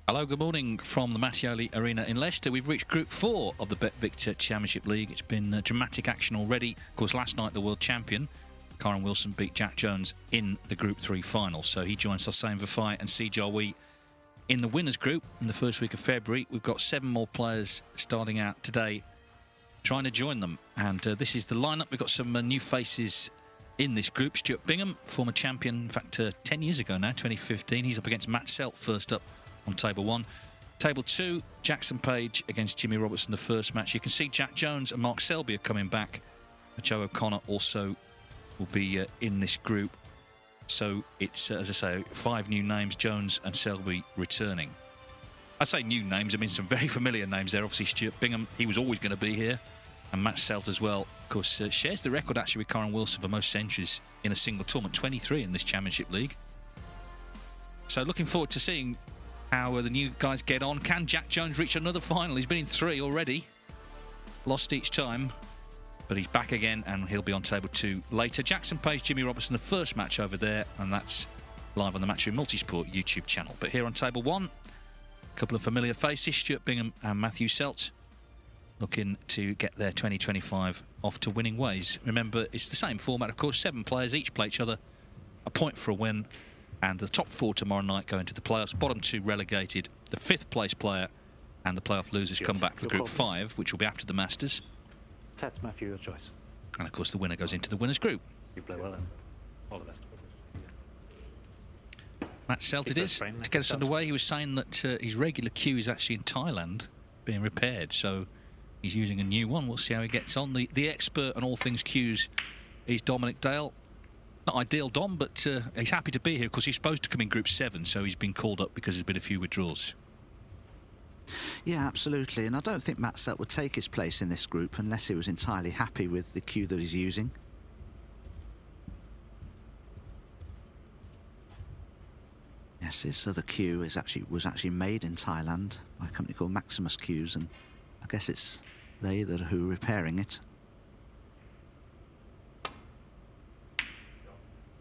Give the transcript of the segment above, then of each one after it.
Hello, good morning from the Mattioli Arena in Leicester. We've reached Group 4 of the BetVictor Championship League. It's been dramatic action already. Of course, last night the world champion, Kyron Wilson, beat Jack Jones in the Group 3 final. So he joins Hossein Vafai and Si Jarwi in the winners group in the first week of February. We've got 7 more players starting out today trying to join them. And this is the lineup. We've got some new faces in this group. Stuart Bingham, former champion, in fact, 10 years ago now, 2015. He's up against Matt Selt first up on Table 1. Table 2, Jackson Page against Jimmy Robertson, the first match. You can see Jack Jones and Mark Selby are coming back. Joe O'Connor also will be in this group. So it's, as I say, 5 new names, Jones and Selby returning. I say new names, I mean some very familiar names there. Obviously, Stuart Bingham, he was always going to be here. And Matt Selt as well, of course, shares the record actually with Kyron Wilson for most centuries in a single tournament, 23 in this Championship League. So looking forward to seeing how the new guys get on. Can Jack Jones reach another final? He's been in 3 already. Lost each time. But he's back again and he'll be on Table 2 later. Jackson Page, Jimmy Robertson, the first match over there. And that's live on the Matchroom Multisport YouTube channel. But here on Table 1, a couple of familiar faces, Stuart Bingham and Matthew Selt, looking to get their 2025 off to winning ways. Remember, it's the same format, of course. 7 players, each play each other. A point for a win. And the top 4 tomorrow night go into the playoffs. Bottom 2 relegated. The 5th place player and the playoff losers come back for Group 5, which will be after the Masters. That's Matthew, your choice. And of course, the winner goes into the winners group. You play well, all the best. Matt Selt it is. To get us underway, he was saying that his regular cue is actually in Thailand, being repaired. So he's using a new one. We'll see how he gets on. The expert on all things cues is Dominic Dale. Not ideal, Dom, but he's happy to be here because he's supposed to come in Group 7, so he's been called up because there's been a few withdrawals. Yeah, absolutely, and I don't think Matt Selt would take his place in this group unless he was entirely happy with the cue that he's using. Yes, his other cue was actually made in Thailand by a company called Maximus Cues, and I guess it's they that are who are repairing it.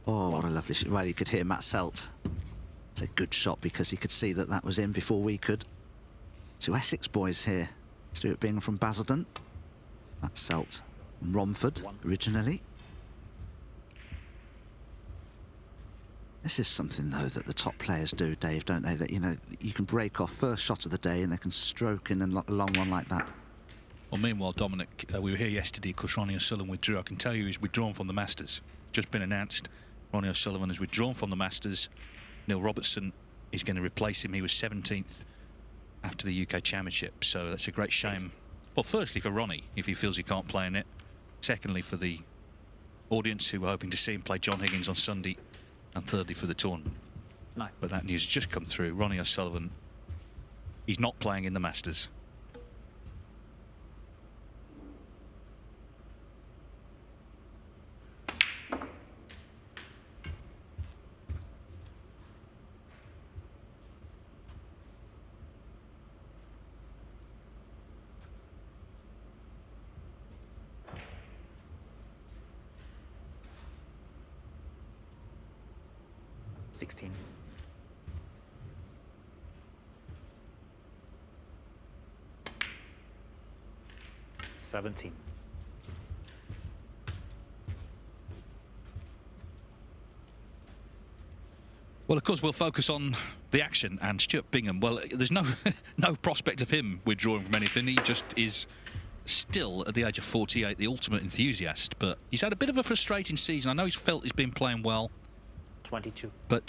Oh, what a lovely shot. Well, you could hear Matt Selt. It's a good shot because he could see that that was in before we could. 2 Essex boys here. Stuart Bingham from Basildon. Matt Selt from Romford originally. This is something, though, that the top players do, Dave, don't they? That, you know, you can break off first shot of the day and they can stroke in a long one like that. Well, meanwhile, Dominic, we were here yesterday because Ronnie O'Sullivan withdrew. I can tell you he's withdrawn from the Masters. Just been announced. Ronnie O'Sullivan has withdrawn from the Masters. Neil Robertson is going to replace him. He was 17th after the UK Championship, so that's a great shame. Well, firstly for Ronnie, if he feels he can't play in it. Secondly for the audience who were hoping to see him play John Higgins on Sunday. And thirdly for the tournament. No. But that news has just come through. Ronnie O'Sullivan, he's not playing in the Masters. $16. $17. Well, of course, we'll focus on the action and Stuart Bingham. Well, there's no prospect of him withdrawing from anything. He just is still, at the age of 48, the ultimate enthusiast. But he's had a bit of a frustrating season. I know he's felt he's been playing well. 22. But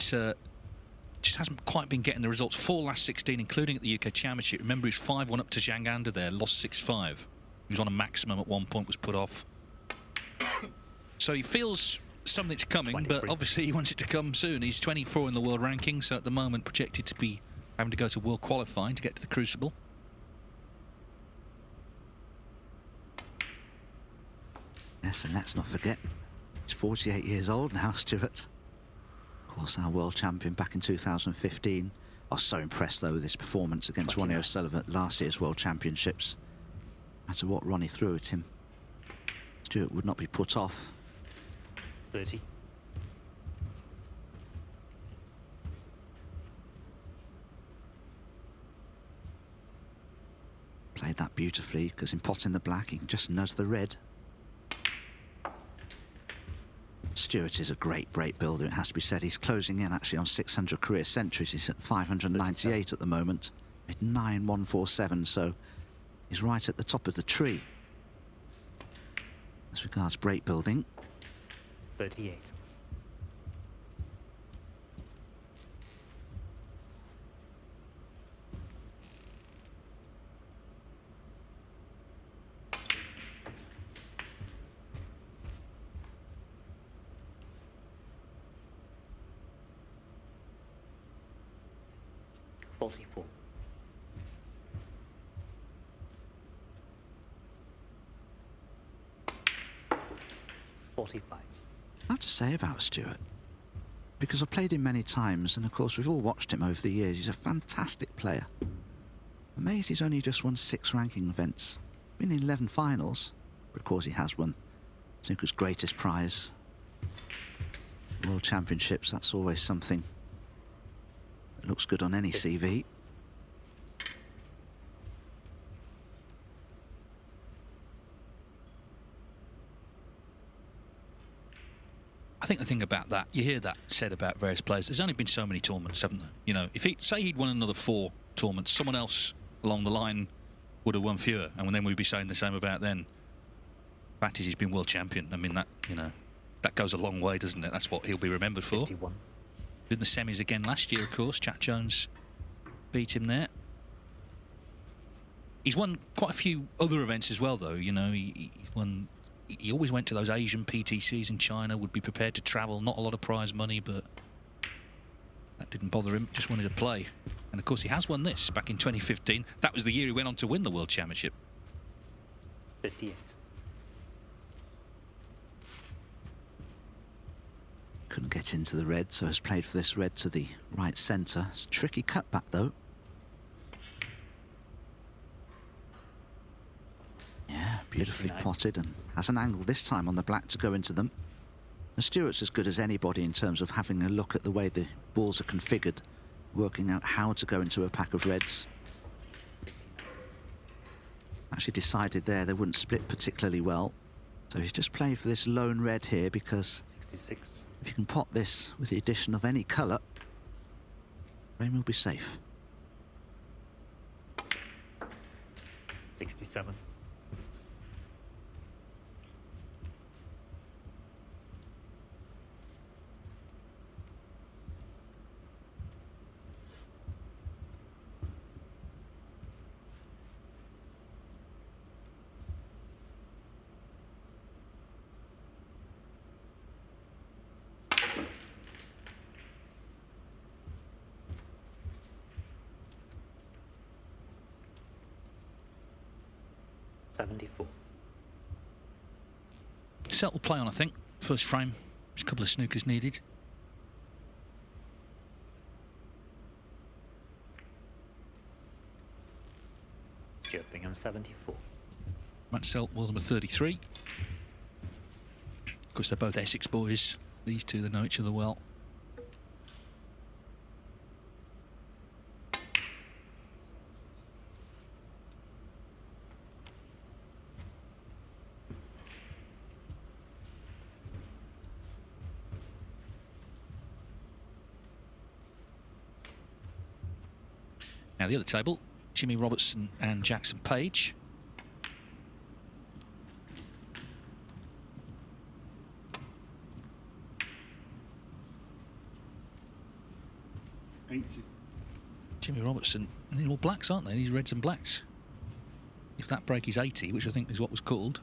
just hasn't quite been getting the results. 4 last 16, including at the UK Championship. Remember, he's 5-1 up to Zhanganda there, lost 6-5. He was on a maximum at one point, was put off. So he feels something's coming, 23. but obviously he wants it to come soon. He's 24 in the world ranking, so at the moment projected to be having to go to world qualifying to get to the Crucible. Yes, and let's not forget, he's 48 years old now, Stuart. Of course, our world champion back in 2015. I was so impressed, though, with his performance against Ronnie O'Sullivan at last year's World Championships. No matter what Ronnie threw at him, Stuart would not be put off. 30. Played that beautifully, because in potting the black, he can just nudge the red. Stewart is a great break builder, it has to be said. He's closing in actually on 600 career centuries. He's at 598 at the moment. Made 9,147, so he's right at the top of the tree as regards break building. 38. $44. $45. I have to say about Stewart, because I've played him many times, and of course we've all watched him over the years. He's a fantastic player. Amazed he's only just won 6 ranking events. Been in 11 finals, but of course he has won snooker's greatest prize, World Championships. That's always something that looks good on any CV. I think the thing about that, you hear that said about various players, there's only been so many tournaments, haven't there? You know, if he say he'd won another 4 tournaments, someone else along the line would have won fewer, and then we'd be saying the same about then. The fact is, he's been world champion. I mean, that, you know, that goes a long way, doesn't it? That's what he'll be remembered for. 51. Did the semis again last year, of course. Jack Jones beat him there. He's won quite a few other events as well, though. You know, he's won. He always went to those Asian PTCs in China, would be prepared to travel, not a lot of prize money, but that didn't bother him, just wanted to play. And of course he has won this back in 2015. That was the year he went on to win the World Championship. 58. Couldn't get into the red, so has played for this red to the right centre. It's a tricky cutback though. Yeah, beautifully 59. potted, and has an angle this time on the black to go into them. And Stewart's as good as anybody in terms of having a look at the way the balls are configured, working out how to go into a pack of reds. Actually decided there they wouldn't split particularly well, so he's just playing for this lone red here, because 66. if you can pot this with the addition of any colour, frame will be safe. 67. $74. Selt will play on, I think. First frame. There's a couple of snookers needed. Stuart Bingham, 74. Matt Selt, world number 33. Of course, they're both Essex boys. These two, they know each other well. Now, the other table, Jimmy Robertson and Jackson Page. Jimmy Robertson, and they're all blacks, aren't they? These reds and blacks. If that break is 80, which I think is what was called.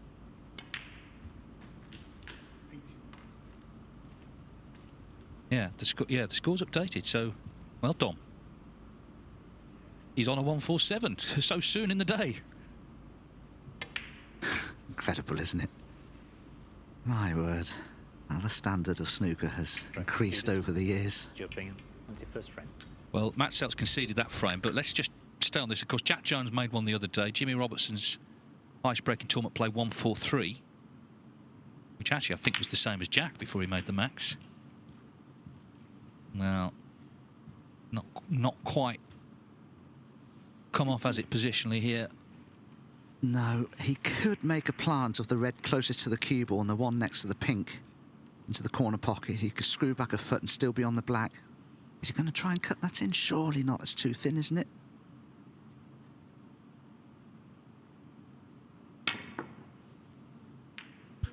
Yeah, the score's updated, so well done. He's on a 147 so soon in the day. Incredible, isn't it? My word. Well, the standard of snooker has increased over the years. Stuart Bingham, 21st frame. Well, Matt Selt's conceded that frame, but let's just stay on this. Of course, Jack Jones made one the other day. Jimmy Robertson's highest break in tournament play, 143, which actually I think was the same as Jack before he made the max. Well, not quite come off as it positionally here. No, he could make a plant of the red closest to the cue ball and the one next to the pink into the corner pocket. He could screw back a foot and still be on the black. Is he going to try and cut that in? Surely not. It's too thin, isn't it?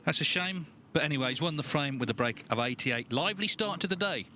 That's a shame. But anyway, he's won the frame with a break of 88. Lively start to the day.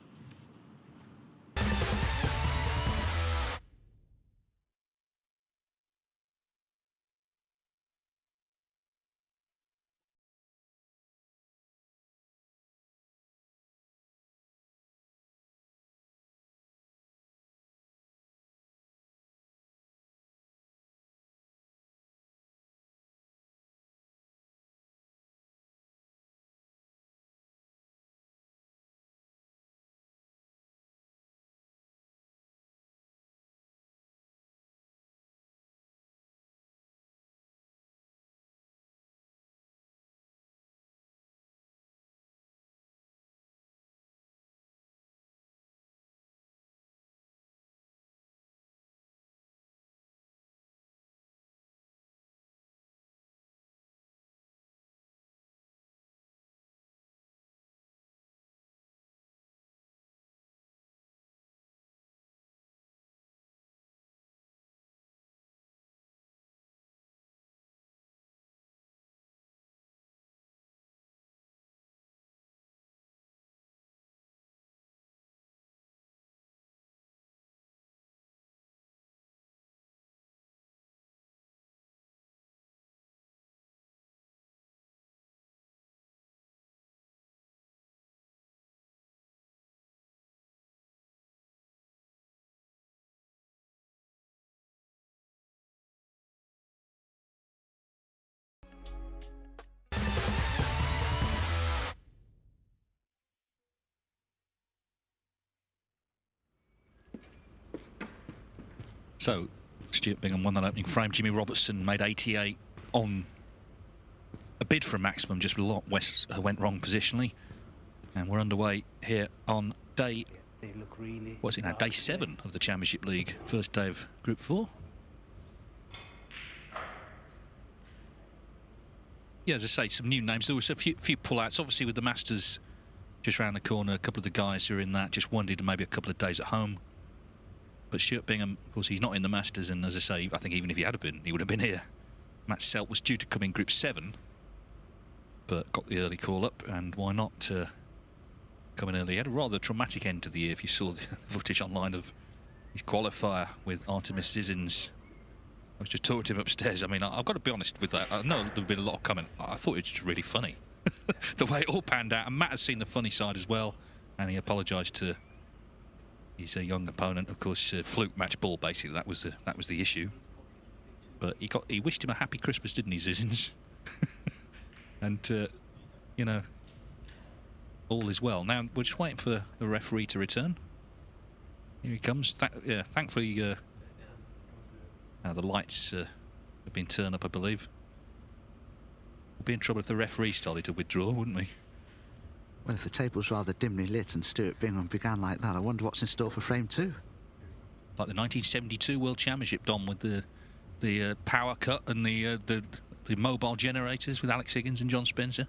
So, Stuart Bingham won that opening frame. Jimmy Robertson made 88 on a bid for a maximum, just a lot went wrong positionally. And we're underway here on day, what's it now, day 7 of the Championship League. First day of Group 4. Yeah, as I say, some new names. There was a few pull-outs. Obviously, with the Masters just round the corner, a couple of the guys who are in that just wanted maybe a couple of days at home. But Stuart Bingham, of course, he's not in the Masters, and as I say, I think even if he had been, he would have been here. Matt Selt was due to come in Group 7, but got the early call up, and why not come in early? He had a rather traumatic end to the year, if you saw the footage online of his qualifier with Artemis Zizins. I was just talking to him upstairs. I mean, I've got to be honest with that. I know there've been a lot of comment. I thought it was just really funny, the way it all panned out. And Matt has seen the funny side as well, and he apologised to his young opponent. Of course, fluke match ball. Basically, that was the issue. But he wished him a happy Christmas, didn't he, Zizins? And you know, all is well. Now we're just waiting for the referee to return. Here he comes. Thankfully, the lights have been turned up, I believe. We'd be in trouble if the referee started to withdraw, wouldn't we? Well, if the table's rather dimly lit and Stuart Bingham began like that, I wonder what's in store for frame 2. Like the 1972 World Championship, Dom, with the power cut and the mobile generators with Alex Higgins and John Spencer.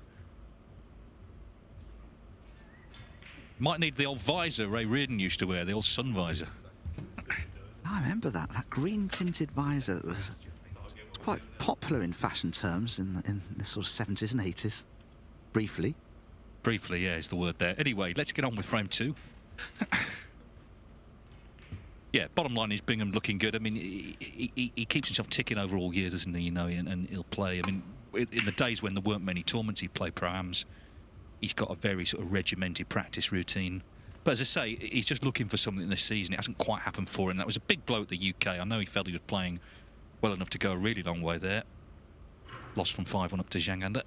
Might need the old visor Ray Reardon used to wear, the old sun visor. I remember that green tinted visor that was quite popular in fashion terms in the sort of 70s and 80s. Briefly. Briefly, yeah, is the word there. Anyway, let's get on with frame 2. Yeah, bottom line is Bingham looking good. I mean, he keeps himself ticking over all year, doesn't he? You know, and he'll play. I mean, in the days when there weren't many tournaments, he'd play pro-ams. He's got a very sort of regimented practice routine. But as I say, he's just looking for something this season. It hasn't quite happened for him. That was a big blow at the UK. I know he felt he was playing well enough to go a really long way there. Lost from 5-1 up to Zhang Anda.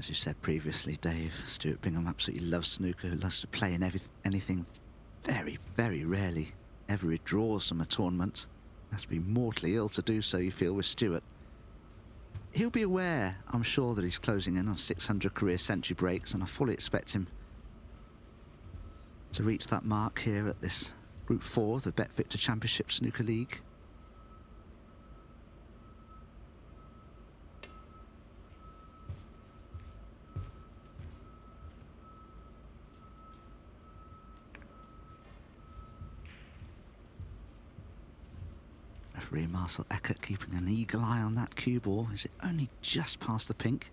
As you said previously, Dave, Stuart Bingham absolutely loves snooker, loves to play in anything. Very, very rarely ever withdraws from a tournament. Has to be mortally ill to do so, you feel, with Stuart. He'll be aware, I'm sure, that he's closing in on 600 career century breaks, and I fully expect him to reach that mark here at this Group 4, the BetVictor Championship Snooker League. Referee Marcel Eckert keeping an eagle eye on that cue ball. Is it only just past the pink?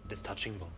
It is touching ball.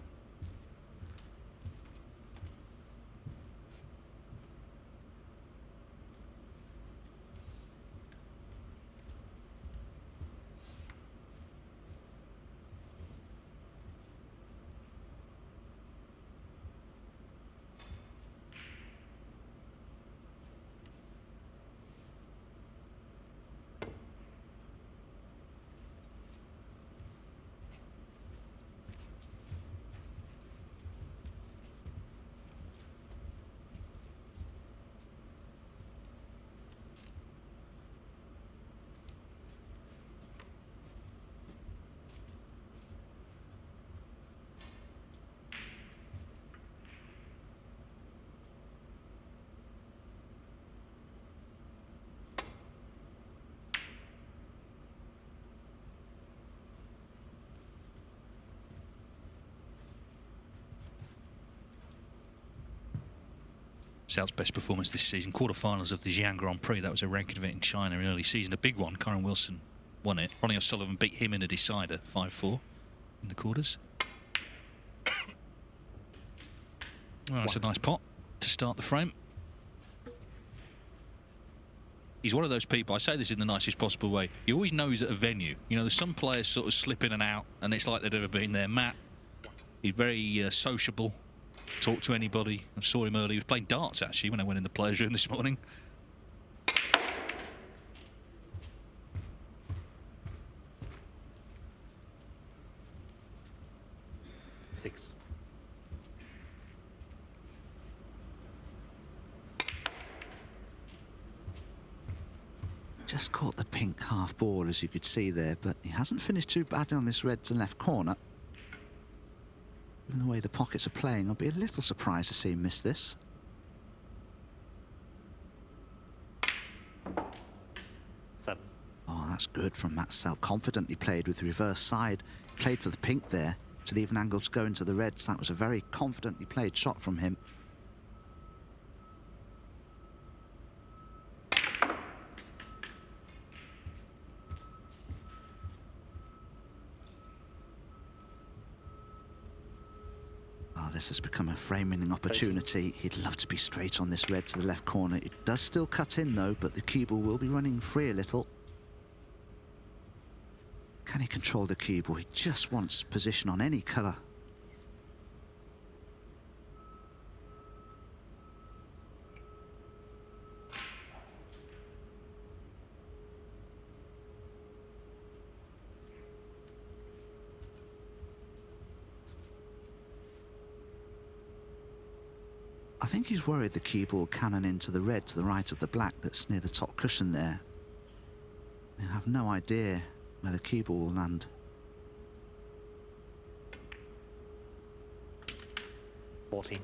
Selt's best performance this season, quarterfinals of the Xi'an Grand Prix. That was a ranked event in China in early season, a big one. Kyron Wilson won it. Ronnie O'Sullivan beat him in a decider, 5-4 in the quarters. Well, that's a nice pot to start the frame. He's one of those people, I say this in the nicest possible way, he always knows at a venue. You know, there's some players sort of slip in and out, and it's like they've never been there. Matt, he's very sociable. Talk to anybody. I saw him early. He was playing darts, actually, when I went in the players' room this morning. Six. Just caught the pink half ball, as you could see there, but he hasn't finished too badly on this red to left corner. Given the way the pockets are playing, I'll be a little surprised to see him miss this. Seven. Oh, that's good from Matt Selt. Confidently played with the reverse side. Played for the pink there to leave an angle to go into the reds. That was a very confidently played shot from him. This has become a frame-winning opportunity. He'd love to be straight on this red to the left corner. It does still cut in though, but the cue ball will be running free a little. Can he control the cue ball? He just wants position on any colour. I think he's worried the cue ball cannon into the red to the right of the black that's near the top cushion there. I have no idea where the cue ball will land. $14.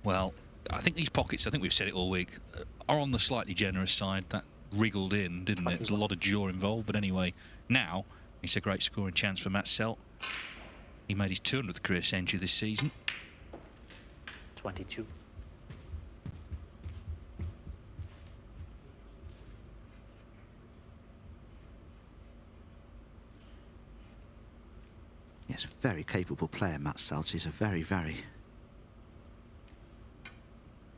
Well, I think these pockets, I think we've said it all week, are on the slightly generous side. That wriggled in, didn't it? There's a lot of jaw involved, but anyway, now it's a great scoring chance for Matt Selt. He made his 200th career century this season. 22. Yes, very capable player, Matt Selt. He's a very, very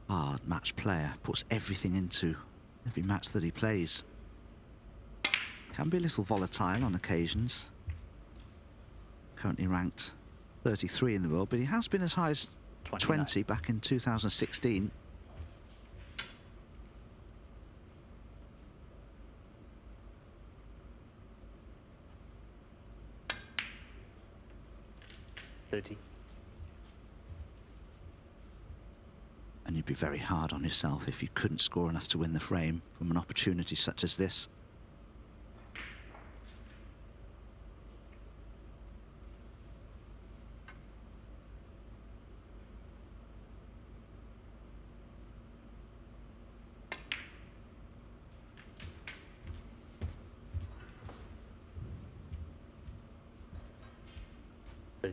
hard match player, puts everything into every match that he plays. Can be a little volatile on occasions. Currently ranked 33 in the world, but he has been as high as 20 back in 2016. And you'd be very hard on yourself if you couldn't score enough to win the frame from an opportunity such as this.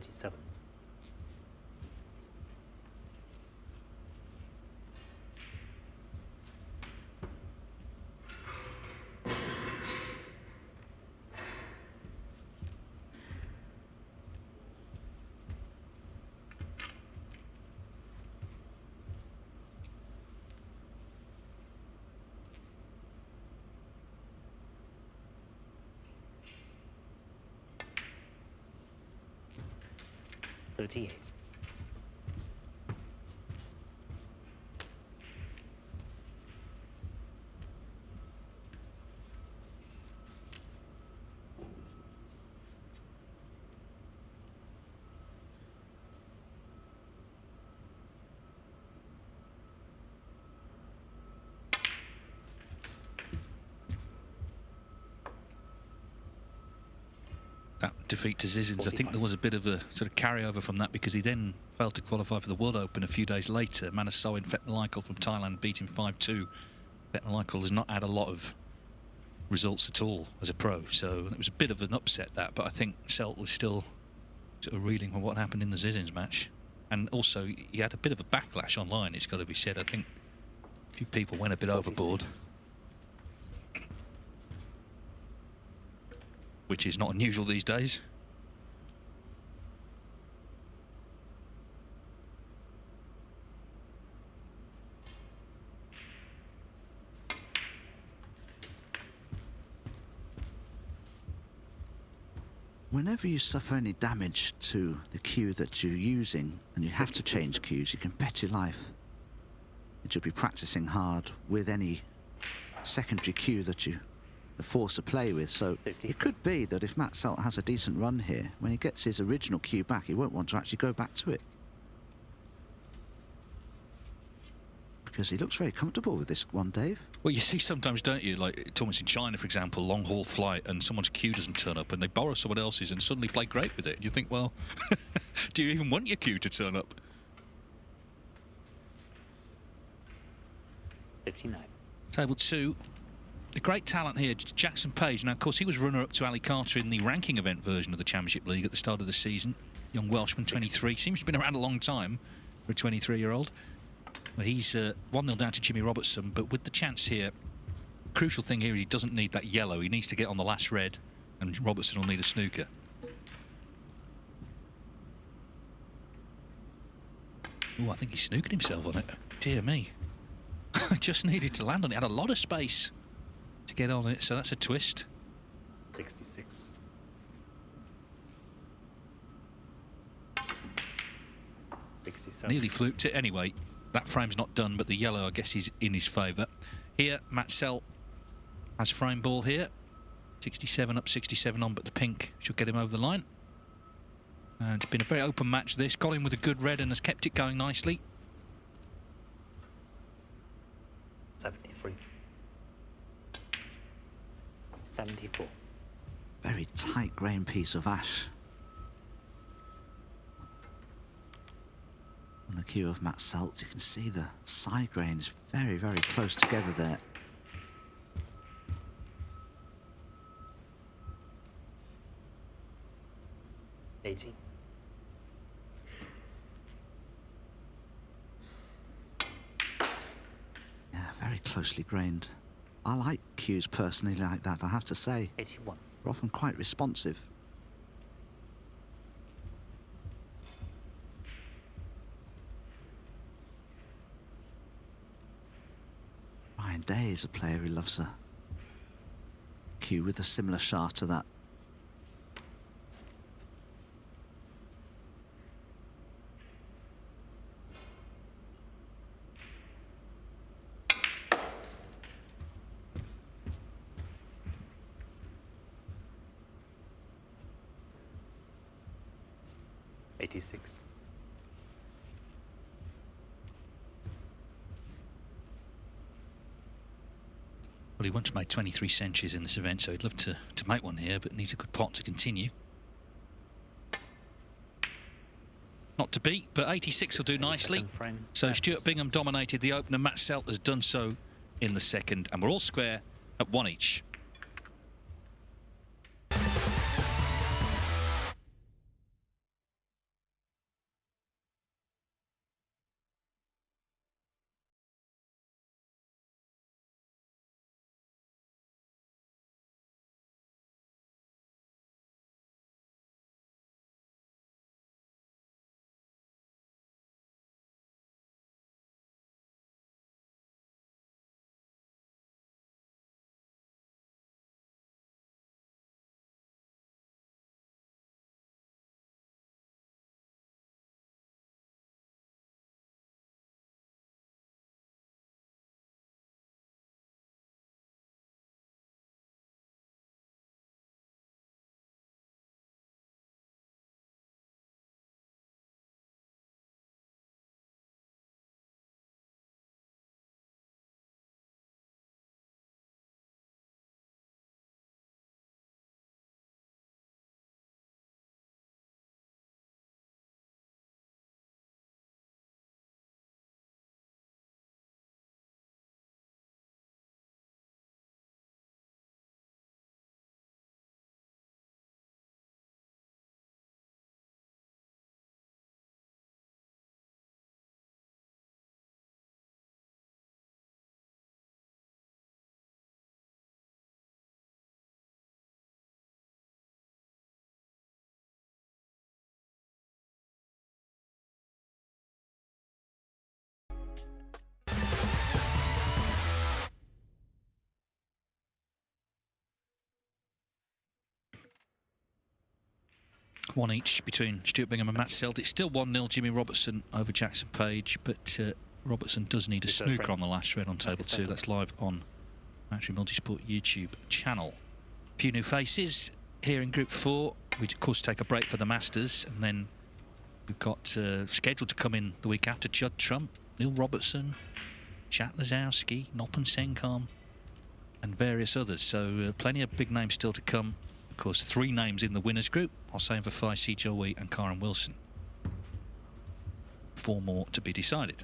Seven. That defeat to Zizins, I think there was a bit of a sort of carryover from that, because he then failed to qualify for the World Open a few days later. Manasawin Fetnalaikal from Thailand beat him 5-2. Fetnalaikal has not had a lot of results at all as a pro, so it was a bit of an upset, that, but I think Selt was still sort of reeling from what happened in the Zizins match. And also, he had a bit of a backlash online, it's got to be said. I think a few people went a bit overboard, which is not unusual these days. Whenever you suffer any damage to the cue that you're using and you have to change cues, you can bet your life that you'll be practicing hard with any secondary cue that you are forced to play with. So it could be that if Matt Selt has a decent run here, when he gets his original cue back, he won't want to actually go back to it, because he looks very comfortable with this one, Dave. Well, you see sometimes, don't you, like Thomas in China, for example, long haul flight, and someone's cue doesn't turn up and they borrow someone else's and suddenly play great with it. You think, well, do you even want your cue to turn up? 59. Table 2. A great talent here, Jackson Page. Now, of course, he was runner-up to Ali Carter in the ranking event version of the Championship League at the start of the season. Young Welshman, 23. Seems to have been around a long time for a 23-year-old. Well, he's 1-0 down to Jimmy Robertson, but with the chance here, crucial thing here is he doesn't need that yellow. He needs to get on the last red, and Robertson will need a snooker. Oh, I think he snookered himself on it. Dear me. Just needed to land on it. Had a lot of space to get on it, so that's a twist. 66. Nearly fluked it. Anyway, that frame's not done, but the yellow, I guess, is in his favour. Here, Matt Selt has frame ball here. 67 up, 67 on, but the pink should get him over the line. And it's been a very open match, this. Got him with a good red and has kept it going nicely. 73. 74. Very tight grain piece of ash on the cue of Matt Selt. You can see the side grain is very, very close together there. Yeah, very closely grained. I like cues personally like that, I have to say. 81. They're often quite responsive. Ryan Day is a player who loves a cue with a similar shot to that. '86. Well, he once made 23 centuries in this event, so he'd love to make one here, but needs a good pot to continue. Not to beat, but 86 will do nicely. So Stuart Bingham dominated the opener. Matt Selt has done so in the second, and we're all square at 1 each. One each between Stuart Bingham and Matt Selt. It's still 1-0 Jimmy Robertson over Jackson Page, but Robertson does need a snooker on the last red on table 2. That's live on Match Multisport YouTube channel. A few new faces here in Group 4. We of course take a break for the Masters, and then we've got scheduled to come in the week after Judd Trump, Neil Robertson, Chat Lazowski, Noppen Senkam, and various others. So plenty of big names still to come. Of course, 3 names in the winners group. Hossein Vafai, C. Joey and Karen Wilson. 4 more to be decided.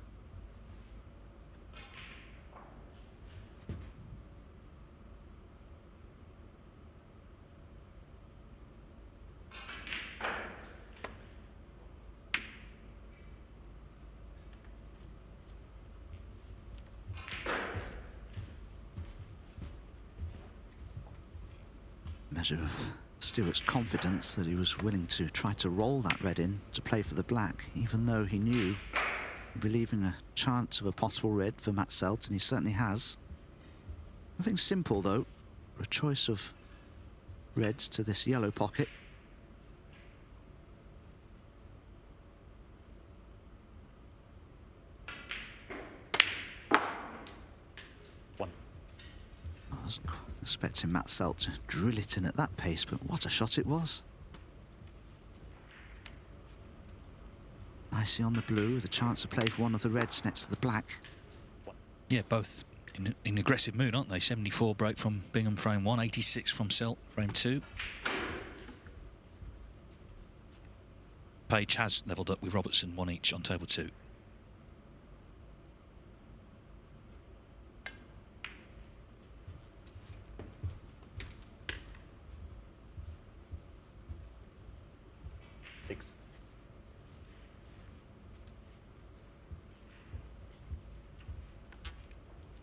Measure of Stuart's confidence that he was willing to try to roll that red in to play for the black, even though he knew he'd be leaving a chance of a possible red for Matt Selt, and he certainly has. Nothing simple though, a choice of reds to this yellow pocket. I was expecting Matt Selt to drill it in at that pace, but what a shot it was. Nicely on the blue with a chance to play for one of the reds next to the black. Yeah, both in aggressive mood, aren't they? 74 break from Bingham frame 1, 86 from Selt frame 2. Page has levelled up with Robertson, 1 each on table 2.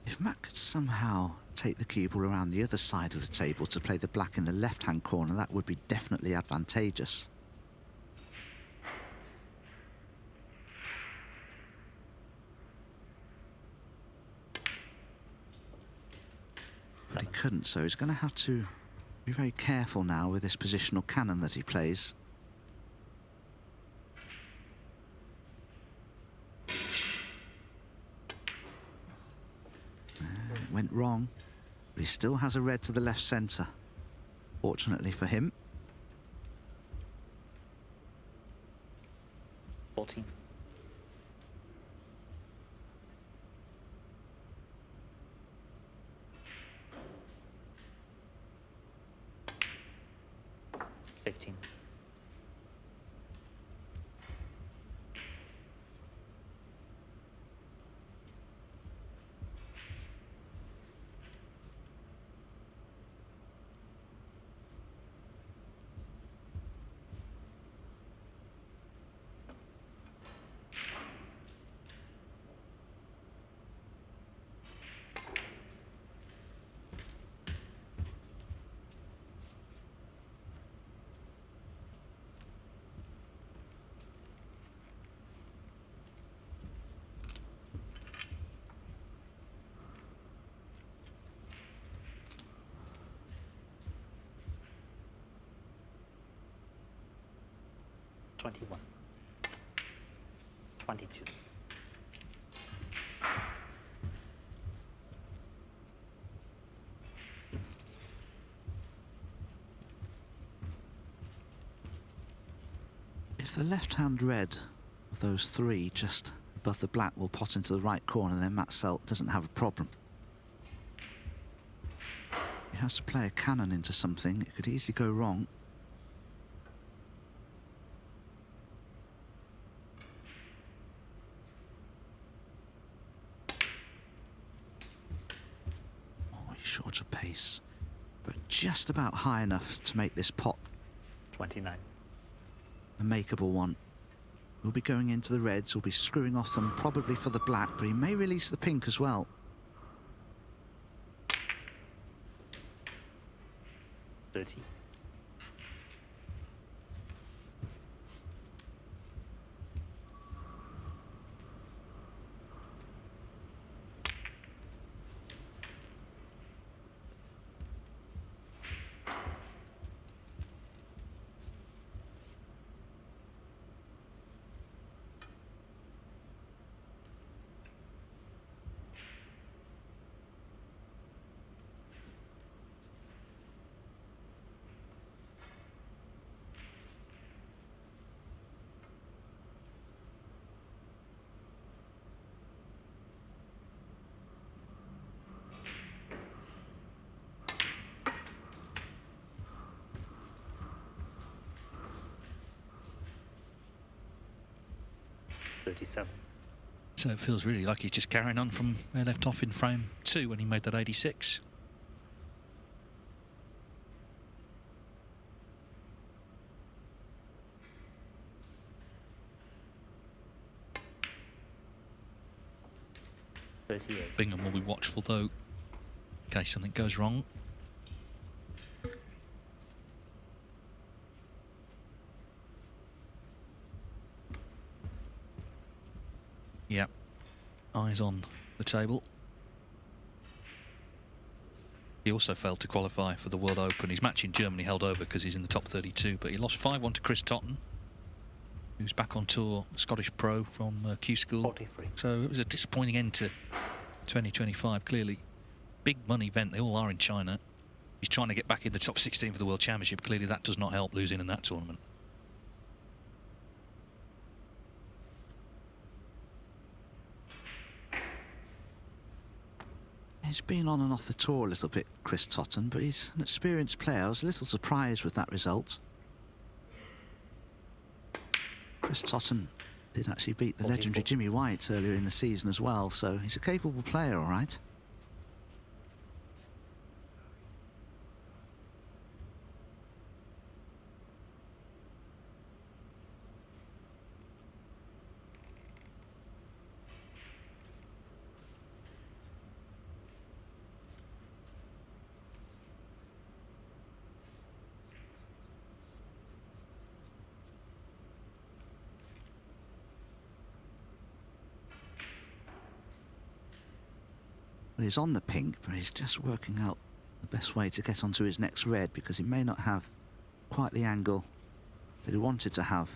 If Matt could somehow take the cue ball around the other side of the table to play the black in the left-hand corner, that would be definitely advantageous. But he 7. couldn't, so he's going to have to be very careful now with this positional cannon that he plays. It went wrong, but he still has a red to the left centre, fortunately for him. 14. $15. $21. $22. If the left-hand red of those three just above the black will pot into the right corner, then Matt Selt doesn't have a problem. He has to play a cannon into something. It could easily go wrong. Short of pace, but just about high enough to make this pot 29. a makeable one. We'll be going into the reds, we'll be screwing off them probably for the black, but he may release the pink as well. 30. $37. So it feels really like he's just carrying on from where he left off in frame 2 when he made that 86. $38. Bingham will be watchful though, in case something goes wrong. Yep, eyes on the table. He also failed to qualify for the World Open. His match in Germany held over because he's in the top 32, but he lost 5-1 to Chris Totten, who's back on tour, Scottish pro from Q School. 43. So it was a disappointing end to 2025, clearly. Big money event, they all are in China. He's trying to get back in the top 16 for the World Championship. Clearly that does not help losing in that tournament. He's been on and off the tour a little bit, Chris Totten, but he's an experienced player. I was a little surprised with that result. Chris Totten did actually beat the legendary Jimmy White earlier in the season as well, so he's a capable player, all right. Well, he's on the pink, but he's just working out the best way to get onto his next red, because he may not have quite the angle that he wanted to have.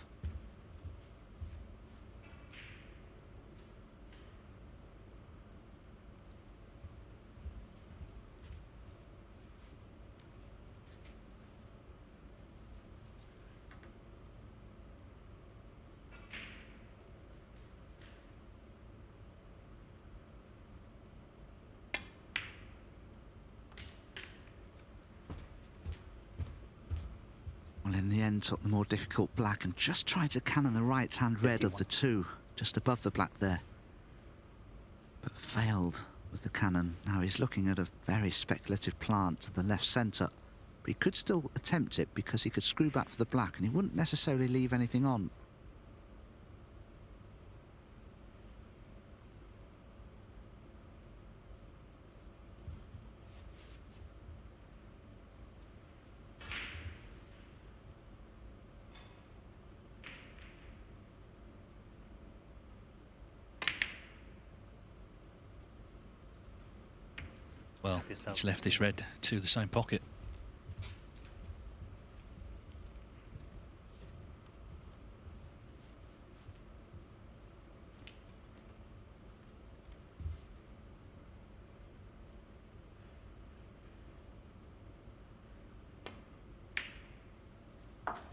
Well, in the end, took the more difficult black and just tried to cannon the right-hand red of the two, just above the black there. But failed with the cannon. Now he's looking at a very speculative plant to the left centre. But he could still attempt it because he could screw back for the black and he wouldn't necessarily leave anything on. Well, he's left this red to the same pocket.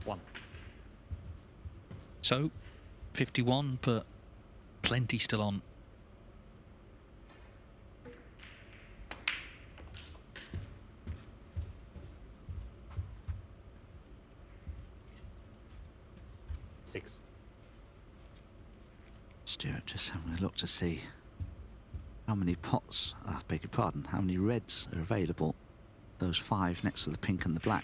One. So, 51, but plenty still on. Six. Stewart just having a look to see how many pots, beg your pardon, how many reds are available. Those 5 next to the pink and the black.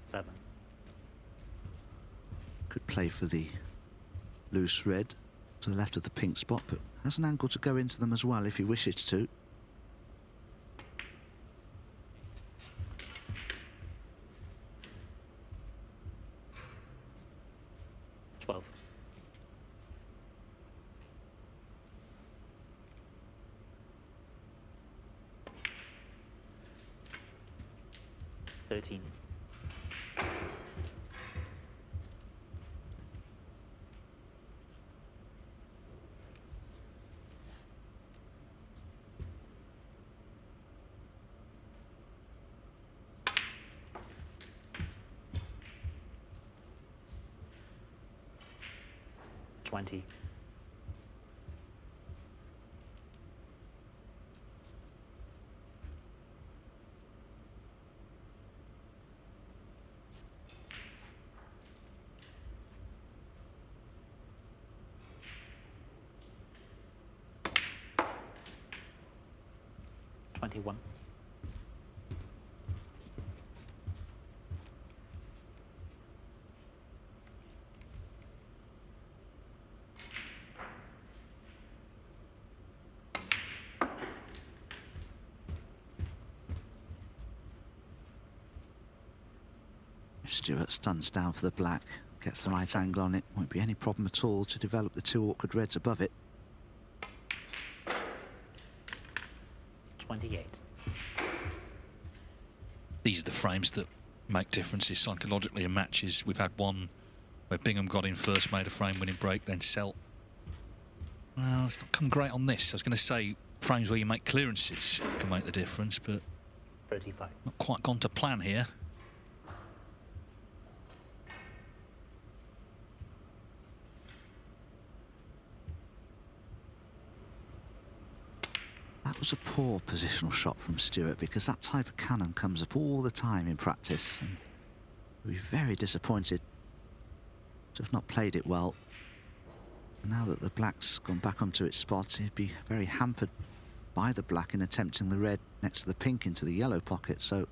Seven. Could play for the loose red to the left of the pink spot, but has an angle to go into them as well if he wishes to. $13. $20. $21. If Stewart stuns down for the black, gets the right angle on it, won't be any problem at all to develop the 2 awkward reds above it. 28. These are the frames that make differences psychologically in matches. We've had one where Bingham got in first, made a frame-winning break, then Selt. Well, it's not come great on this. I was going to say frames where you make clearances can make the difference, but 35. not quite gone to plan here. That was a poor positional shot from Stewart, because that type of cannon comes up all the time in practice, and we'd be very disappointed to have not played it well. And now that the black's gone back onto its spot, he'd be very hampered by the black in attempting the red next to the pink into the yellow pocket, so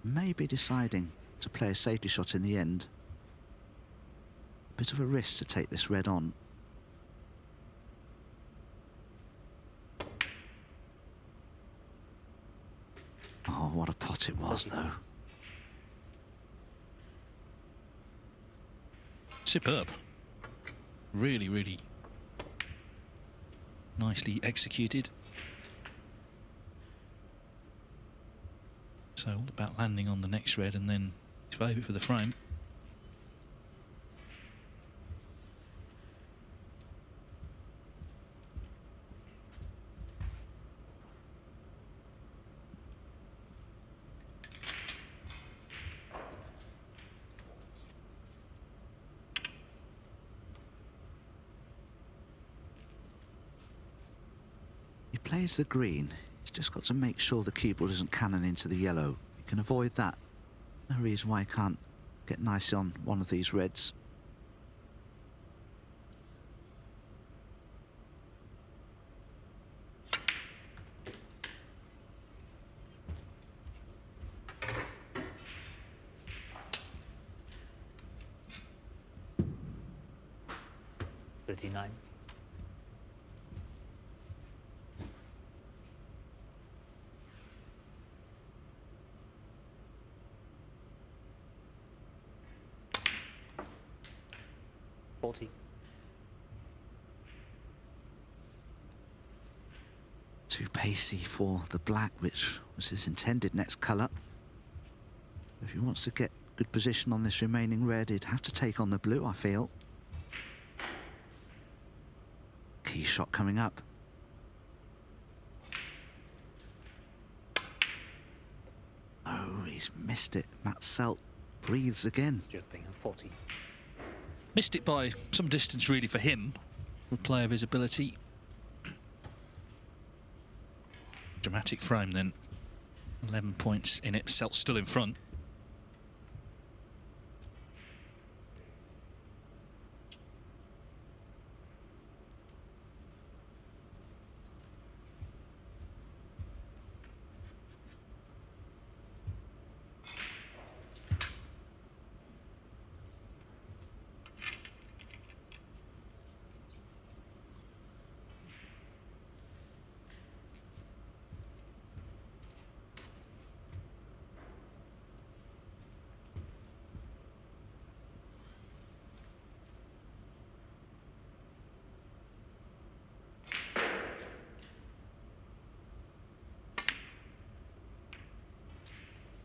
maybe deciding to play a safety shot in the end. Bit of a risk to take this red on. Oh, what a pot it was, though. Superb. Really, really nicely executed. So all about landing on the next red and then his favourite for the frame. He plays the green. He's just got to make sure the cue ball doesn't cannon into the yellow. He can avoid that. No reason why he can't get nice on one of these reds. $39. $40. Too pacey for the black, which was his intended next colour. If he wants to get good position on this remaining red, he'd have to take on the blue, I feel. Key shot coming up. Oh, he's missed it. Selt breathes again. Bingham 40. Missed it by some distance, really, for him. For a play of his ability. Dramatic frame, then. 11 points in it. Selt still in front.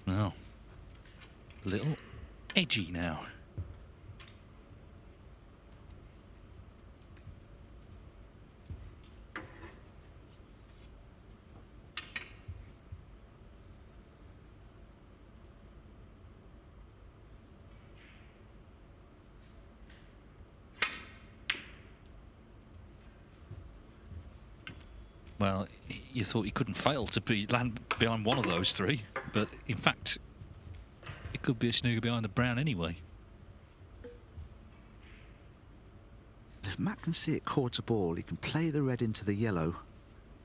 Well, a little edgy now. Well, you thought he couldn't fail to land behind one of those three, but in fact, it could be a snooker behind the brown anyway. If Matt can see it quarter ball, he can play the red into the yellow,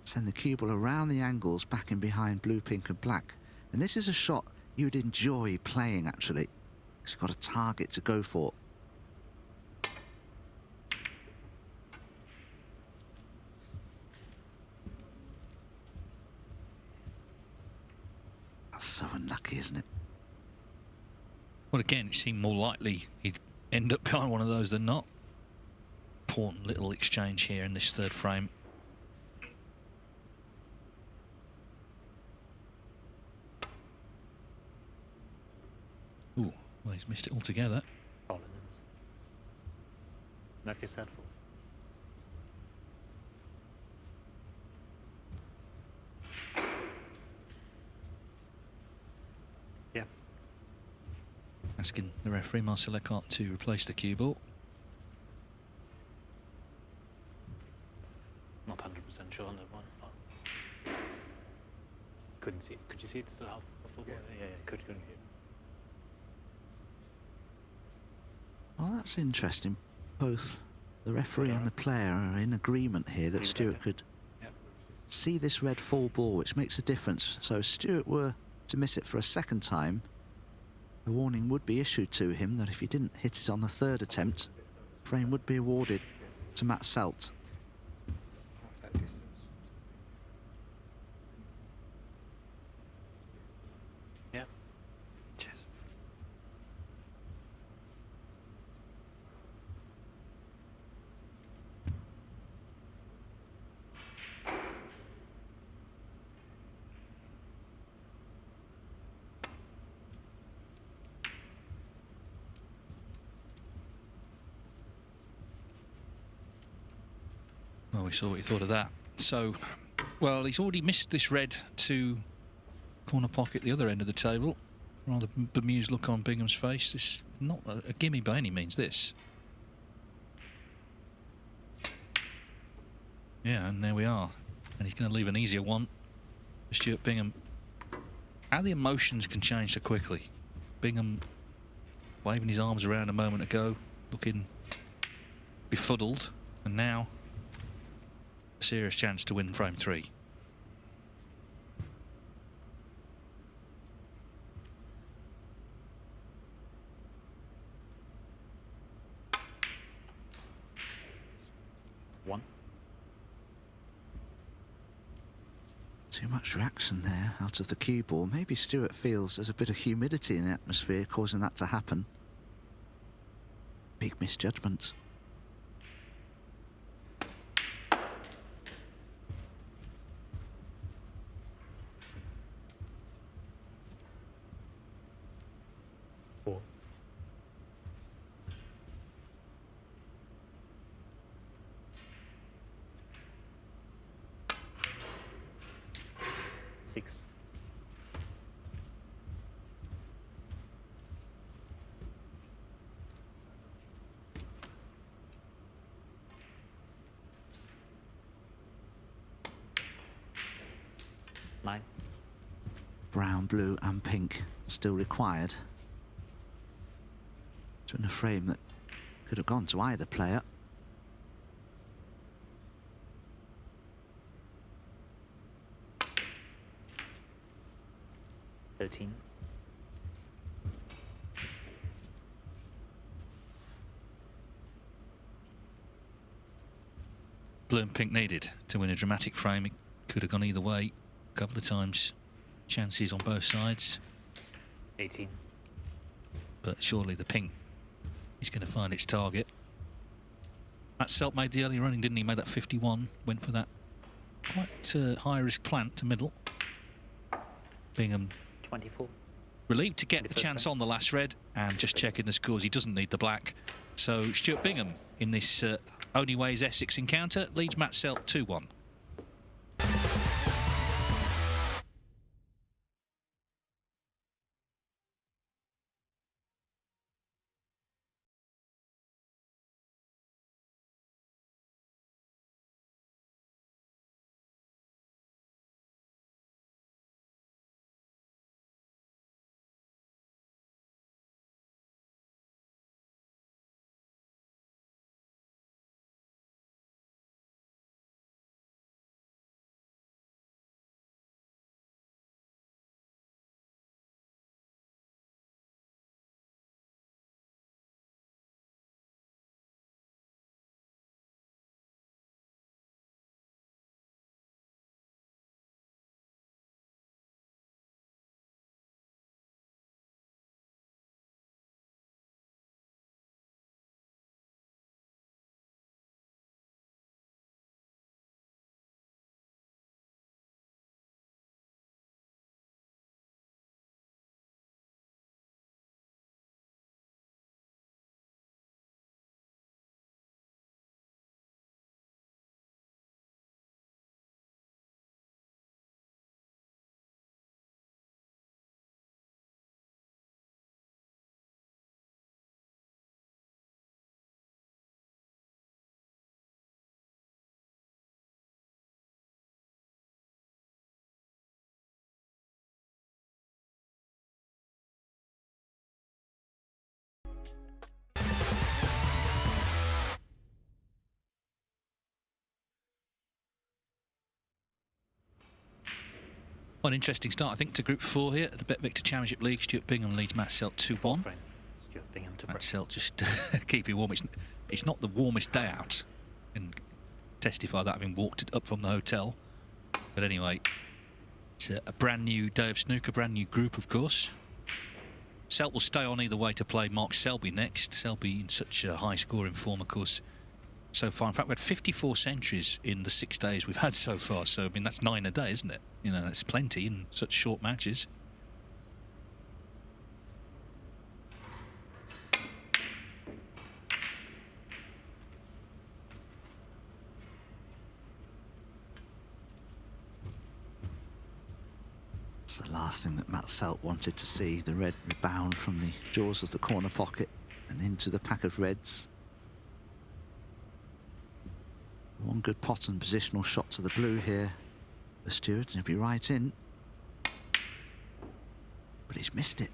send the cue ball around the angles back in behind blue, pink and black. And this is a shot you'd enjoy playing, actually, because you've got a target to go for. That's so unlucky, isn't it? Well, again, it seemed more likely he'd end up behind one of those than not. Important little exchange here in this third frame. Ooh, well, he's missed it altogether. Collins. Murphy said full. Yeah. Asking the referee, Marcel Leclerc, to replace the cue ball. Not 100% sure on that one. Oh. Couldn't see it. Could you see it still half before? Yeah. Couldn't hear it. Well, that's interesting. Both the referee and the player are in agreement here that Stewart could see this red full ball, which makes a difference. So if Stewart were to miss it for a second time, a warning would be issued to him that if he didn't hit it on the third attempt, frame would be awarded to Matt Selt. Half that distance. Yeah. Cheers. Well, we saw what he thought of that. So, well, he's already missed this red to corner pocket the other end of the table. Rather bemused look on Bingham's face. This is not a gimme by any means, this. Yeah, and there we are. And he's going to leave an easier one for Stuart Bingham. How the emotions can change so quickly. Bingham waving his arms around a moment ago, looking befuddled, and now a serious chance to win frame 3. Too much reaction there out of the cue ball. Maybe Stuart feels there's a bit of humidity in the atmosphere causing that to happen. Big misjudgment. Four. Six. Nine. Brown, blue and pink still required. To win a frame that could have gone to either player. Blue and pink needed to win a dramatic frame. It could have gone either way. A couple of times. Chances on both sides. 18. But surely the pink is going to find its target. Matt Selt made the early running, didn't he? Made that 51. Went for that quite high risk plant to middle. Bingham 24. relieved to get the chance on the last red, and just checking the scores, he doesn't need the black. So Stuart Bingham in this Only Ways Essex encounter leads Matt Selt 2-1. An interesting start, I think, to Group 4 here at the BetVictor Championship League. Stuart Bingham leads Matt Selt 2-1. Stuart Bingham to Matt Selt just keeping warm. It's not the warmest day out, and testify that having walked up from the hotel. But anyway, it's a brand new day of snooker, brand new group, of course. Selt will stay on either way to play Mark Selby next. Selby in such a high scoring form, of course, so far. In fact, we had 54 centuries in the 6 days we've had so far. So, I mean, that's 9 a day, isn't it? You know, that's plenty in such short matches. That's the last thing that Matt Selt wanted to see, the red rebound from the jaws of the corner pocket and into the pack of reds. One good pot and positional shot to the blue here. The Stewart, and he'll be right in. But he's missed it.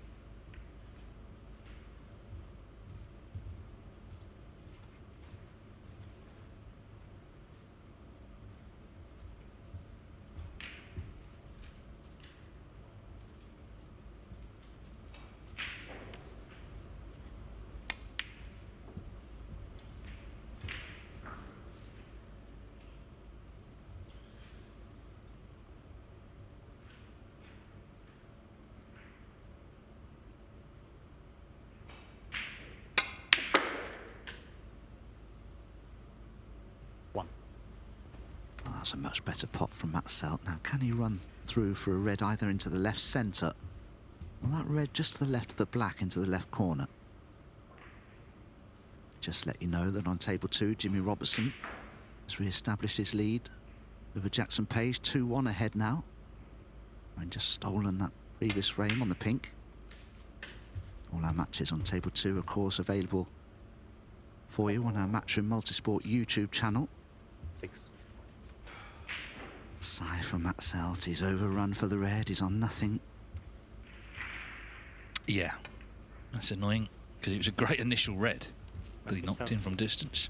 That's a much better pot from Matt Selt. Now, can he run through for a red either into the left centre? Well, that red just to the left of the black into the left corner. Just let you know that on table 2, Jimmy Robertson has re-established his lead over Jackson Page, 2-1 ahead now. And just stolen that previous frame on the pink. All our matches on table 2, of course, available for you on our Matchroom Multisport YouTube channel. 6. Sigh from Matt Selt. He's overrun for the red. He's on nothing. Yeah, that's annoying because it was a great initial red, but he knocked in from distance.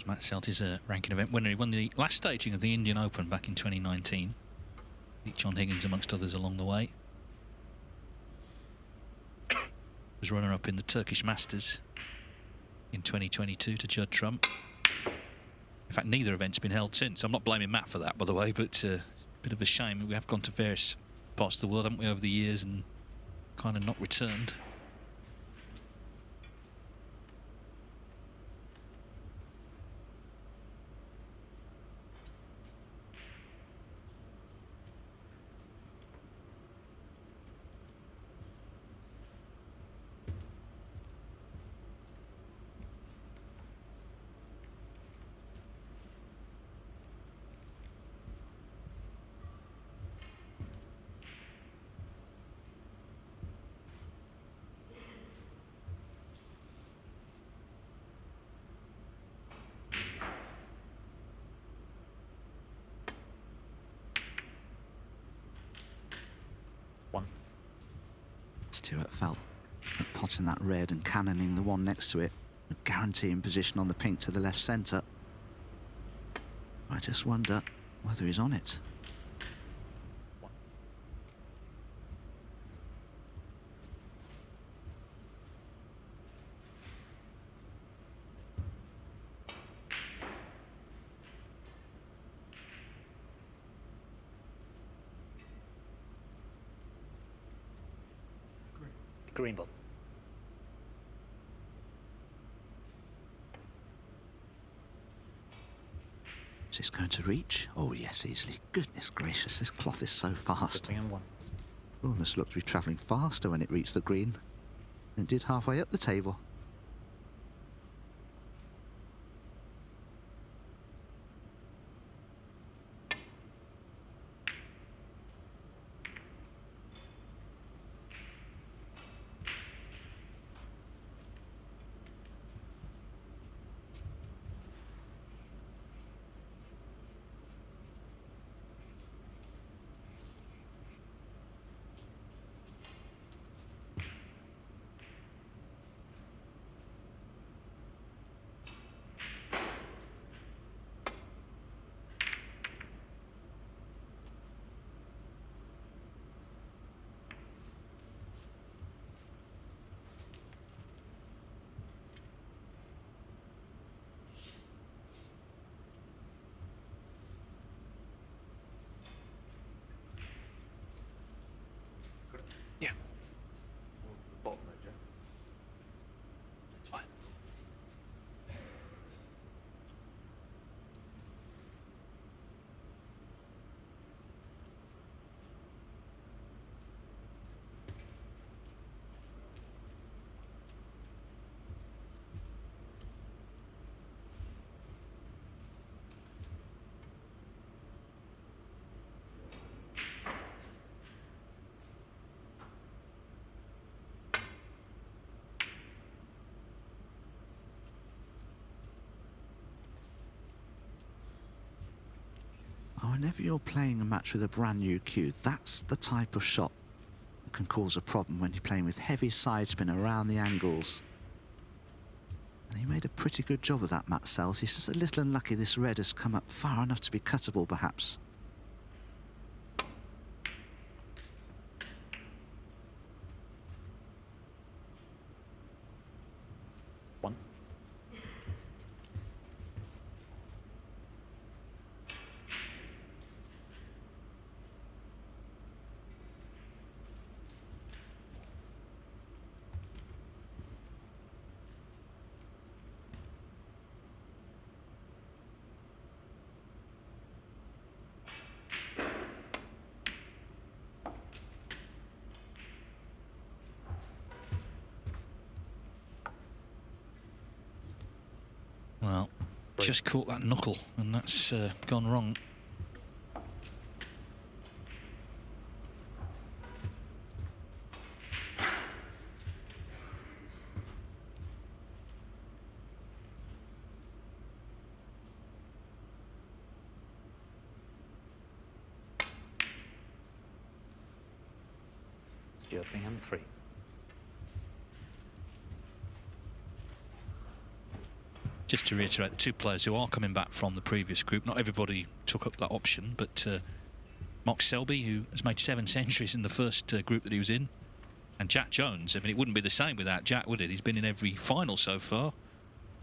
Matt Selt is a ranking event winner. He won the last staging of the Indian Open back in 2019. Beat John Higgins amongst others along the way. Was runner-up in the Turkish Masters in 2022 to Judd Trump. In fact, neither event's been held since. I'm not blaming Matt for that, by the way, but a bit of a shame. We have gone to various parts of the world, haven't we, over the years, and kind of not returned. Stewart felt that potting that red and cannoning the one next to it, guaranteeing position on the pink to the left centre. I just wonder whether he's on it. Green ball. Is this going to reach? Oh yes, easily. Goodness gracious, this cloth is so fast. Bingham 1. Almost looked to be travelling faster when it reached the green than it did halfway up the table. whenever you're playing a match with a brand new cue, that's the type of shot that can cause a problem when you're playing with heavy side spin around the angles. And he made a pretty good job of that, Matt Selt. He's just a little unlucky this red has come up far enough to be cuttable, perhaps. One. Well, just caught that knuckle, and that's gone wrong. Stuart Bingham 3. Just to reiterate, the two players who are coming back from the previous group, not everybody took up that option, but Mark Selby, who has made 7 centuries in the first group that he was in, and Jack Jones. I mean, it wouldn't be the same without Jack, would it? He's been in every final so far,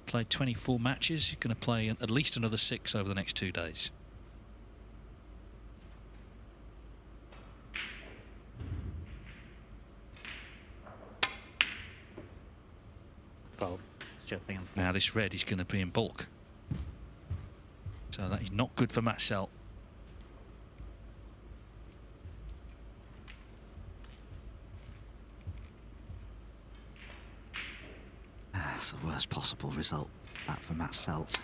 played 24 matches. He's going to play at least another 6 over the next 2 days. Foul. Stuart Bingham 4. Now this red is going to be in bulk, so that is not good for Matt Selt. That's the worst possible result, that for Matt Selt.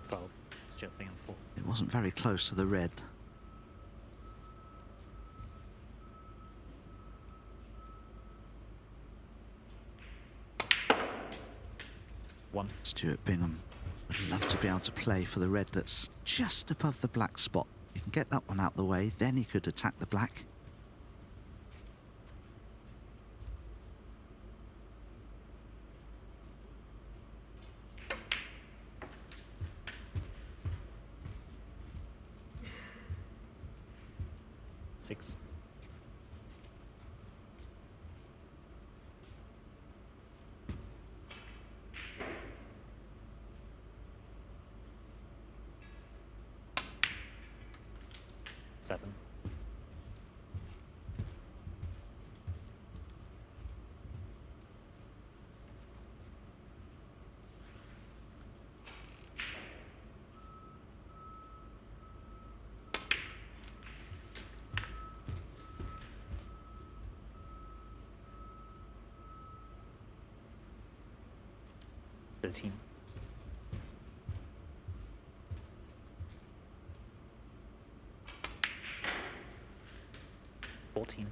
Foul. Stuart Bingham 4. It wasn't very close to the red. One. Stuart Bingham would love to be able to play for the red that's just above the black spot. He can get that one out the way, then he could attack the black. Six. Seven. Thirteen. 14.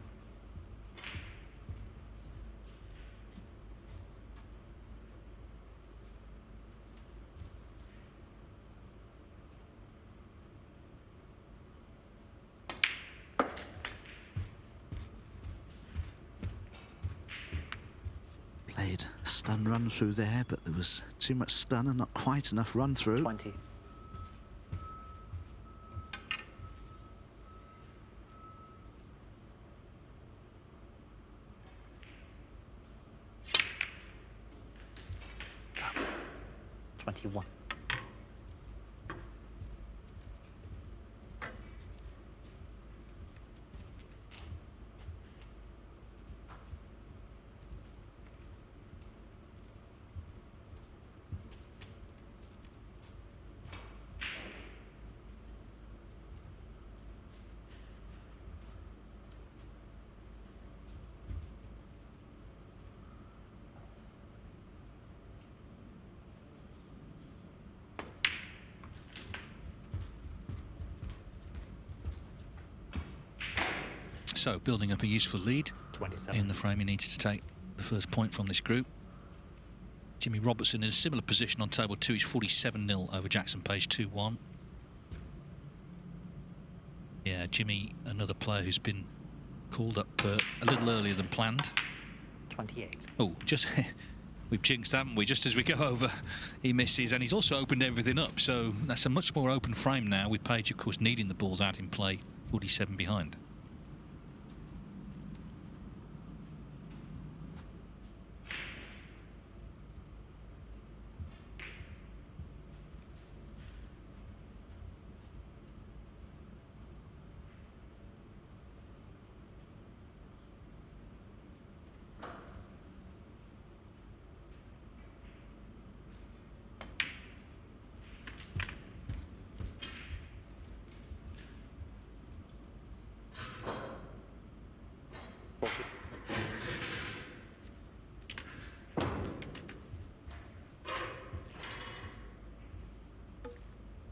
Played a stun run through there, but there was too much stun and not quite enough run through. 20. Top. 21. So, building up a useful lead 27. in the frame. He needs to take the first point from this group. Jimmy Robertson in a similar position on table 2. He's 47-0 over Jackson Page 2-1. Yeah, Jimmy, another player who's been called up a little earlier than planned. 28. Oh, just we've jinxed, haven't we? Just as we go over, he misses, and he's also opened everything up. So that's a much more open frame now, with Page, of course, needing the balls out in play, 47 behind.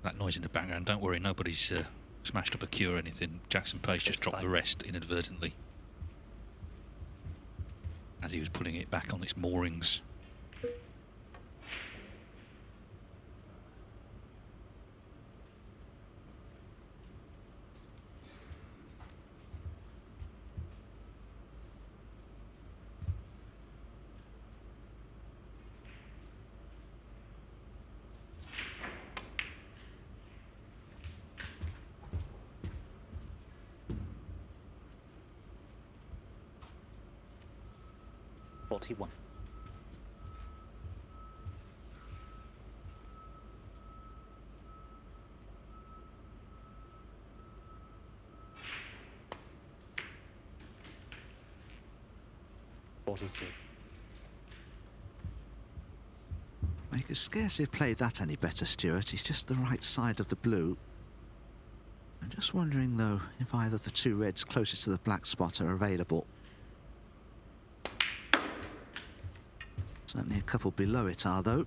That noise in the background, don't worry, nobody's smashed up a cue or anything. Jackson Page just dropped the rest inadvertently as he was putting it back on its moorings. One. Well, you could scarcely have played that any better, Stuart. He's just the right side of the blue. I'm just wondering, though, if either the two reds closest to the black spot are available. Certainly a couple below it are, though.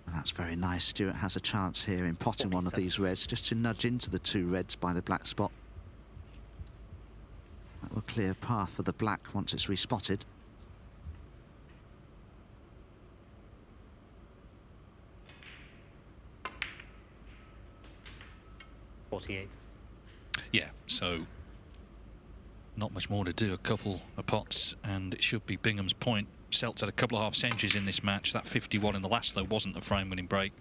And that's very nice. Stuart has a chance here in potting one of these reds, just to nudge into the two reds by the black spot. That will clear a path for the black once it's respotted. Yeah, so not much more to do. A couple of pots and it should be Bingham's point. Selt's had a couple of half centuries in this match. That 51 in the last, though, wasn't a frame-winning break.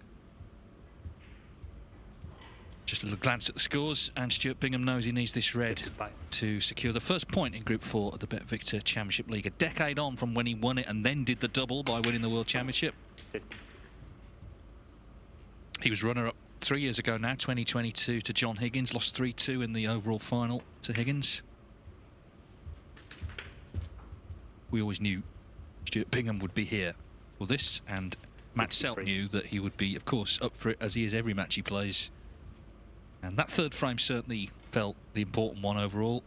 Just a little glance at the scores, and Stuart Bingham knows he needs this red 55. to secure the first point in Group 4 of the BetVictor Championship League. A decade on from when he won it and then did the double by winning the World Championship. 56. He was runner-up 3 years ago now, 2022, to John Higgins. Lost 3-2 in the overall final to Higgins. We always knew Stuart Bingham would be here for this, and Matt Selt knew that he would be, of course, up for it, as he is every match he plays. And that third frame certainly felt the important one overall.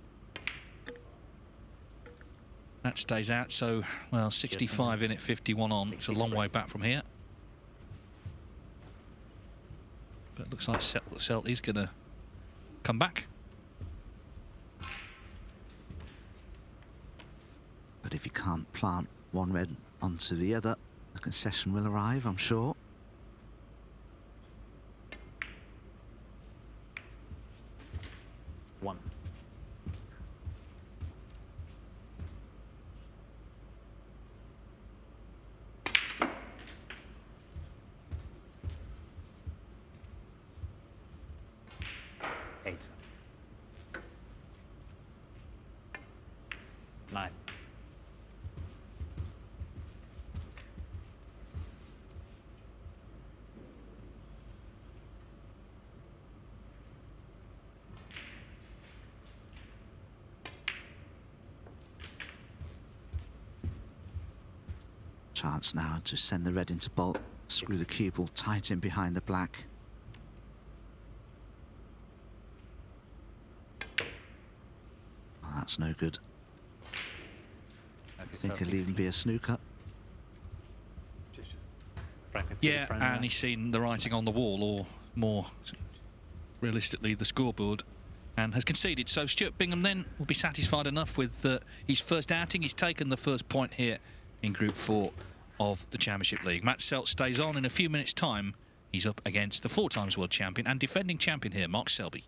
That stays out, so, well, 65 in it, 51 on. It's a long way back from here. But it looks like Selt is going to come back. But if you can't plant one red onto the other, the concession will arrive, I'm sure. One. Eight. 9. Chance now to send the red into bolt, screw the cue ball tight in behind the black. Oh, that's no good. I think it'll even be a snooker. Yeah, and he's seen the writing on the wall, or more realistically, the scoreboard, and has conceded. So Stuart Bingham then will be satisfied enough with his first outing. He's taken the first point here in Group 4 of the Championship League. Matt Selt stays on. In a few minutes' time, he's up against the 4 times world champion and defending champion here, Mark Selby.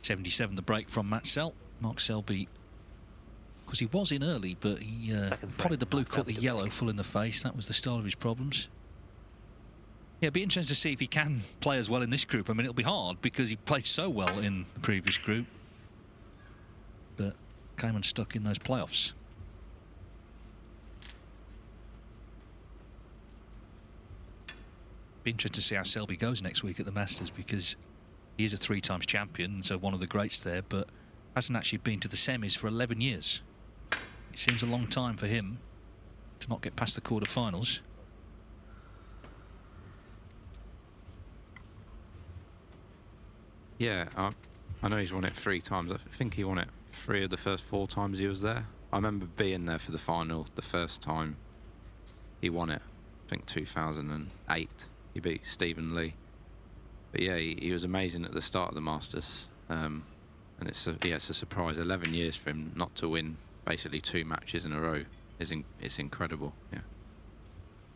77, the break from Matt Selt. Mark Selby, because he was in early, but he potted the blue, caught the yellow full in the face. That was the start of his problems. Yeah, it'd be interesting to see if he can play as well in this group. I mean, it'll be hard because he played so well in the previous group, but came unstuck in those playoffs. Be interesting to see how Selby goes next week at the Masters, because he is a 3-times champion, so one of the greats there, but hasn't actually been to the semis for 11 years. It seems a long time for him to not get past the quarterfinals. Yeah, I know he's won it 3 times. I think he won it 3 of the first 4 times he was there. I remember being there for the final the first time he won it. I think 2008. He beat Stephen Lee. But yeah, he was amazing at the start of the Masters. And it's a surprise. 11 years for him not to win basically 2 matches in a row. It's incredible. Yeah.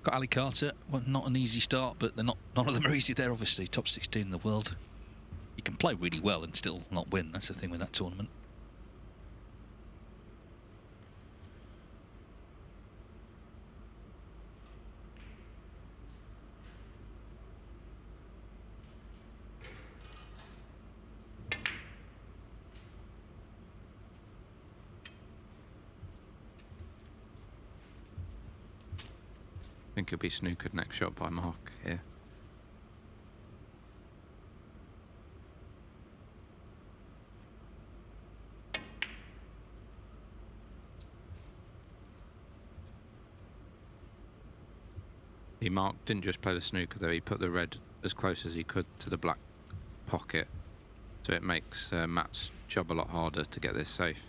Got Ali Carter. Well, not an easy start, but none of them are easy there, obviously. Top 16 in the world. You can play really well and still not win. That's the thing with that tournament. I think he'll be snookered next shot by Mark here. Mark didn't just play the snooker though, he put the red as close as he could to the black pocket, so it makes Matt's job a lot harder to get this safe.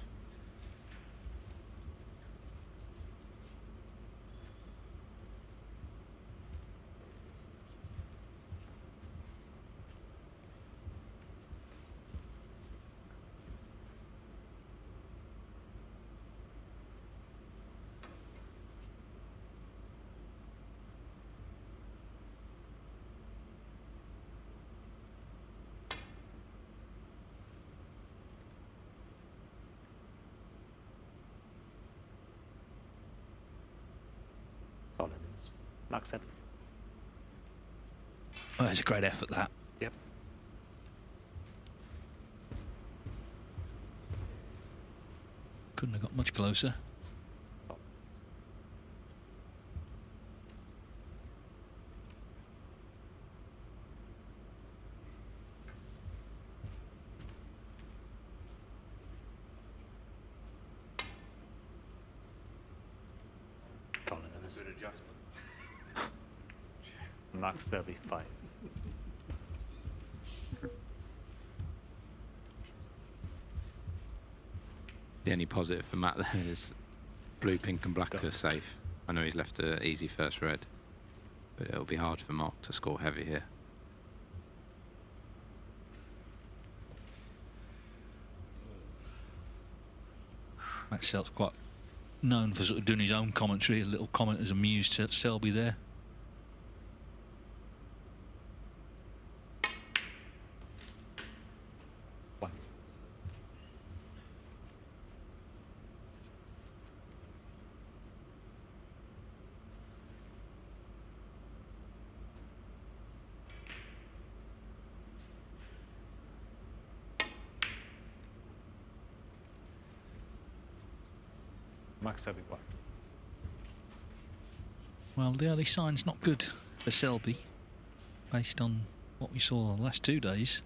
Mark 7. Oh, it's a great effort, that. Yep. Couldn't have got much closer. Good adjustment. Mark Selby 5. The only positive for Matt there is blue, pink and black are safe. I know he's left an easy first red, but it'll be hard for Mark to score heavy here. Matt Selt's quite known for sort of doing his own commentary. A little comment as amused to Selby there. Mark Selby 1. Well, the early sign's not good for Selby, based on what we saw the last 2 days.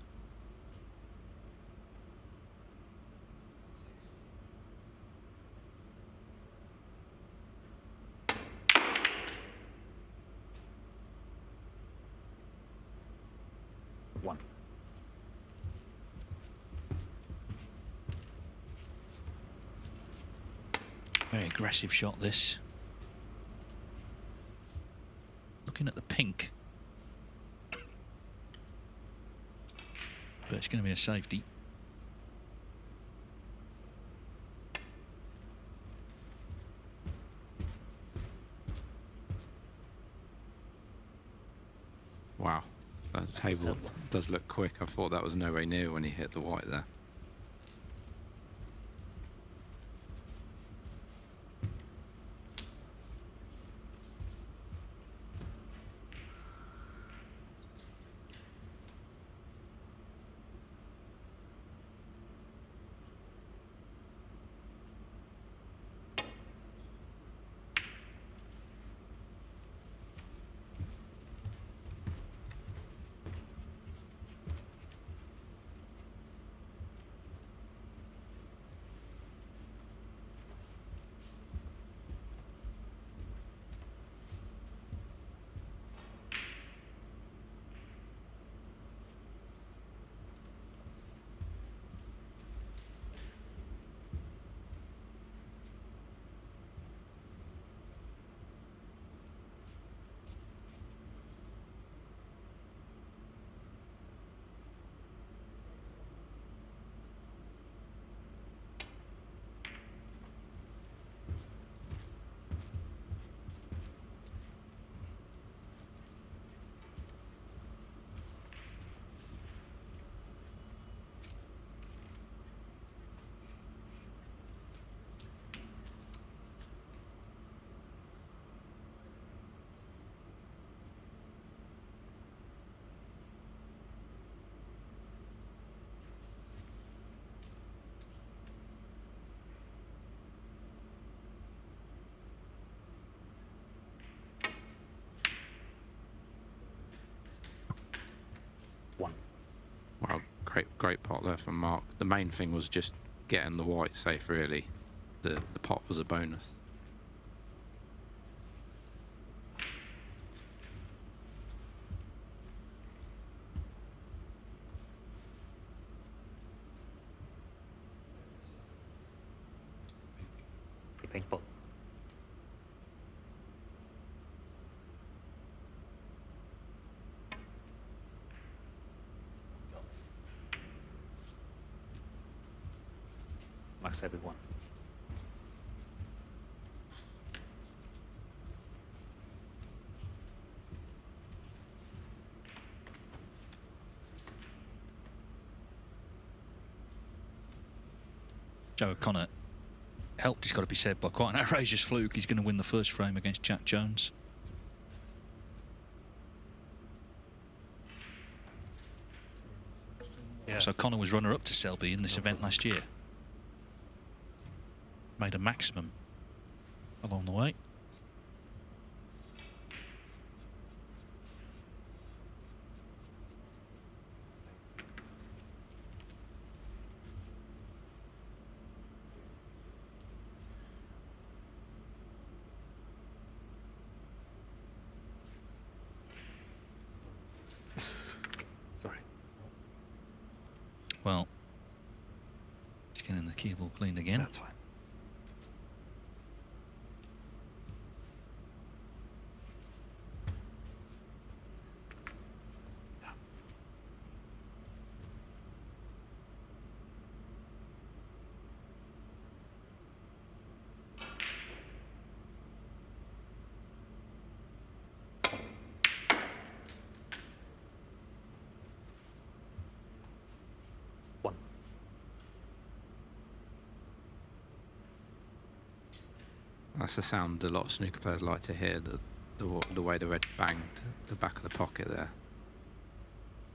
Very aggressive shot, this. Looking at the pink. But it's going to be a safety. Wow, that table does look quick. I thought that was nowhere near when he hit the white there. great pot there from Mark. The main thing was just getting the white safe, really. The pot was a bonus. Pink ball. Max Selby 1. Joe O'Connor helped, it's got to be said, by quite an outrageous fluke. He's going to win the first frame against Jack Jones. Yeah. So O'Connor was runner-up to Selby in this event last year. Made a maximum along the way. Sorry. Well, just getting the cue ball cleaned again. That's fine. That's the sound a lot of snooker players like to hear, the way the red banged the back of the pocket there.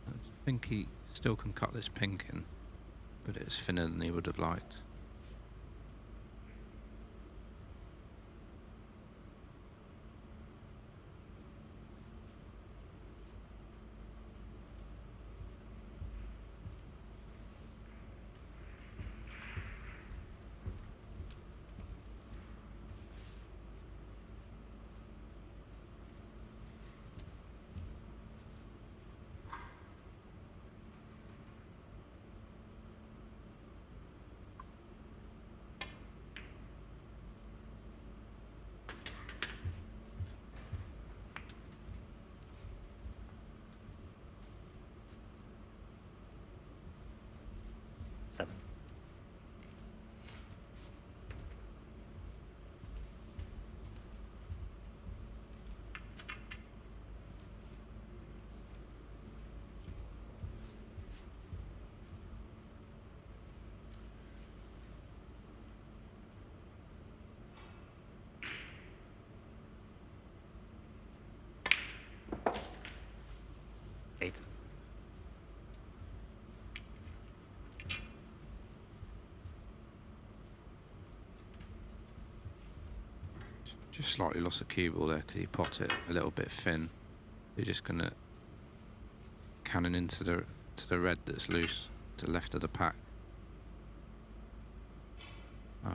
I think he still can cut this pink in, but it's thinner than he would have liked. Seven. Eight. Just slightly lost the cue ball there because he potted it a little bit thin. You're just gonna cannon into the red that's loose to the left of the pack. Oh.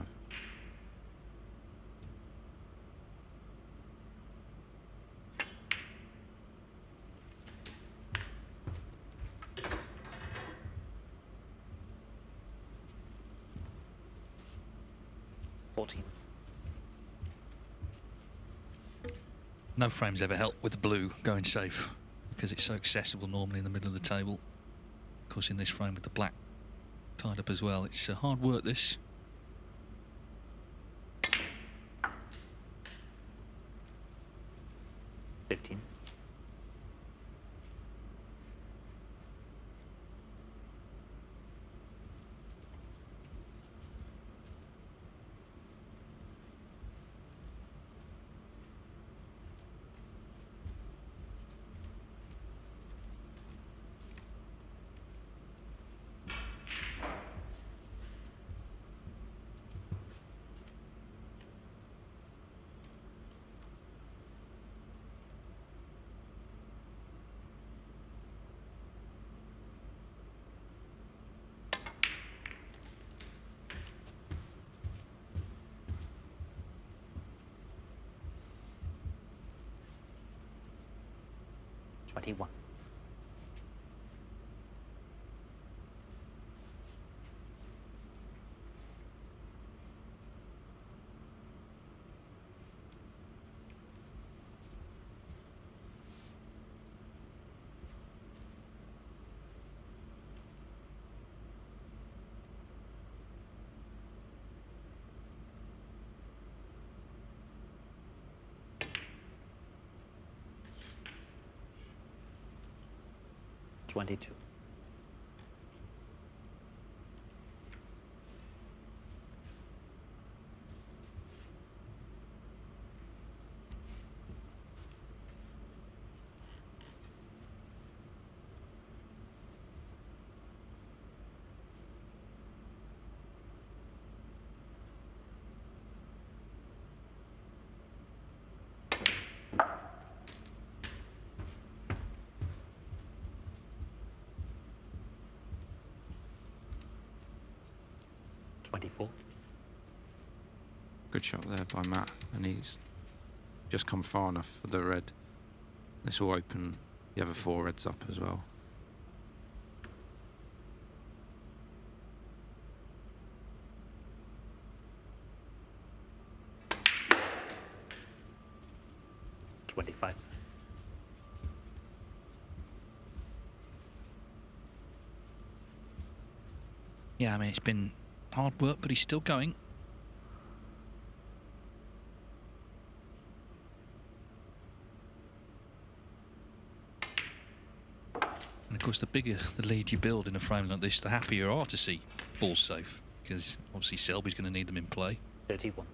No frames ever help with the blue going safe because it's so accessible normally in the middle of the table. Of course, in this frame with the black tied up as well, it's hard work this. 21. $22. Good shot there by Matt, and he's just come far enough for the red. This will open the other 4 reds up as well. $25. Yeah, I mean, it's been hard work, but he's still going. And of course, the bigger the lead you build in a frame like this, the happier you are to see balls safe, because obviously Selby's going to need them in play. 31.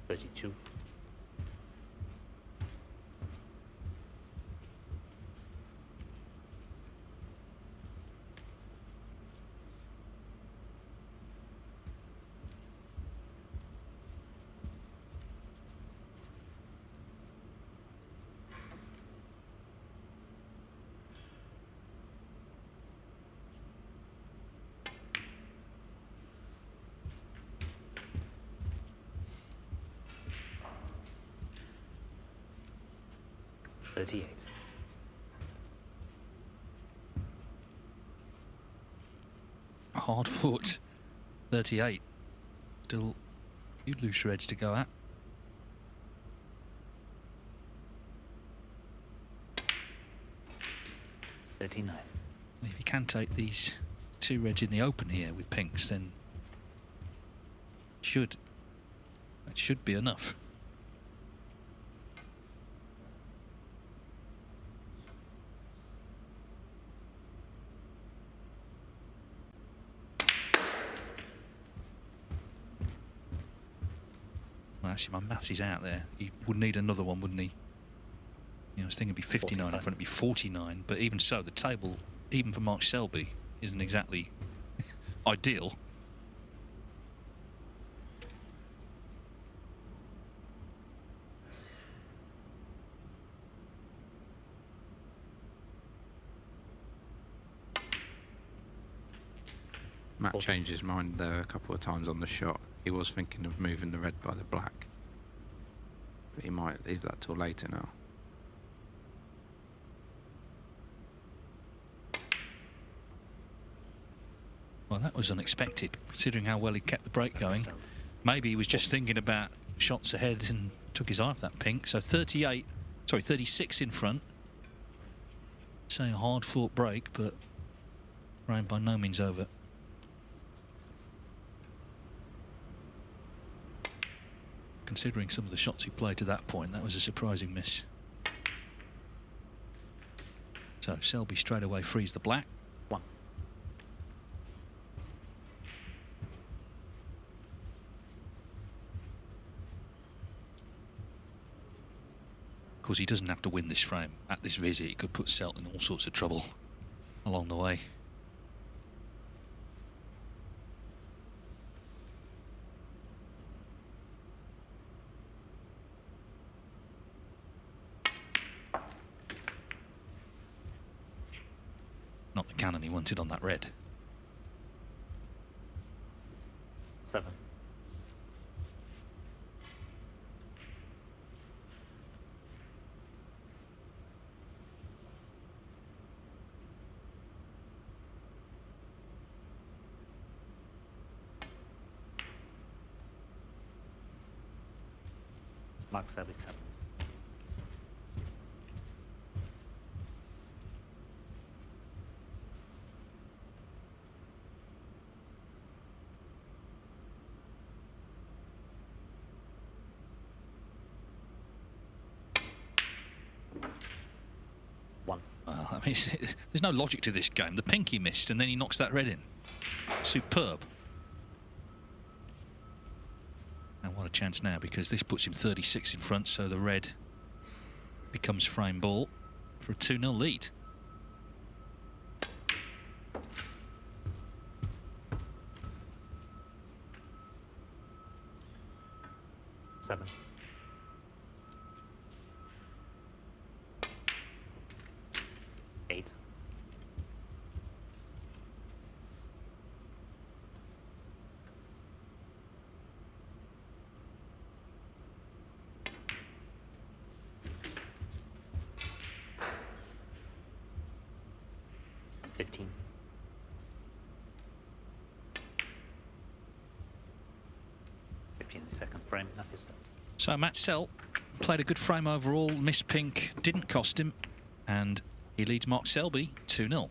$32. $38. Hard fought. 38. Still a few loose reds to go at. $39. If you can take these 2 reds in the open here with pinks, then that should be enough. Well, actually, my maths is out there. He would need another one, wouldn't he? I was thinking it'd be 59 in front, it'd be 49. But even so, the table, even for Mark Selby, isn't exactly ideal. Matt changed his mind there a couple of times on the shot. He was thinking of moving the red by the black, but he might leave that till later now. Well, that was unexpected, considering how well he kept the break going. Maybe he was just thinking about shots ahead and took his eye off that pink. So 36 in front. Say a hard-fought break, but round by no means over. Considering some of the shots he played to that point, that was a surprising miss. So Selby straight away frees the black. 1. Of course, he doesn't have to win this frame. At this visit, he could put Selt in all sorts of trouble along the way. Not the cannon he wanted on that red. 7. Mark Selby 7. One. Well, I mean, there's no logic to this game. The pink he missed, and then he knocks that red in. Superb. And what a chance now, because this puts him 36 in front, so the red becomes frame ball for a 2-0 lead. Seven. Eight. $15. Second frame, enough is set. So Matt Selt played a good frame overall. Miss pink didn't cost him, and he leads Mark Selby 2-0.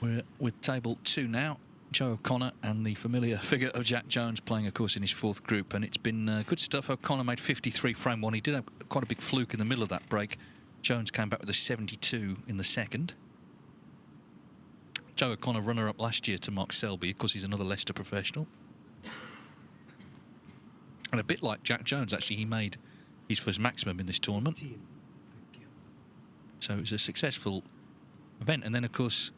We're with table 2 now. Joe O'Connor and the familiar figure of Jack Jones playing, of course, in his 4th group. And it's been good stuff. O'Connor made 53 frame 1. He did have quite a big fluke in the middle of that break. Jones came back with a 72 in the 2nd. Joe O'Connor, runner-up last year to Mark Selby. Of course, he's another Leicester professional. And a bit like Jack Jones, actually, he made his first maximum in this tournament. So it was a successful event. And then, of course,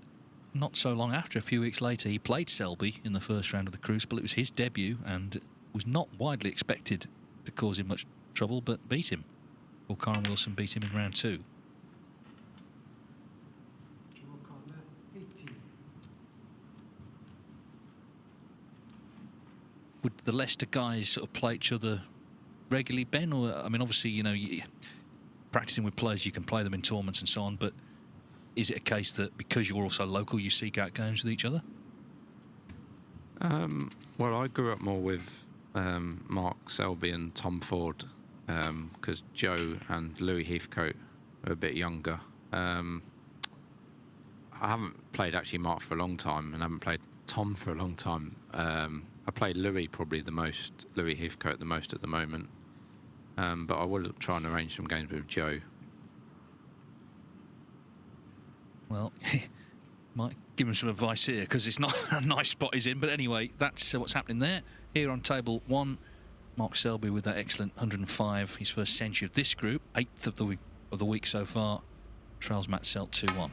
not so long after, a few weeks later, he played Selby in the first round of the Crucible. It was his debut and was not widely expected to cause him much trouble, but beat him. Well, Karen Wilson beat him in round 2. Would the Leicester guys sort of play each other regularly, Ben? Or, I mean, obviously, you know, practicing with players, you can play them in tournaments and so on, but is it a case that because you're also local, you seek out games with each other? Well, I grew up more with Mark Selby and Tom Ford because Joe and Louis Heathcote are a bit younger. I haven't played actually Mark for a long time and haven't played Tom for a long time. I played Louis probably the most, Louis Heathcote the most at the moment. But I will try and arrange some games with Joe. Well, might give him some advice here because it's not a nice spot he's in. But anyway, that's what's happening there. Here on table 1, Mark Selby with that excellent 105, his first century of this group, 8th of the week so far. Trails Matt Selt 2-1.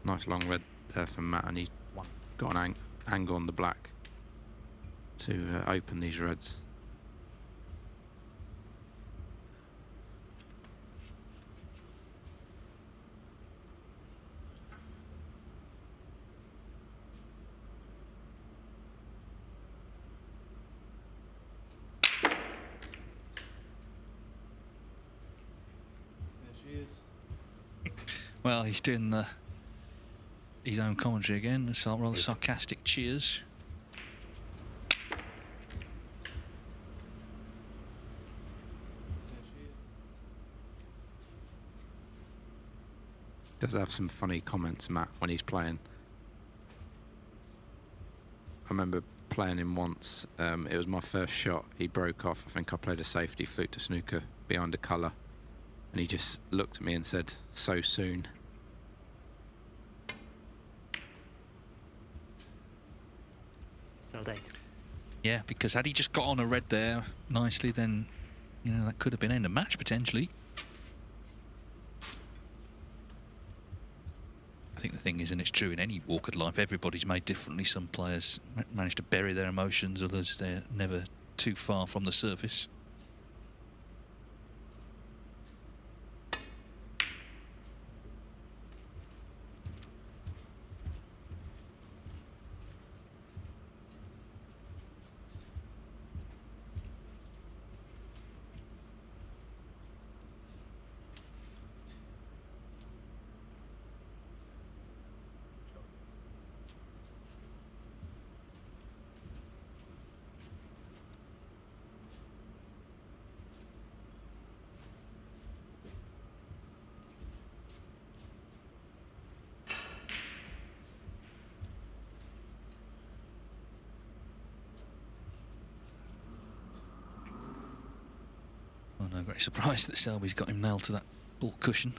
Nice long red there from Matt, and he's got an angle on the black to open these reds. There she is. Well, he's doing his own commentary again. Some rather sarcastic cheers. There she is. Does have some funny comments, Matt, when he's playing. I remember playing him once. It was my first shot. He broke off. I think I played a safety fluke to snooker behind a colour. And he just looked at me and said, "So soon." Selt 8. Yeah, because had he just got on a red there nicely, then, you know, that could have been end of match potentially. I think the thing is, and it's true in any walk of life, everybody's made differently. Some players manage to bury their emotions, others they're never too far from the surface. Oh, no great surprise that Selby's got him nailed to that ball cushion.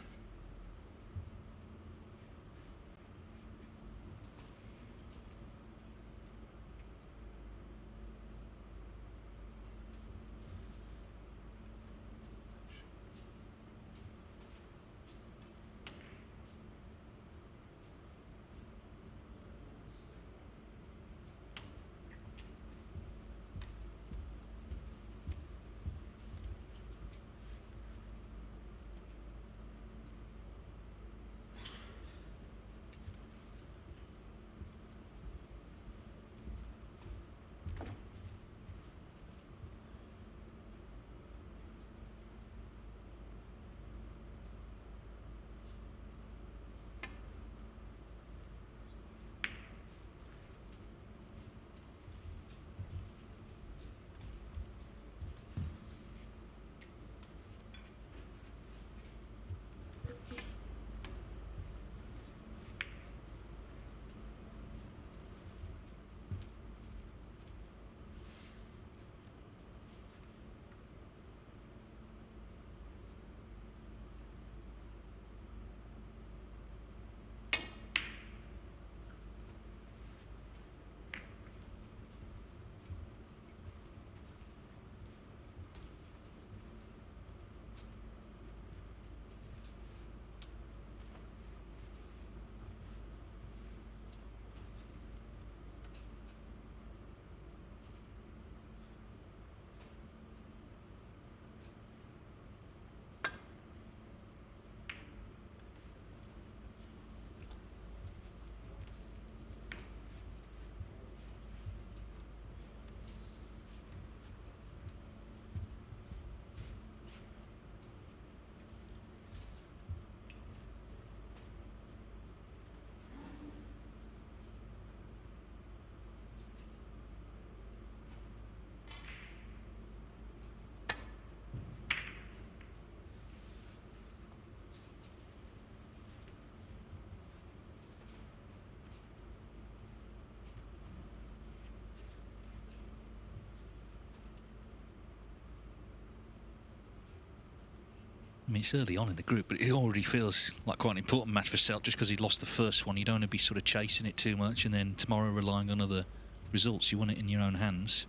I mean, it's early on in the group, but it already feels like quite an important match for Selt just because he'd lost the first one. You don't want to be sort of chasing it too much and then tomorrow relying on other results. You want it in your own hands.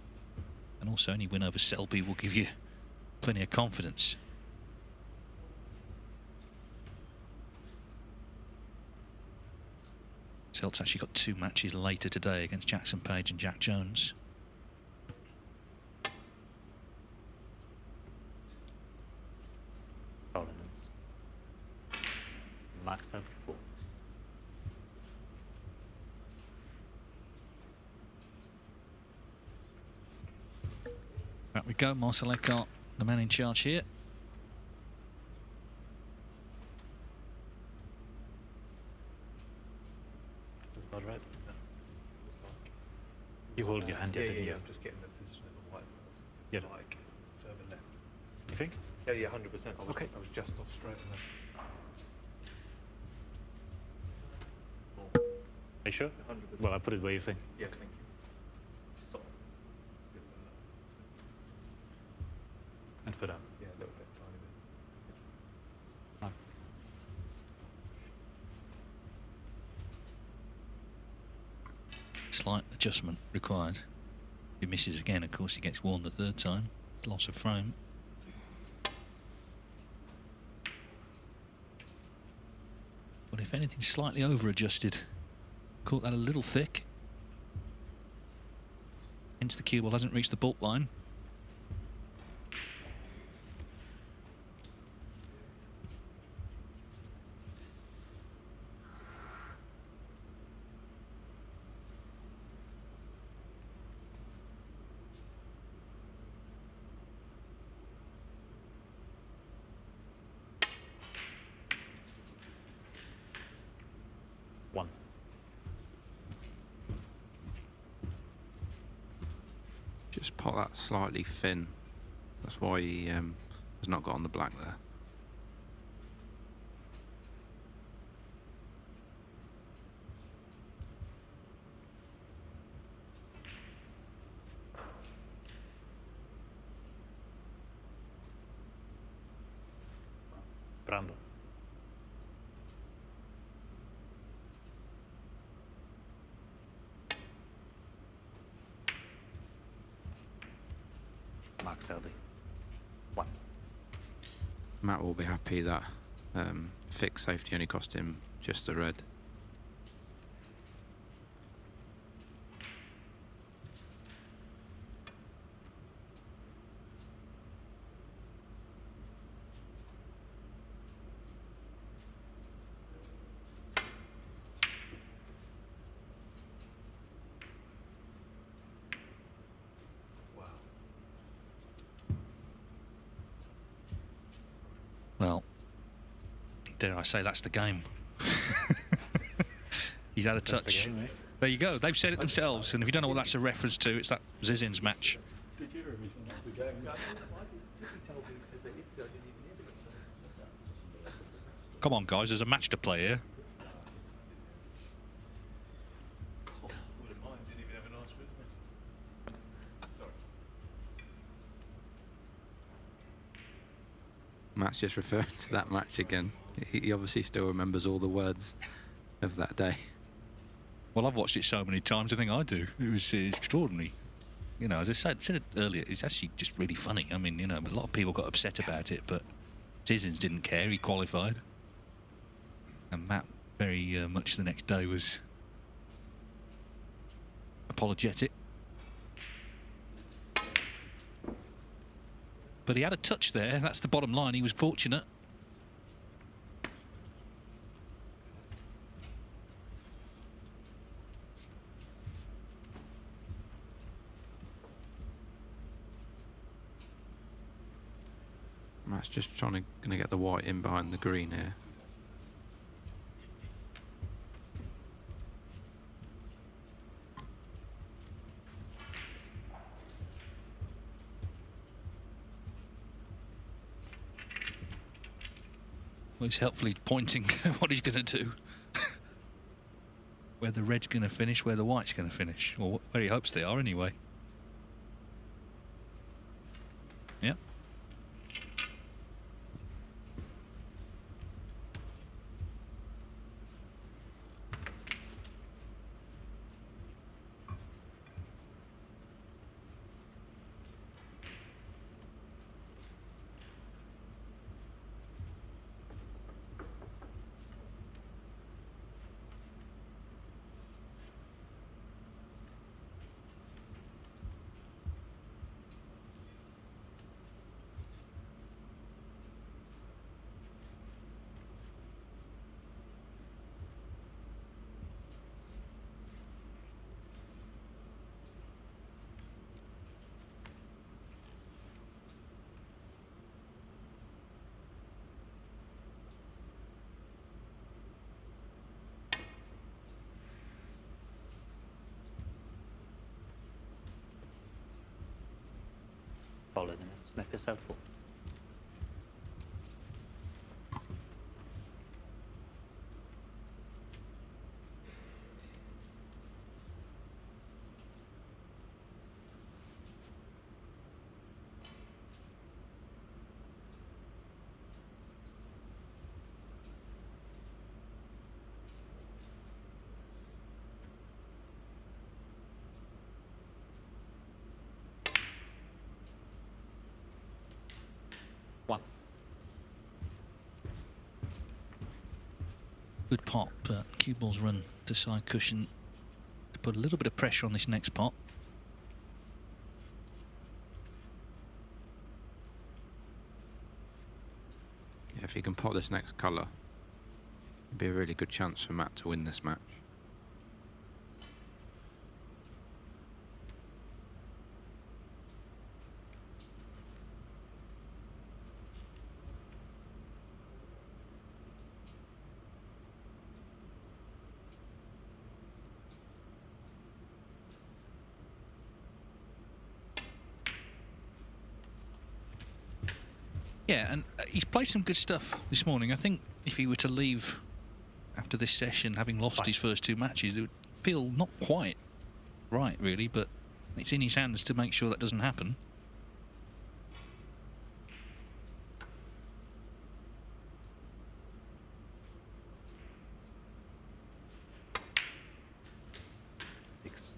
And also any win over Selby will give you plenty of confidence. Selt's actually got 2 matches later today against Jackson Page and Jack Jones. Tournaments. Max Selby 4. Back we go, Marcel Eckhart, the man in charge here. This is about right. You hold your hand here, didn't you? I'm just getting the position of the white first. Yeah. Like further left. You think? Yeah, 100%. Okay. I was just off straight on Are you sure? 100%. Well, I put it where you think. Yeah, thank you. So, good for that. And foot out. Yeah, a little bit, tiny bit. No. Slight adjustment required. If he misses again, of course, he gets warned the 3rd time. Loss of frame. But if anything, slightly over-adjusted. Caught that a little thick. Hence the cue ball hasn't reached the baulk line. One. Just pot that slightly thin. That's why he has not got on the black there. Bramble. Mark Selby. 1. Matt will be happy that fixed safety only cost him just the red. Well, dare I say that's the game. He's had a That's the touch. game, eh? There you go. They've said it themselves, and if you don't know what that's a reference to, it's that Zizin's match. Did you hear me? That's the game. Come on, guys. There's a match to play here. Wouldn't mind, didn't even have a nice Christmas. Sorry. Matt's just referring to that match again. He obviously still remembers all the words of that day. Well, I've watched it so many times. I think I do. It was extraordinary. You know, as I said it earlier, it's actually just really funny. I mean, you know, a lot of people got upset about it, but Zizins didn't care. He qualified. And Matt, very much the next day, was apologetic. But he had a touch there. That's the bottom line. He was fortunate. Matt's just trying to get the white in behind the green here. Well, he's helpfully pointing what he's going to do. Where the red's going to finish, where the white's going to finish. Or where he hopes they are, anyway. Yeah. Smith yourself up. One. Good pot, but cue ball's run to side cushion to put a little bit of pressure on this next pot. Yeah, if he can pot this next colour, it'd be a really good chance for Matt to win this match. Yeah, and he's played some good stuff this morning. I think if he were to leave after this session, having lost his first two matches, it would feel not quite right, really, but it's in his hands to make sure that doesn't happen. Six.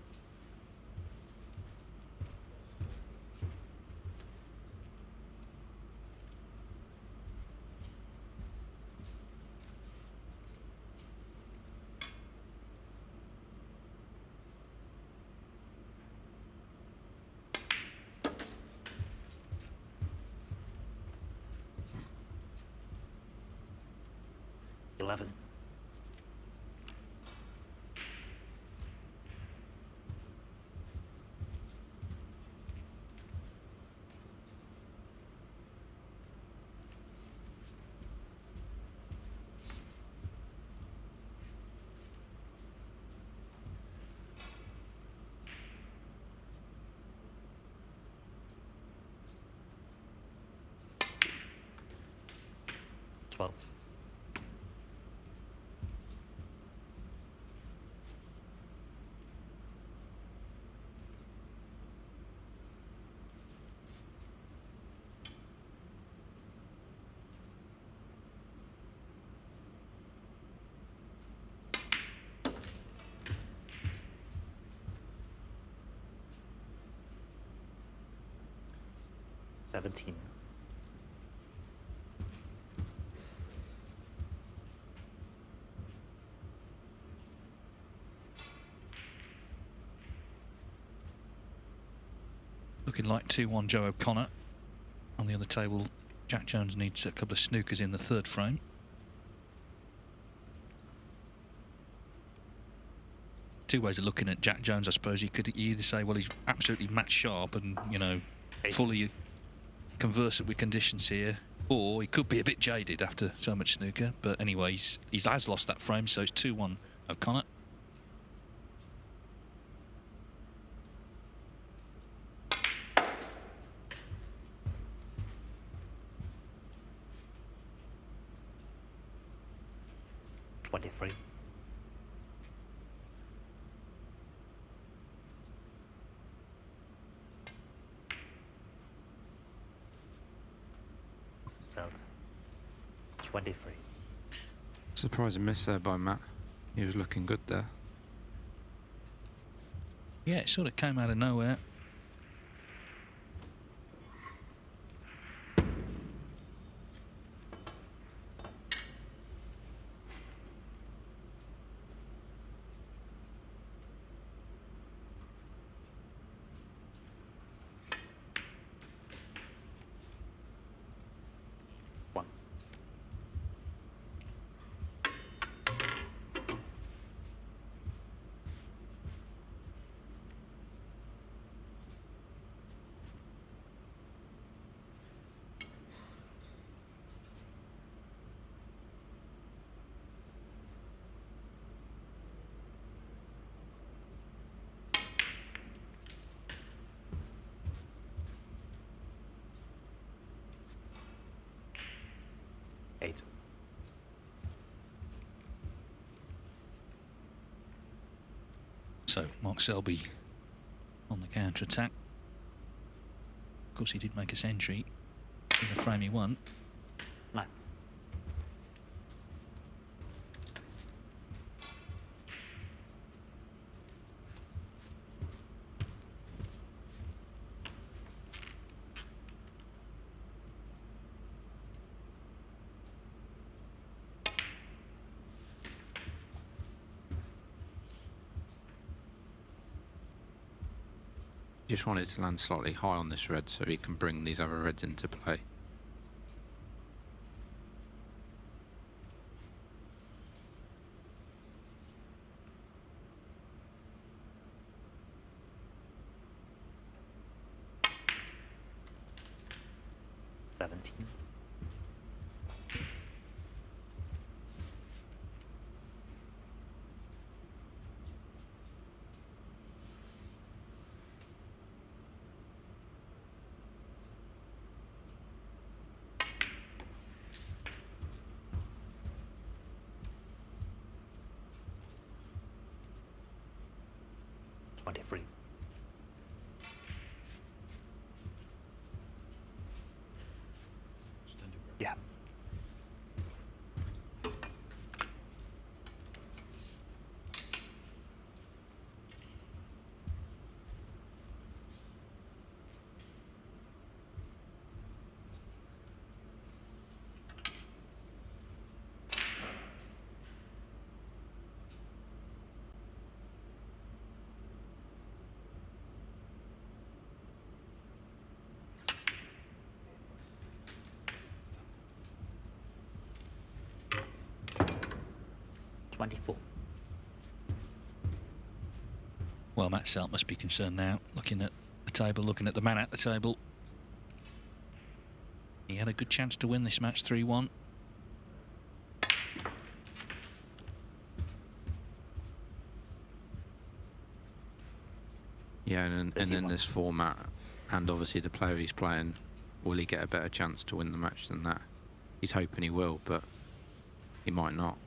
Eleven. Twelve. Seventeen. Looking like 2-1 Joe O'Connor. On the other table, Jack Jones needs a couple of snookers in the third frame. Two ways of looking at Jack Jones, I suppose. You could either say, well, he's absolutely match sharp and, you know, fully conversant with conditions here, or he could be a bit jaded after so much snooker. But anyway, he has lost that frame, so it's 2-1 O'Connor. Twenty-three. Selt. 23. Surprising miss there by Matt. He was looking good there. Yeah, it sort of came out of nowhere. One. So Mark Selby on the counter attack. Of course, he did make a century in the frame he won. No. Just wanted to land slightly high on this red so he can bring these other reds into play. $17. $23. Yeah. $24. Well, Matt Selt must be concerned now, looking at the table, looking at the man at the table. He had a good chance to win this match 3-1. Yeah, and in this format, and obviously the player he's playing, will he get a better chance to win the match than that? He's hoping he will, but he might not.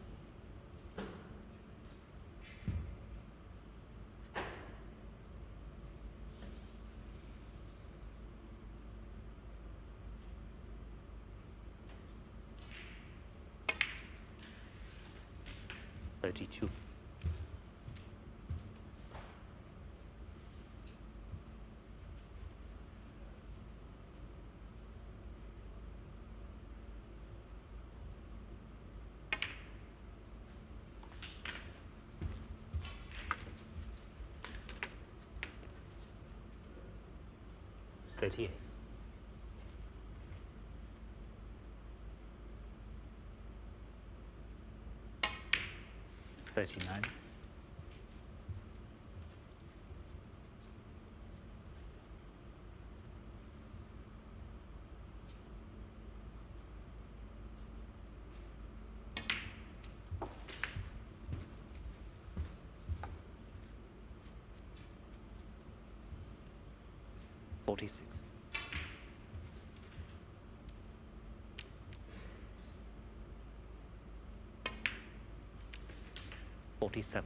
$32. $38. $39. $46. $47.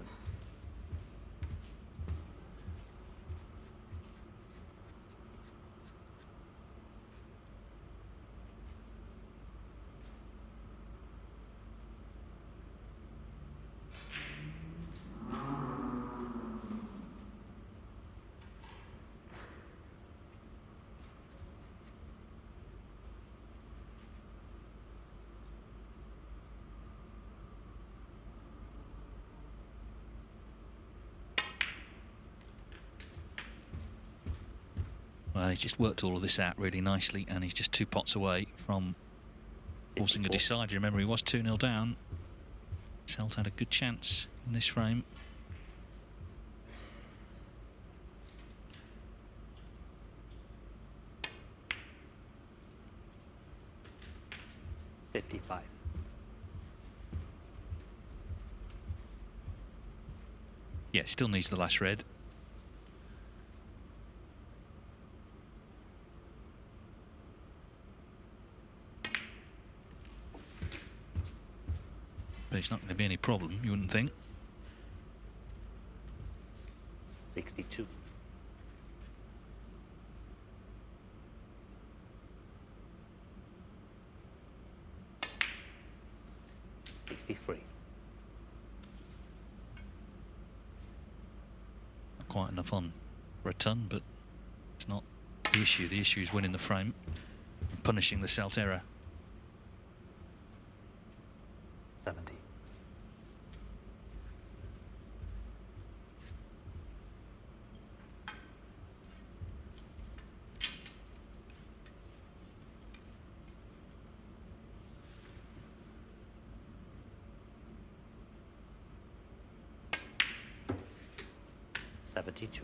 Well, he's just worked all of this out really nicely, and he's just 2 pots away from forcing a 54. decider. Remember, he was 2-0 down. Selt had a good chance in this frame. $55. Yeah, still needs the last red. But it's not going to be any problem, you wouldn't think. 62. Not quite enough on for a ton, but it's not the issue. The issue is winning the frame and punishing the Selt error. 70. $72.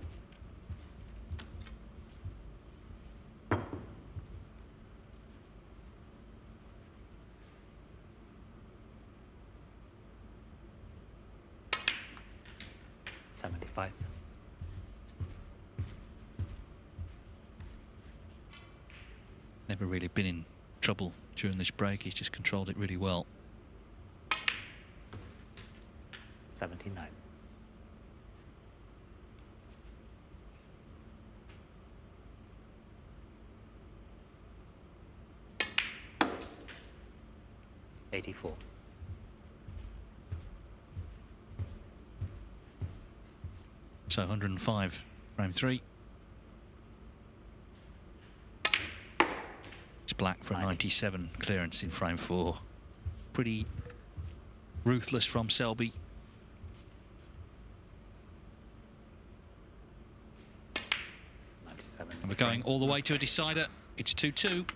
$75. Never really been in trouble during this break. He's just controlled it really well. 79. $84. So 105, frame 3. It's black for a 97 clearance in frame 4. Pretty ruthless from Selby. And we're going all the way to a decider. It's 2-2.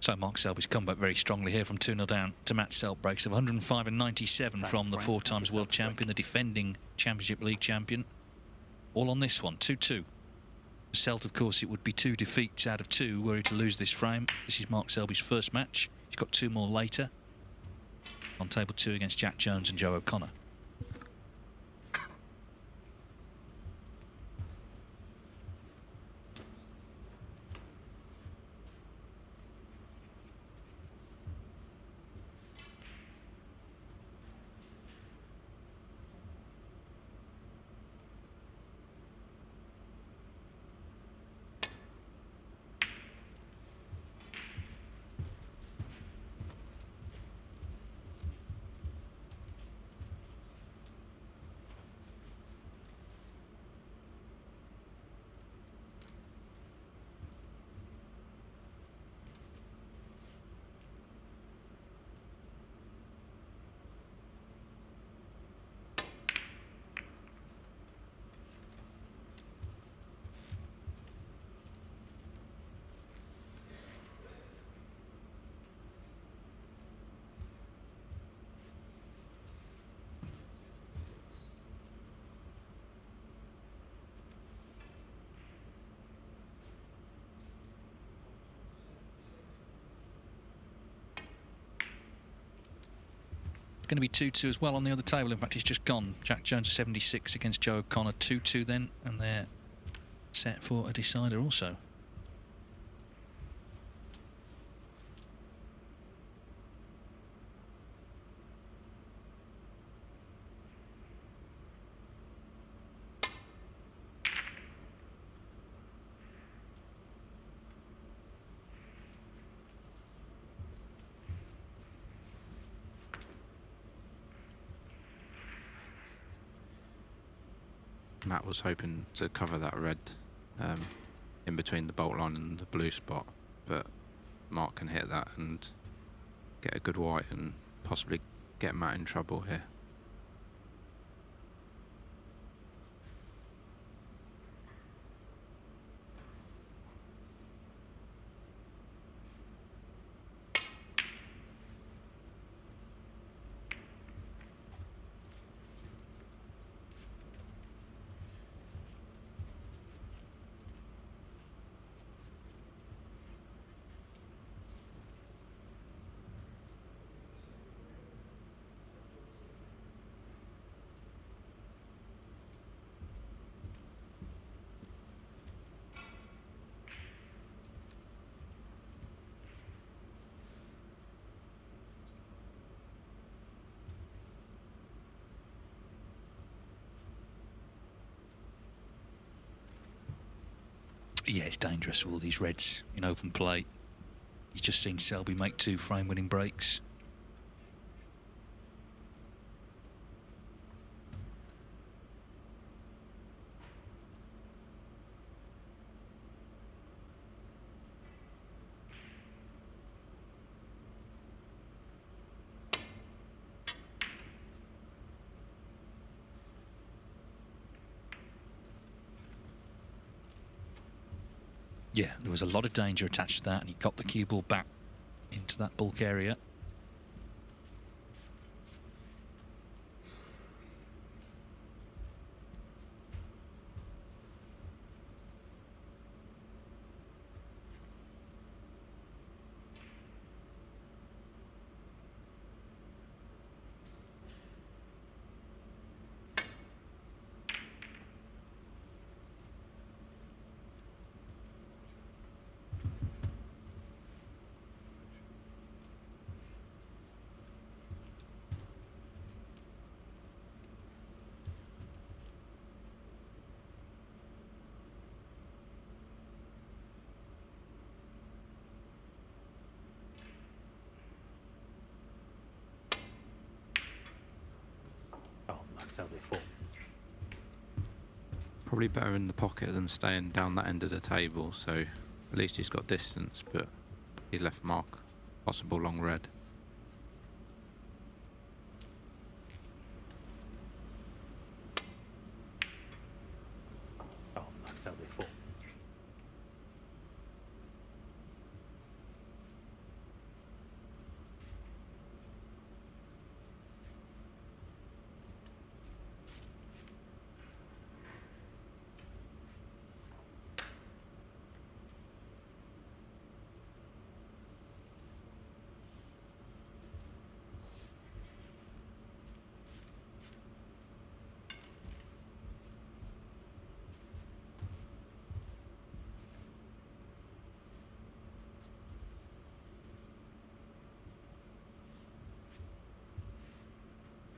So Mark Selby's come back very strongly here from 2-0 down to Matt Selt. Breaks of 105 and 97 from the 4 times world champion, the defending Championship League champion. All on this one, 2-2. Selt, of course, it would be 2 defeats out of 2 were he to lose this frame. This is Mark Selby's first match. He's got 2 more later on table 2 against Jack Jones and Joe O'Connor. going to be 2-2 as well on the other table. In fact, it's just gone. Jack Jones 76 against Joe O'Connor, 2-2 then, and they're set for a decider also. Matt was hoping to cover that red in between the bolt line and the blue spot, but Mark can hit that and get a good white and possibly get Matt in trouble here. Yeah, it's dangerous with all these reds in open play. You've just seen Selby make 2 frame-winning breaks. Yeah, there was a lot of danger attached to that, and he got the cue ball back into that bulk area. Selby 4. Probably better in the pocket than staying down that end of the table, so at least he's got distance, but he's left Mark possible long red. Oh, Selby 4.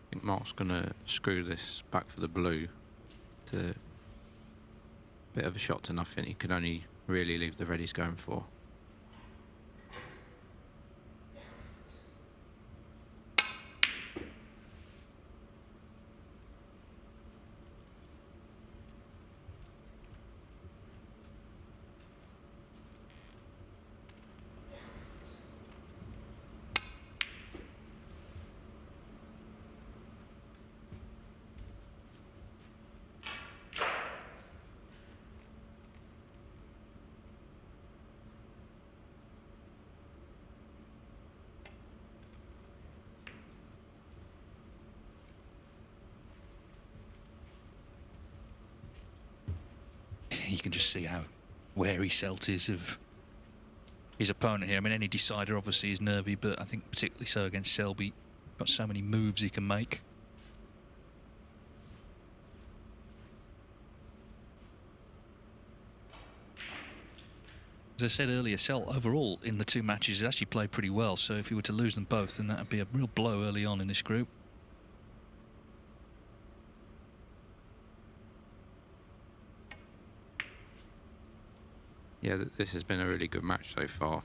I think Mark's going to screw this back for the blue to a bit of a shot to nothing. He can only really leave the red he's going for. You can just see how wary Selt is of his opponent here. I mean, any decider obviously is nervy, but I think particularly so against Selby. Got so many moves he can make. As I said earlier, Selt overall in the 2 matches has actually played pretty well, so if he were to lose them both, then that would be a real blow early on in this group. Yeah, this has been a really good match so far.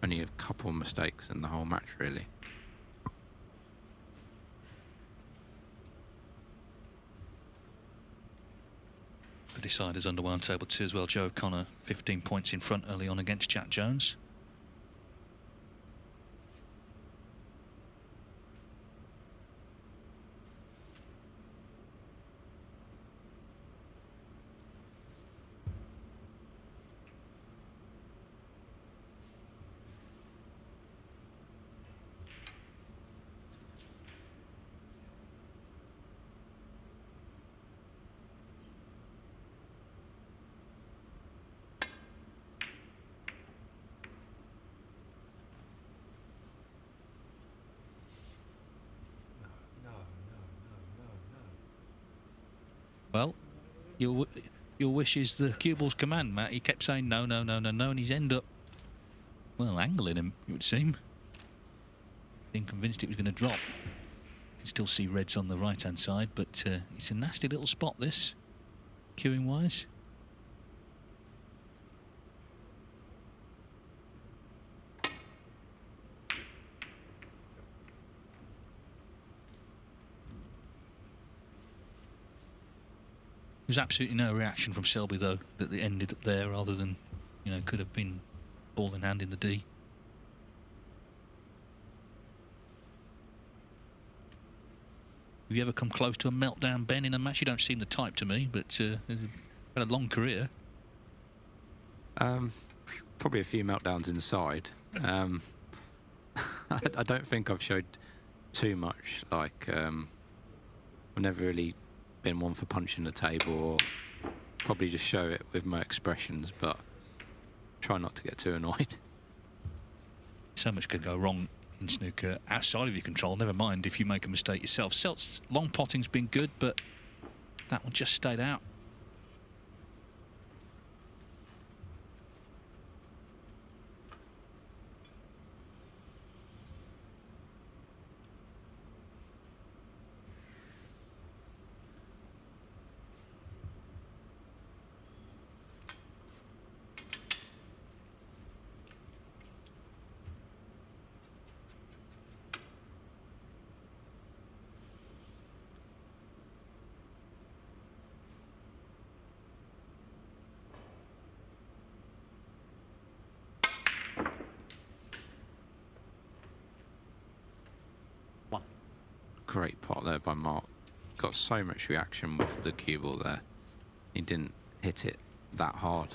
Only a couple of mistakes in the whole match, really. The deciders underway on table 2 as well. Joe O'Connor 15 points in front early on against Jack Jones. Well, your wish is the cue ball's command, Matt. He kept saying no, no, no, no, no, and he's ended up, well, angling him, it would seem. Being convinced it was going to drop. You can still see reds on the right-hand side, but it's a nasty little spot, this, cueing-wise. There's absolutely no reaction from Selby, though, that they ended up there, rather than, you know, could have been ball in hand in the D. Have you ever come close to a meltdown, Ben, in a match? You don't seem the type to me, but had a long career. Probably a few meltdowns inside. I don't think I've showed too much. Like, I've never really been one for punching the table, or probably just show it with my expressions, but try not to get too annoyed. So much could go wrong in snooker outside of your control, never mind if you make a mistake yourself. Selt's long potting's been good, but that one just stayed out. Great pot there by Mark. Got so much reaction with the cue ball there. He didn't hit it that hard.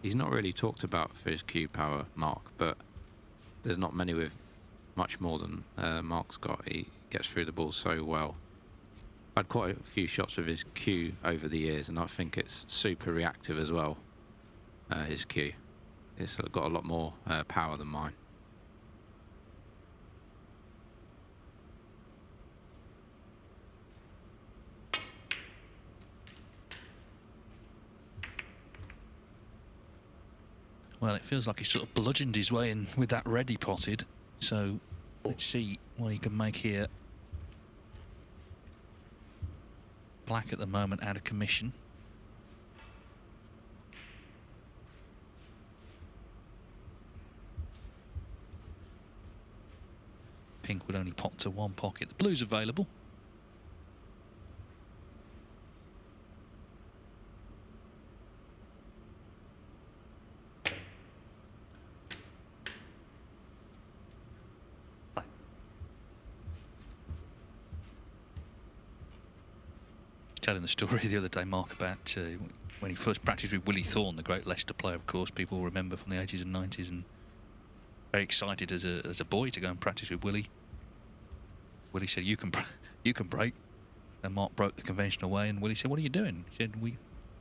He's not really talked about for his cue power, Mark, but there's not many with much more than Mark's got. He gets through the ball so well. I've had quite a few shots with his cue over the years, and I think it's super reactive as well, his cue. It's got a lot more power than mine. Well, it feels like he sort of bludgeoned his way in with that red he potted. So let's see what he can make here. Black at the moment out of commission. Pink would only pot to one pocket. The blue's available. Telling the story the other day, Mark, about when he first practiced with Willie Thorne, the great Leicester player, of course, people will remember from the 80s and 90s, and very excited as a boy to go and practice with Willie. Willie said, you can break. And Mark broke the conventional way, and Willie said, what are you doing? He said, we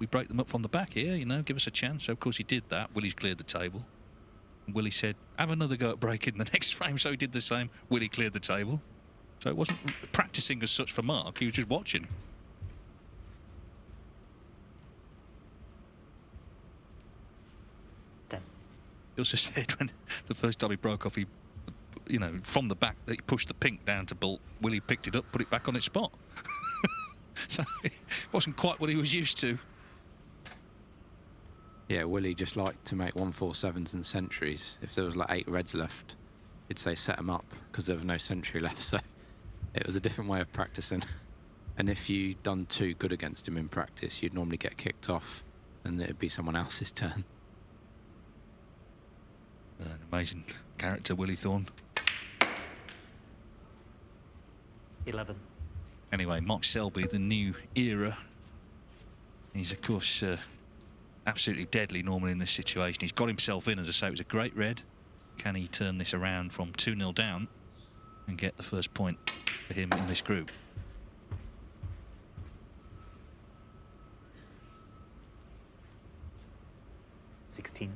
break them up from the back here, you know, give us a chance. So, of course, he did that. Willie's cleared the table. Willie said, have another go at breaking the next frame, so he did the same. Willie cleared the table. So it wasn't practicing as such for Mark, he was just watching. He also said when the first time he broke off, he, you know, from the back, that he pushed the pink down to Bull. Willie picked it up, put it back on its spot. So it wasn't quite what he was used to. Yeah, Willie just liked to make 147s and centuries. If there was like 8 reds left, he'd say set them up because there was no century left. So it was a different way of practicing. And if you'd done too good against him in practice, you'd normally get kicked off and it'd be someone else's turn. An amazing character, Willie Thorne. 11. Anyway, Mark Selby, the new era. He's, of course, absolutely deadly normally in this situation. He's got himself in, as I say, it was a great red. Can he turn this around from 2-0 down and get the first point for him in this group? $16.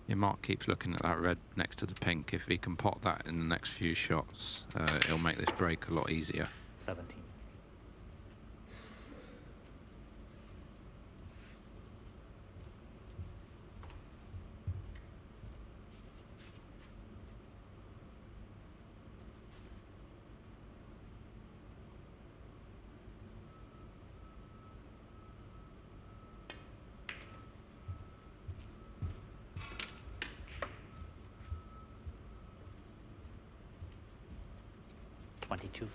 Yeah, Mark keeps looking at that red next to the pink. If he can pot that in the next few shots, it'll make this break a lot easier. 17. $22.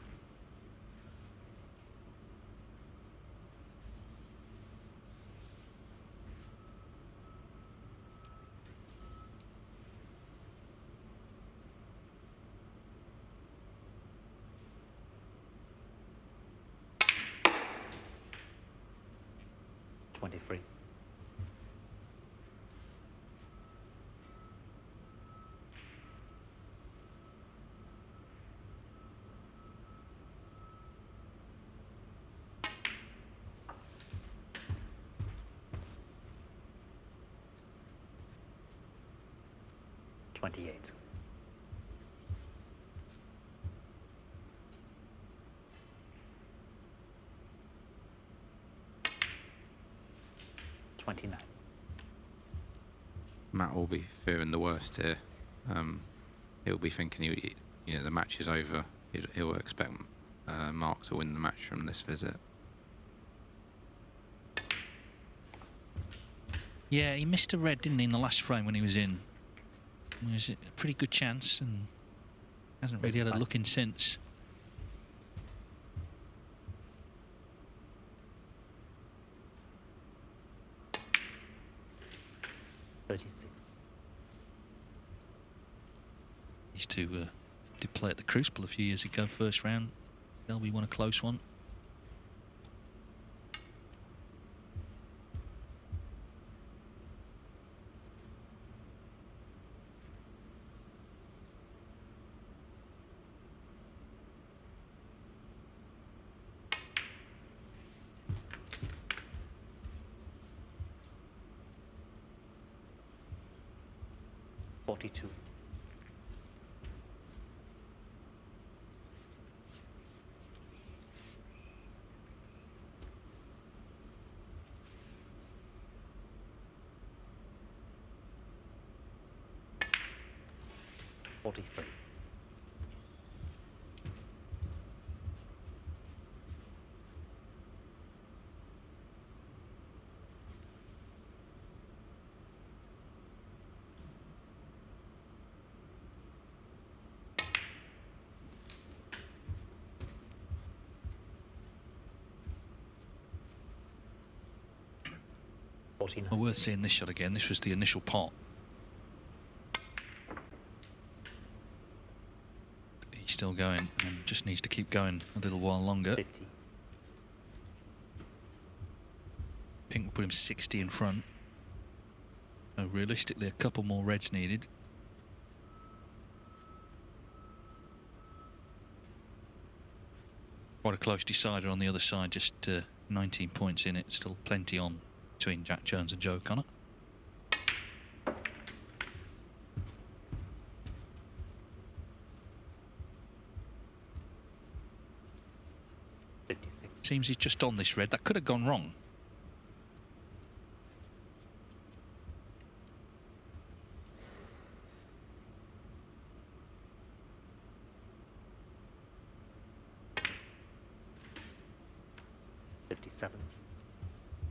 $23. $28. $29. Matt will be fearing the worst here. He'll be thinking, you know, the match is over. He'll expect Mark to win the match from this visit. Yeah, he missed a red, didn't he, in the last frame when he was in? It was a pretty good chance and hasn't really had a look in since. $36. Used to did play at the Crucible a few years ago, first round. Selby won a close one. $42. $43. $49. Well, worth seeing this shot again. This was the initial pot. He's still going and just needs to keep going a little while longer. 50. Pink will put him 60 in front. So realistically, a couple more reds needed. Quite a close decider on the other side, just 19 points in it. Still plenty on between Jack Jones and Joe O'Connor. Seems he's just on this red. That could have gone wrong.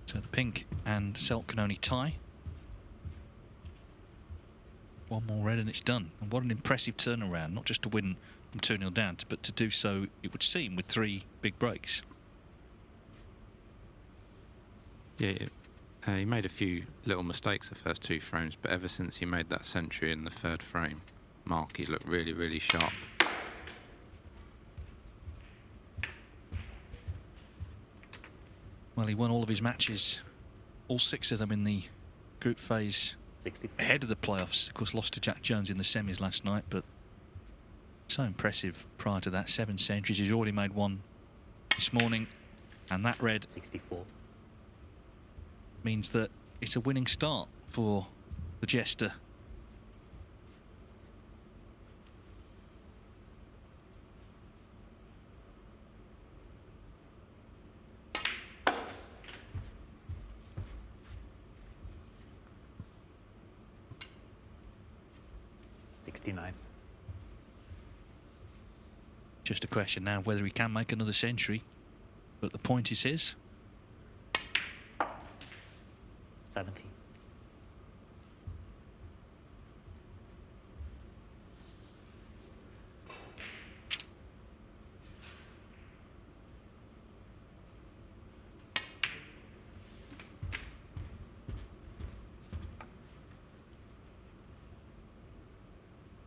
So the pink and Selt can only tie. One more red and it's done. And what an impressive turnaround, not just to win from 2-0 down, but to do so, it would seem, with 3 big breaks. Yeah, he made a few little mistakes the first 2 frames, but ever since he made that century in the 3rd frame mark, he's looked really, really sharp. Well, he won all of his matches, all 6 of them in the group phase, 64. ahead of the playoffs. Of course, lost to Jack Jones in the semis last night, but so impressive prior to that. 7 centuries. He's already made 1 this morning, and that red 64 means that it's a winning start for the Jester. Just a question now whether he can make another century, but the point is his. 70.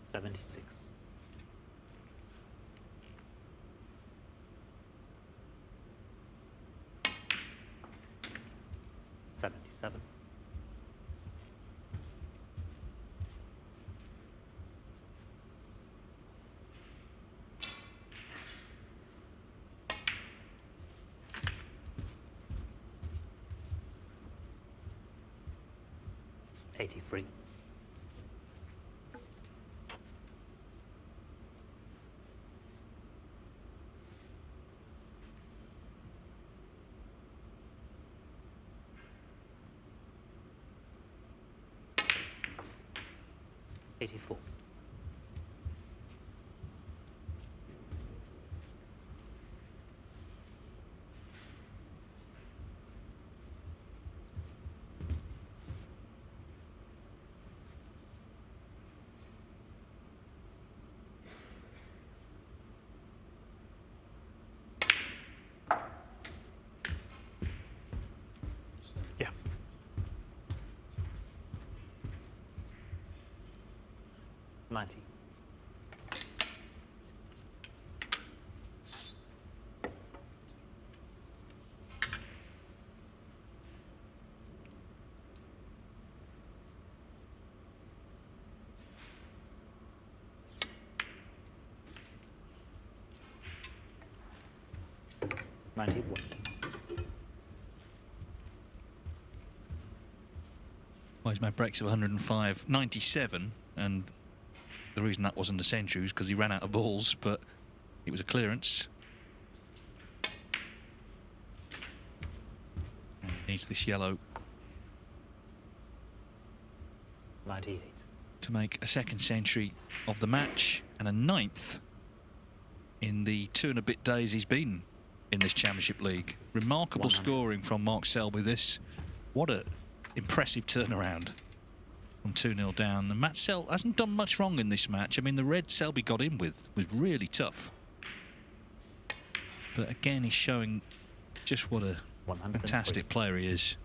$76. $77. $83. $84. Yeah. $90. $91. Well, he's made breaks of 105, 97, and the reason that wasn't a century was because he ran out of balls, but it was a clearance. And he needs this yellow 98. to make a 2nd century of the match and a 9th in the 2 and a bit days he's been in this Championship League. Remarkable 100. scoring from Mark Selby. This, what a impressive turnaround from 2-0 down. And Matt Selt hasn't done much wrong in this match. I mean, the red Selby got in with was really tough. But again, he's showing just what a fantastic player he is.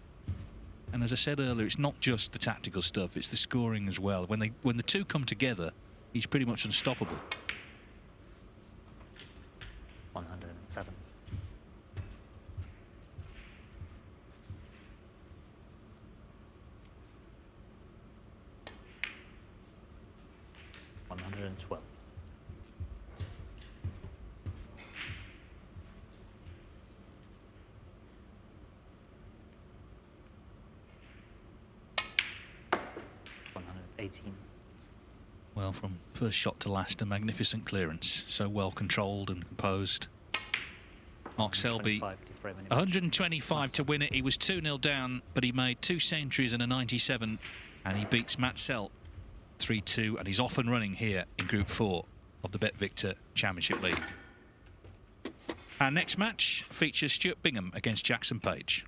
And as I said earlier, it's not just the tactical stuff, it's the scoring as well. When the 2 come together, he's pretty much unstoppable. 107. $112. $118. Well, from first shot to last, a magnificent clearance. So well controlled and composed. Mark Selby, 125 to win it. He was 2-0 down, but he made 2 centuries and a 97, and he beats Matt Selt 3-2, and he's off and running here in Group 4 of the BetVictor Championship League. Our next match features Stuart Bingham against Jackson Page.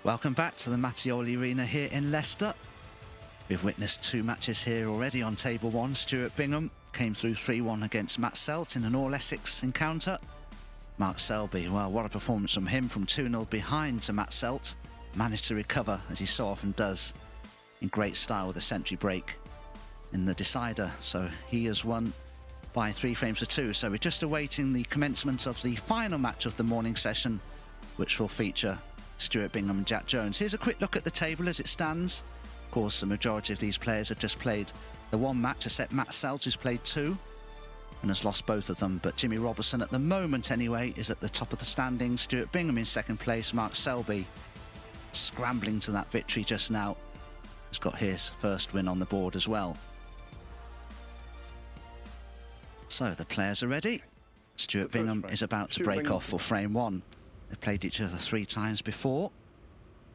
Welcome back to the Mattioli Arena here in Leicester. We've witnessed 2 matches here already on table 1. Stuart Bingham came through 3-1 against Matt Selt in an all-Essex encounter. Mark Selby, well, what a performance from him, from 2-0 behind to Matt Selt. Managed to recover, as he so often does, in great style with a century break in the decider. So he has won by 3 frames to 2. So we're just awaiting the commencement of the final match of the morning session, which will feature Stuart Bingham and Jack Jones. Here's a quick look at the table as it stands. Of course, the majority of these players have just played the 1 match, except Matt Selt, who's played 2 and has lost both of them. But Jimmy Robertson, at the moment anyway, is at the top of the standings. Stuart Bingham in 2nd place. Mark Selby scrambling to that victory just now. He's got his first win on the board as well. So the players are ready. Stuart Bingham is about to break off for frame 1. They've played each other 3 times before.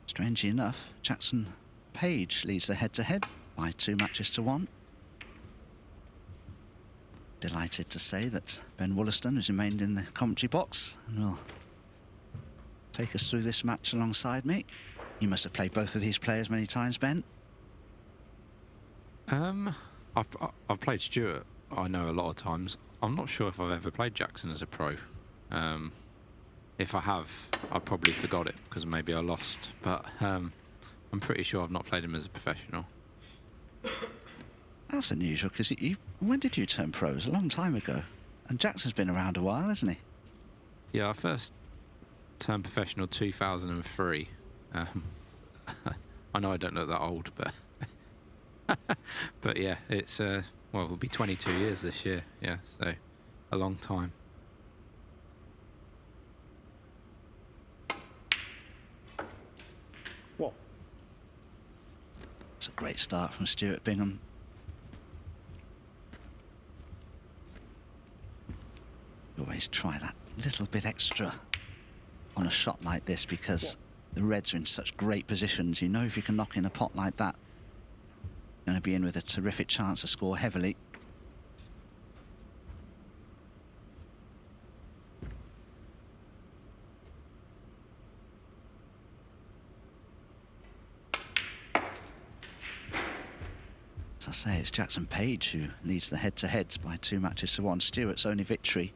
Strangely enough, Jackson Page leads the head-to-head by 2 matches to 1. Delighted to say that Ben Wollaston has remained in the commentary box and will take us through this match alongside me. You must have played both of these players many times, Ben. I've played Stuart, I know, a lot of times. I'm not sure if I've ever played Jackson as a pro. If I have, I probably forgot it because maybe I lost. But I'm pretty sure I've not played him as a professional. That's unusual, because when did you turn pro? It was a long time ago. And Jackson's been around a while, hasn't he? Yeah, I first turned professional 2003. I know I don't look that old, but but yeah, it's well, it'll be 22 years this year. Yeah, so a long time. What? It's a great start from Stuart Bingham. You always try that little bit extra on a shot like this, because the Reds are in such great positions. You know, if you can knock in a pot like that, you're going to be in with a terrific chance to score heavily. As I say, it's Jackson Page who leads the head-to-heads by 2 matches to 1. Stuart's only victory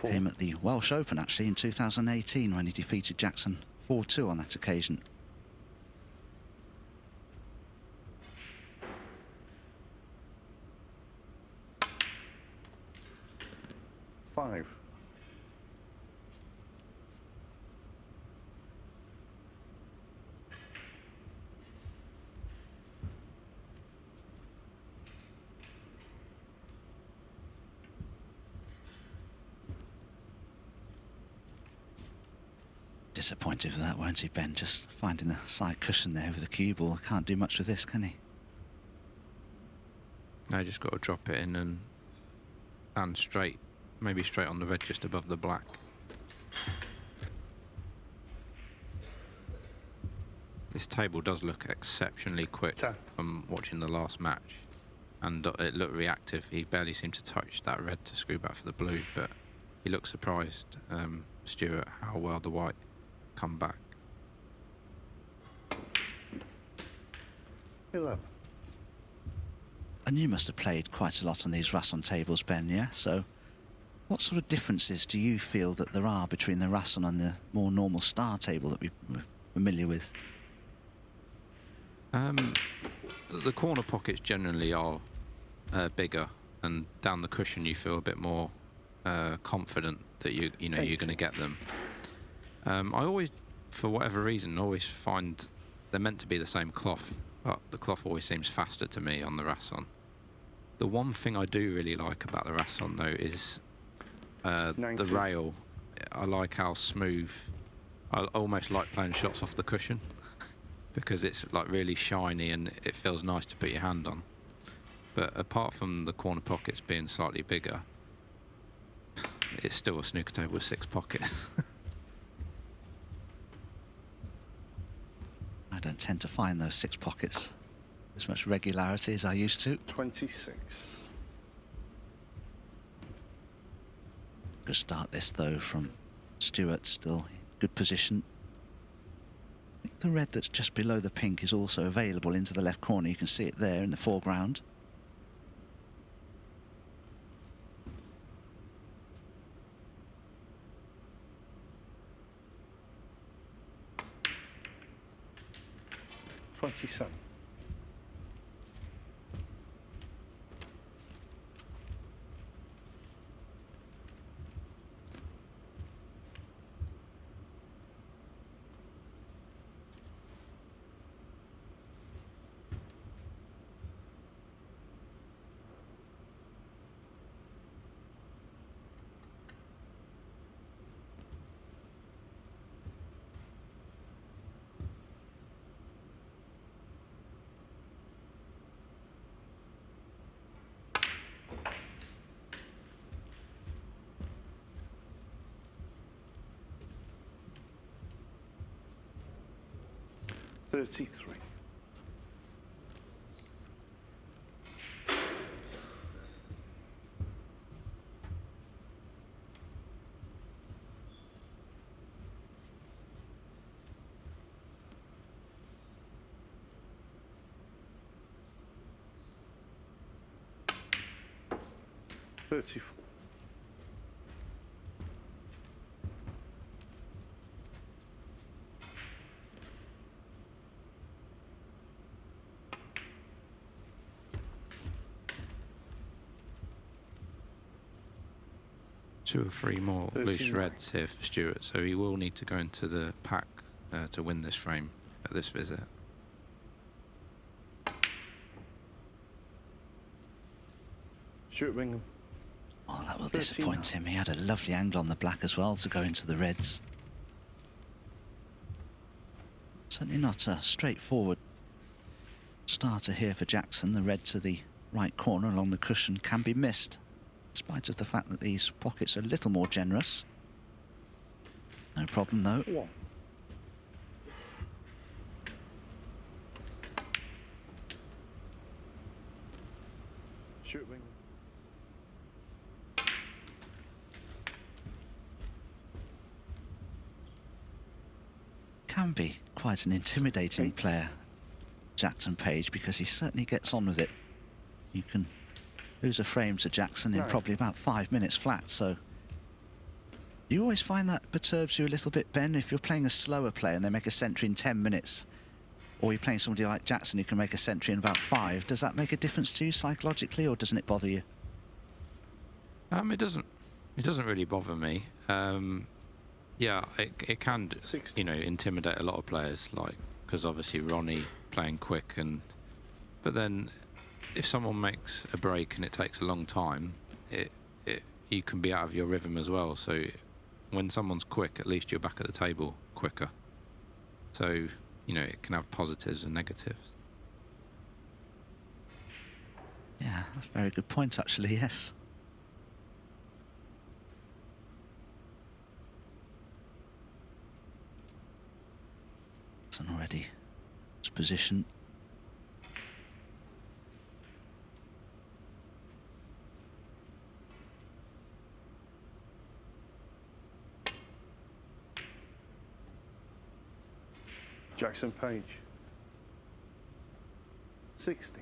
came at the Welsh Open, actually, in 2018, when he defeated Jackson 4-2 on that occasion. Five. Disappointed with that, won't he, Ben? Just finding the side cushion there with the cue ball. Can't do much with this, can he? No, just got to drop it in and land straight, maybe straight on the red just above the black. This table does look exceptionally quick from watching the last match, and it looked reactive. He barely seemed to touch that red to screw back for the blue, but he looked surprised, Stuart, how well the white come back. 11. And you must have played quite a lot on these Rasson tables, Ben, yeah? So what sort of differences do you feel that there are between the Rasson and the more normal star table that we're familiar with? The corner pockets generally are bigger, and down the cushion you feel a bit more confident that you know you're going to get them. I always, for whatever reason, always find they're meant to be the same cloth, but the cloth always seems faster to me on the Rasson. The one thing I do really like about the Rasson, though, is the rail. I like how smooth. I almost like playing shots off the cushion because it's like really shiny and it feels nice to put your hand on. But apart from the corner pockets being slightly bigger, it's still a snooker table with 6 pockets. I don't tend to find those 6 pockets as much regularity as I used to. 26. Good start this, though, from Stuart, still in good position. think the red that's just below the pink is also available into the left corner. You can see it there in the foreground. $27. 33. $34. Two or three more loose 39. reds here for Stuart, so he will need to go into the pack to win this frame at this visit. Stuart Bingham. Oh, that will 13. disappoint him. He had a lovely angle on the black as well to go into the reds. Certainly not a straightforward starter here for Jackson. The red to the right corner along the cushion can be missed, in spite of the fact that these pockets are a little more generous. No problem though. 1. Stuart Bingham. Can be quite an intimidating 8. player, Jackson Page, because he certainly gets on with it. You can lose a frame to Jackson in 9. probably about 5 minutes flat, so you always find that perturbs you a little bit, Ben, if you're playing a slower player and they make a century in 10 minutes, or you're playing somebody like Jackson who can make a century in about 5. Does that make a difference to you psychologically, or doesn't it bother you? It doesn't really bother me. Yeah, it can, 60. you know, intimidate a lot of players, like, because obviously Ronnie playing quick, but then if someone makes a break and it takes a long time, you can be out of your rhythm as well. So when someone's quick, at least you're back at the table quicker. So, you know, it can have positives and negatives. Yeah, that's a very good point actually, yes. Already his position. Jackson Page. 60.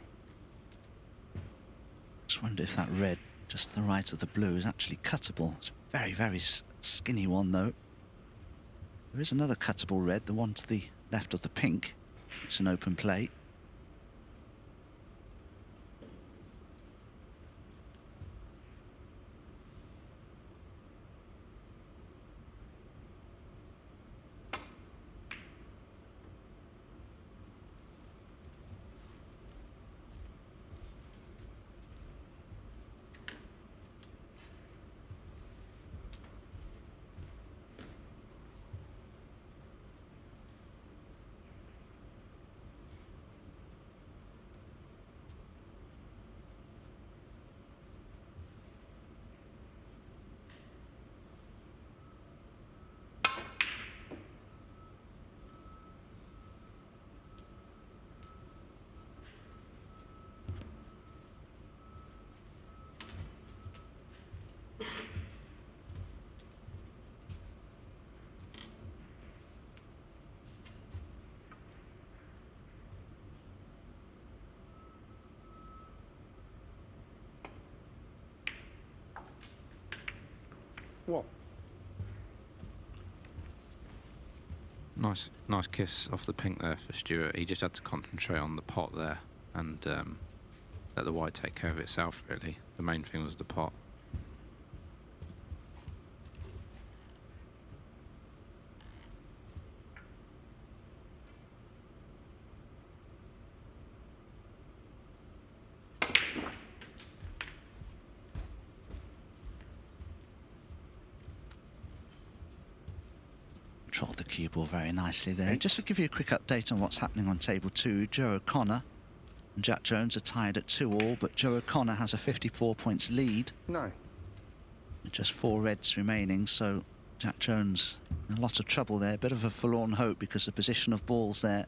Just wonder if that red just to the right of the blue is actually cuttable. It's a very, very skinny one though. There is another cuttable red, the one to the left of the pink. It's an open play. 1. Nice kiss off the pink there for Stewart. He just had to concentrate on the pot there and let the white take care of itself, really. The main thing was the pot. Controlled the cue ball very nicely there. 8. Just to give you a quick update on what's happening on table 2, Joe O'Connor and Jack Jones are tied at 2-all, but Joe O'Connor has a 54 points lead. 9. With just 4 reds remaining, so Jack Jones in a lot of trouble there. Bit of a forlorn hope because the position of balls there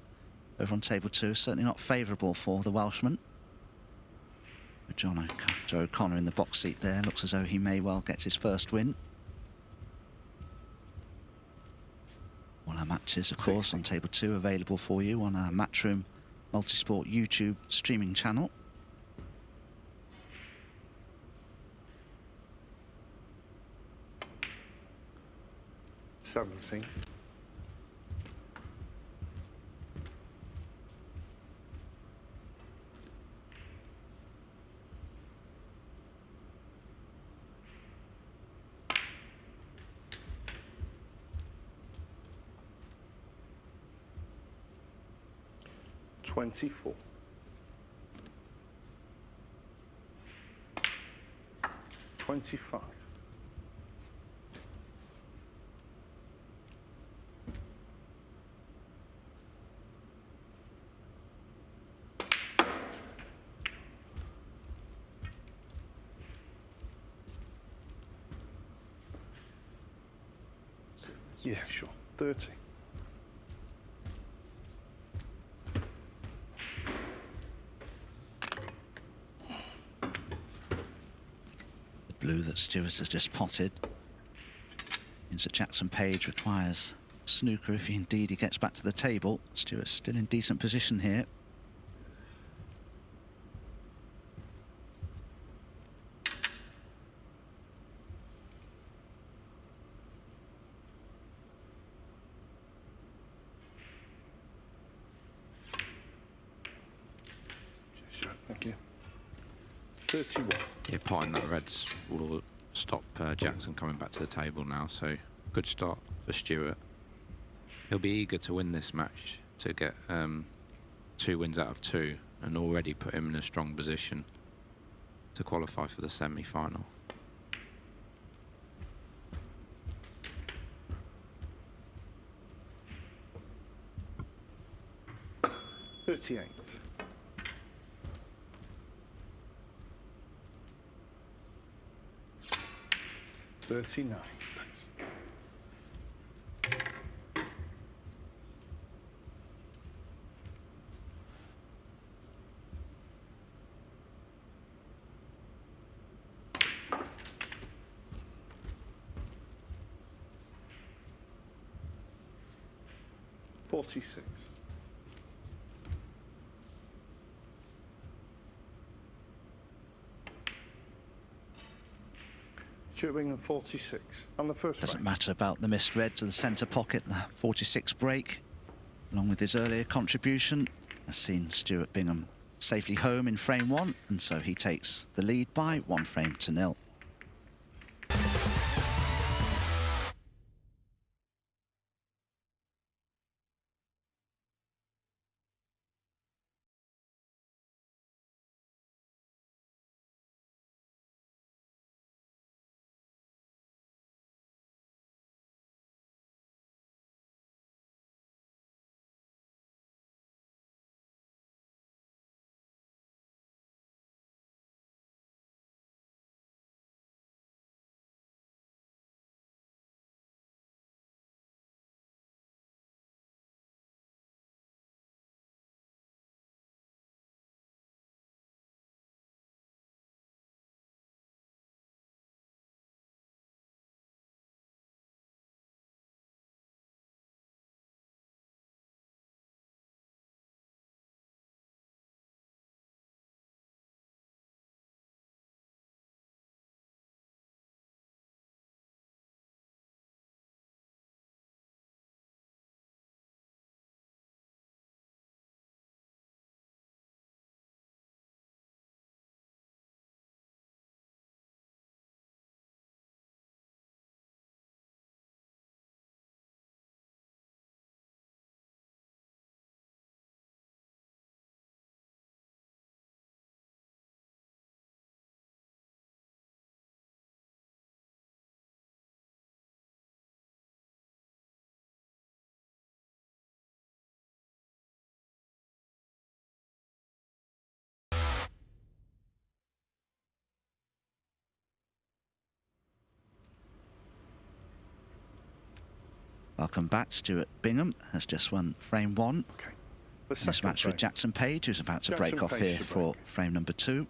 over on table 2 is certainly not favourable for the Welshman. But Joe O'Connor in the box seat there, looks as though he may well get his first win. All our matches, of course, on table 2 available for you on our Matchroom Multisport YouTube streaming channel. Seventeen. $24. 25. 30. The blue that Stewart has just potted means that Jackson Page requires snooker if he gets back to the table. Stewart's still in decent position here. Thank you. 31. Yeah, potting that reds will stop Jackson coming back to the table now, so good start for Stewart. He'll be eager to win this match to get 2 wins out of 2 and already put him in a strong position to qualify for the semi-final. $38. 39. Thanks. $46. Bingham 46 on the first Doesn't frame. matter about the missed red to the centre pocket, the 46 break, along with his earlier contribution, has seen Stuart Bingham safely home in frame 1, and so he takes the lead by 1 frame to 0. Welcome back. Stuart Bingham has just won frame 1. Okay. The This second match frame. with Jackson Page, who's about to Jackson break off Page here to for break. frame number 2.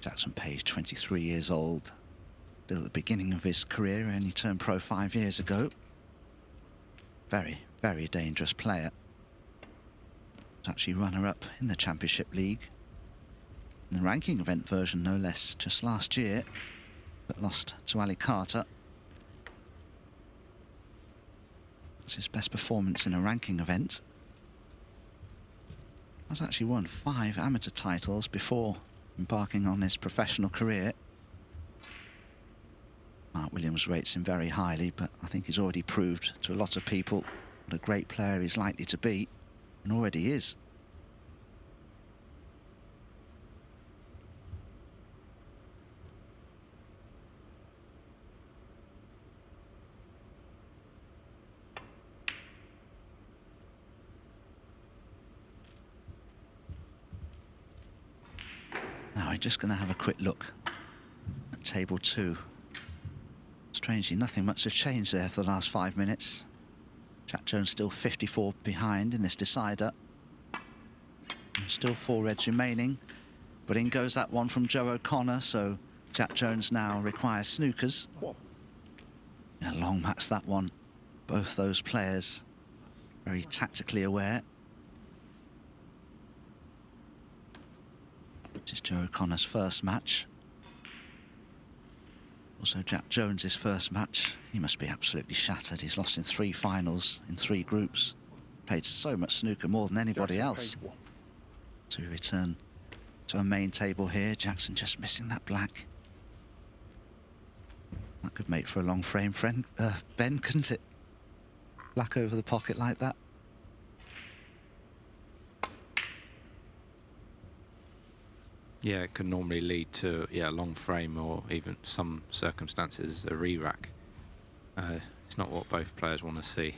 Jackson Page, 23 years old, still at the beginning of his career, only turned pro 5 years ago. Very, very dangerous player. Was actually runner-up in the Championship League, in the ranking event version no less, just last year, but lost to Ali Carter. That's his best performance in a ranking event. Has actually won 5 amateur titles before embarking on his professional career. Mark Williams rates him very highly, but I think he's already proved to a lot of people what a great player he's likely to be, and already is. Now we're just going to have a quick look at table 2. Strangely, nothing much has changed there for the last 5 minutes. Jack Jones still 54 behind in this decider. And still 4 reds remaining. But in goes that one from Joe O'Connor, so Jack Jones now requires snookers. What? In a long match, that one. Both those players very tactically aware. This is Joe O'Connor's first match. Also Jack Jones's first match. He must be absolutely shattered. He's lost in 3 finals in 3 groups. Played so much snooker, more than anybody Jackson else. Page 1. To return to a main table here. Jackson just missing that black. That could make for a long frame, Ben, couldn't it? Black over the pocket like that. Yeah, it could normally lead to a long frame, or even some circumstances a re-rack. It's not what both players want to see.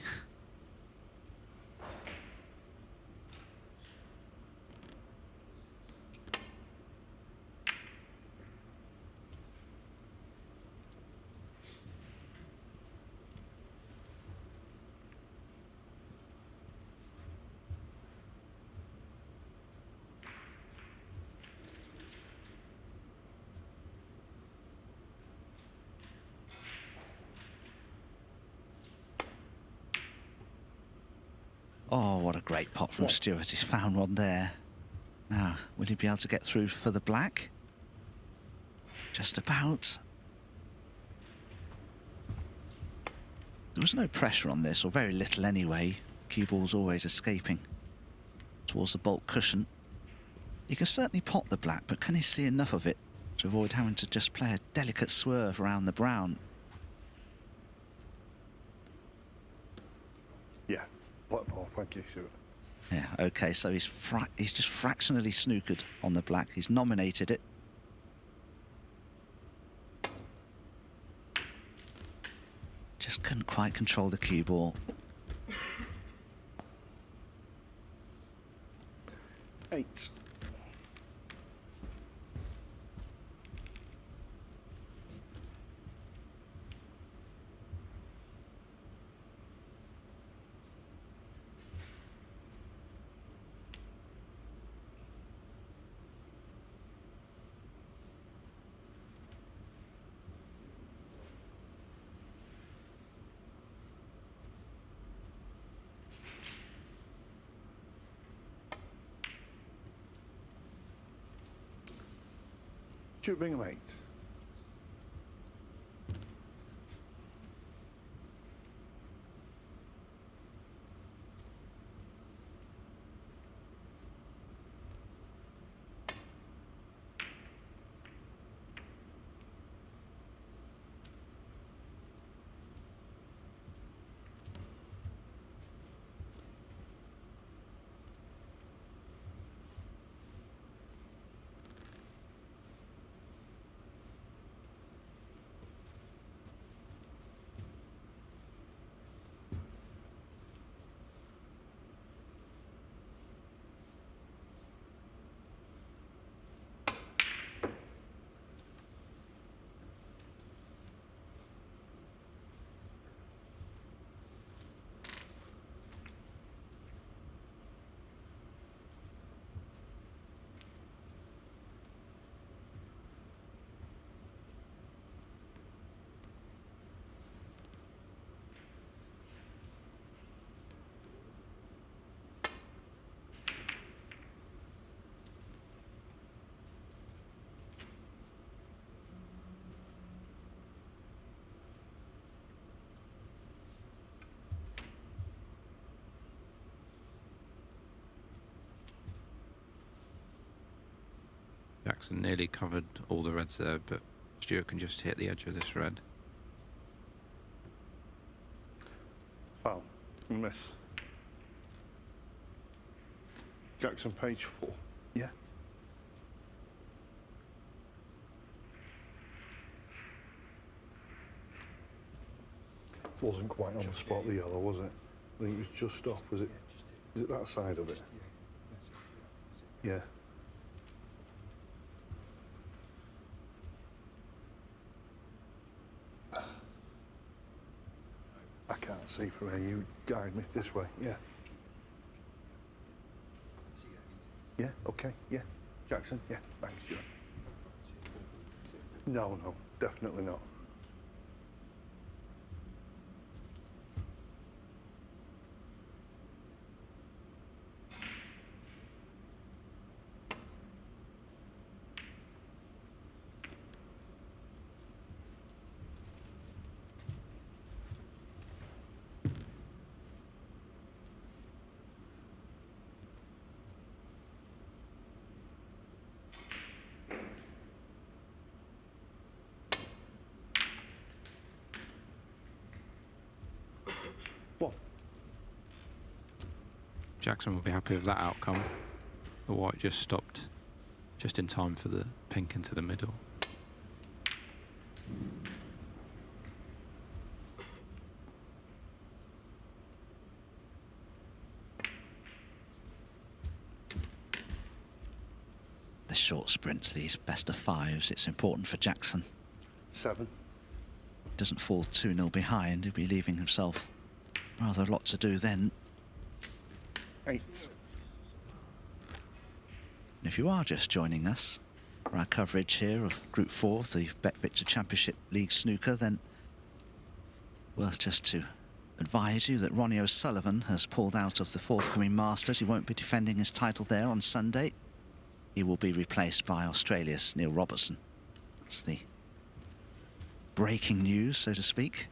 Oh, what a great pot from Stewart. He's found one there. Now, will he be able to get through for the black? Just about. There was no pressure on this, or very little anyway. Cue ball's always escaping towards the bulk cushion. He can certainly pot the black, but can he see enough of it to avoid having to just play a delicate swerve around the brown? Yeah. Black ball, thank you, Stuart. Yeah, okay, so he's just fractionally snookered on the black. He's nominated it. Just couldn't quite control the cue ball. 8. Stuart Bingham 8. Jackson nearly covered all the reds there, but Stuart can just hit the edge of this red. Foul. Miss. Jackson, page 4. Yeah. Wasn't quite on the spot, the yellow, was it? I think it was just off, was it? Is it that side of it? Yeah. I can't see from here. You guide me this way. Yeah. Yeah, okay, yeah. Jackson, yeah. Thanks, Stuart. No, no, definitely not. One. Jackson will be happy with that outcome. The white just stopped just in time for the pink into the middle. The short sprints, these best of 5s, it's important for Jackson. 7. Doesn't fall 2-0 behind, he'll be leaving himself rather a lot to do then. 8. And if you are just joining us for our coverage here of Group 4 of the BetVictor Championship League Snooker, then worth just to advise you that Ronnie O'Sullivan has pulled out of the forthcoming Masters. He won't be defending his title there on Sunday. He will be replaced by Australia's Neil Robertson. That's the breaking news, so to speak.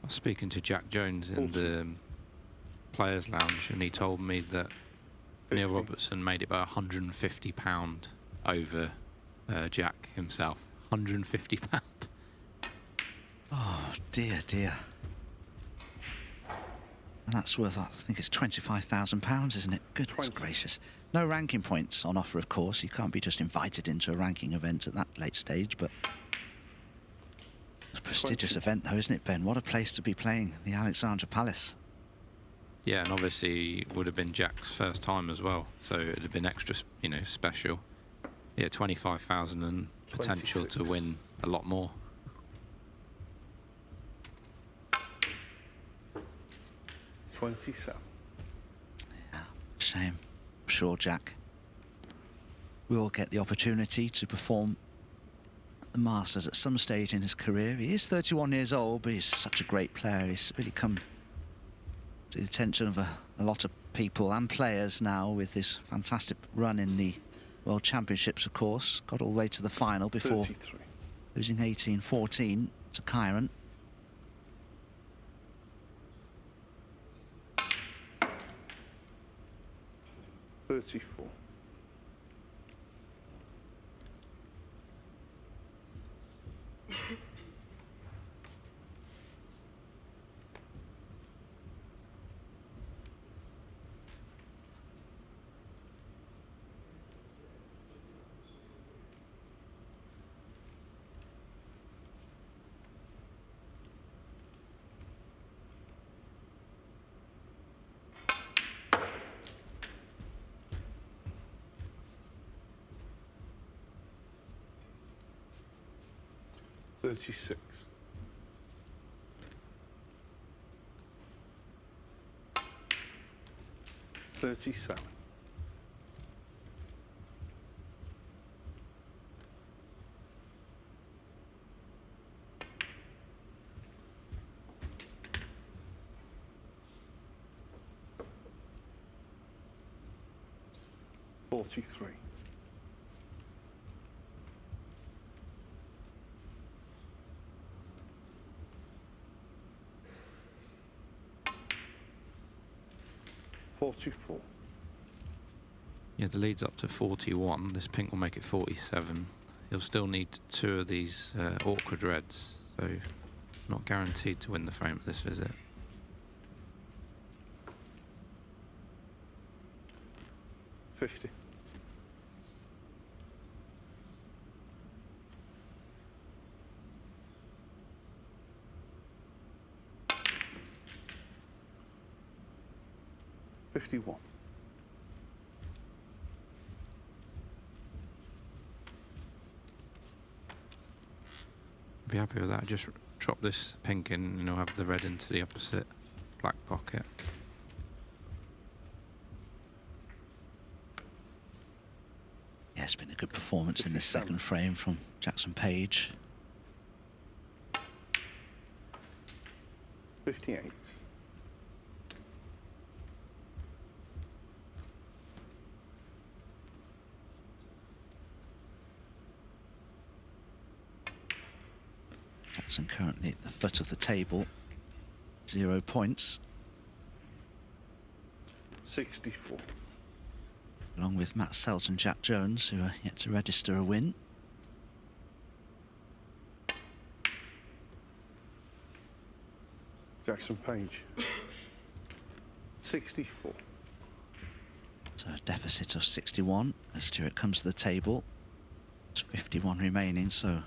I was speaking to Jack Jones in the Players' Lounge, and he told me that Neil Robertson made it by £150 over Jack himself. £150. Oh, dear, dear. And that's worth, I think it's £25,000, isn't it? Goodness gracious. No ranking points on offer, of course. You can't be just invited into a ranking event at that late stage, but it's a prestigious event, though, isn't it, Ben? What a place to be playing, the Alexandra Palace. Yeah, and obviously it would have been Jack's first time as well, so it would have been extra, you know, special. Yeah, 25,000 and potential to win a lot more. 27. Yeah, shame. I'm sure Jack will get the opportunity to perform at the Masters at some stage in his career. He is 31 years old, but he's such a great player. He's really come to the attention of a lot of people and players now with his fantastic run in the World Championships, of course. Got all the way to the final before 33. losing 18-14 to Kyron. $34. 36. 37. 43. 44. Yeah, the lead's up to 41. This pink will make it 47. He'll still need 2 of these awkward reds, so not guaranteed to win the frame at this visit. 50. $51. Be happy with that. Just drop this pink in and you'll have the red into the opposite black pocket. Yeah, it's been a good performance in the second frame from Jackson Page. 58. Jackson currently at the foot of the table, 0 points. 64. Along with Matt Selt and Jack Jones, who are yet to register a win. Jackson Page. 64. So a deficit of 61 as Stewart comes to the table. There's 51 remaining, so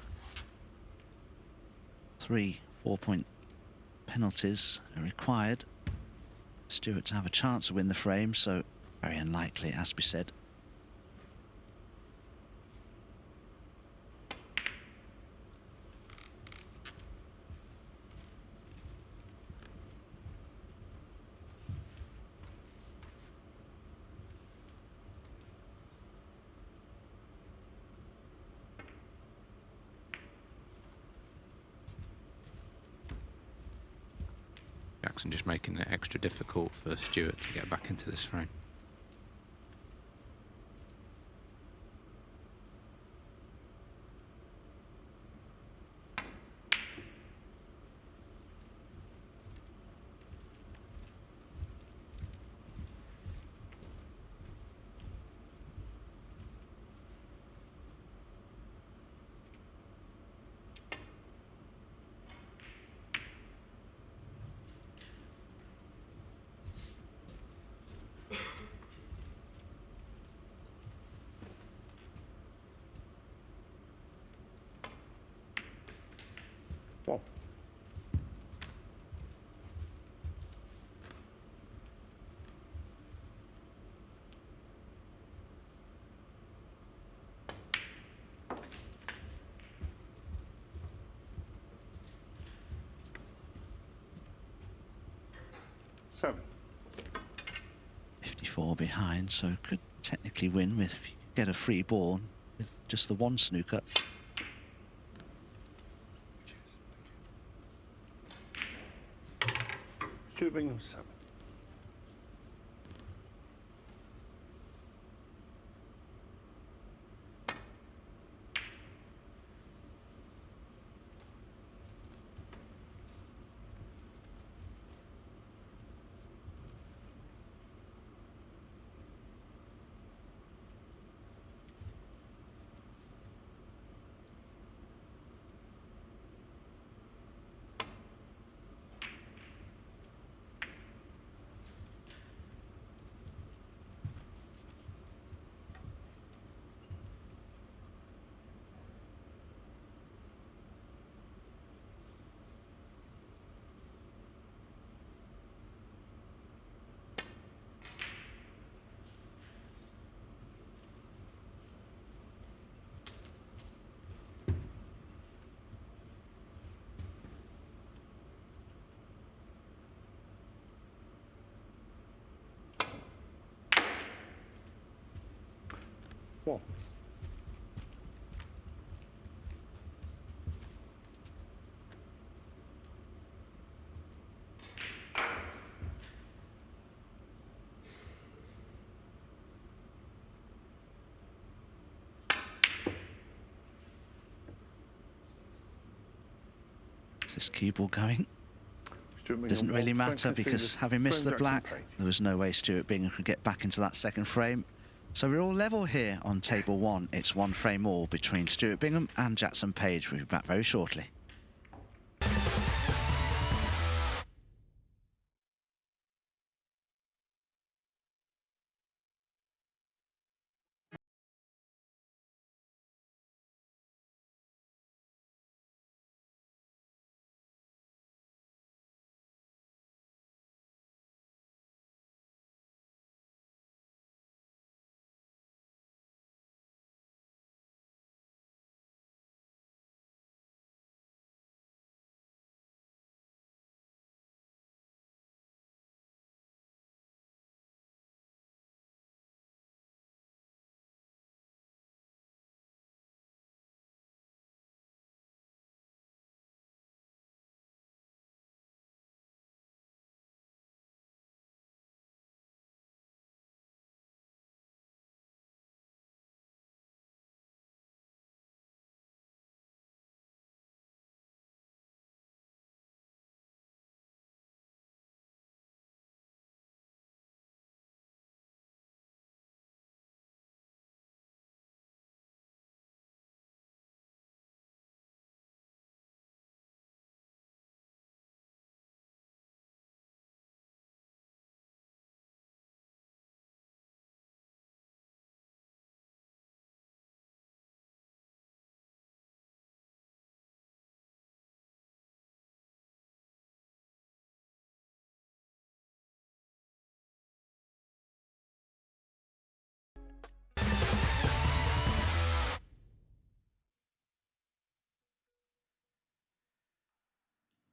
3 4-point penalties are required. Stewart to have a chance to win the frame, so very unlikely, it has to be said. Jackson just making it extra difficult for Stewart to get back into this frame. Well, seven. 54 behind, so could technically win with if you get a free ball with just the one snooker. Stuart Bingham, 7. One. Is this cue ball going? Doesn't really matter because having missed the black, there was no way Stuart Bingham could get back into that second frame. So we're all level here on table 1. It's 1 frame all between Stuart Bingham and Jackson Page. We'll be back very shortly.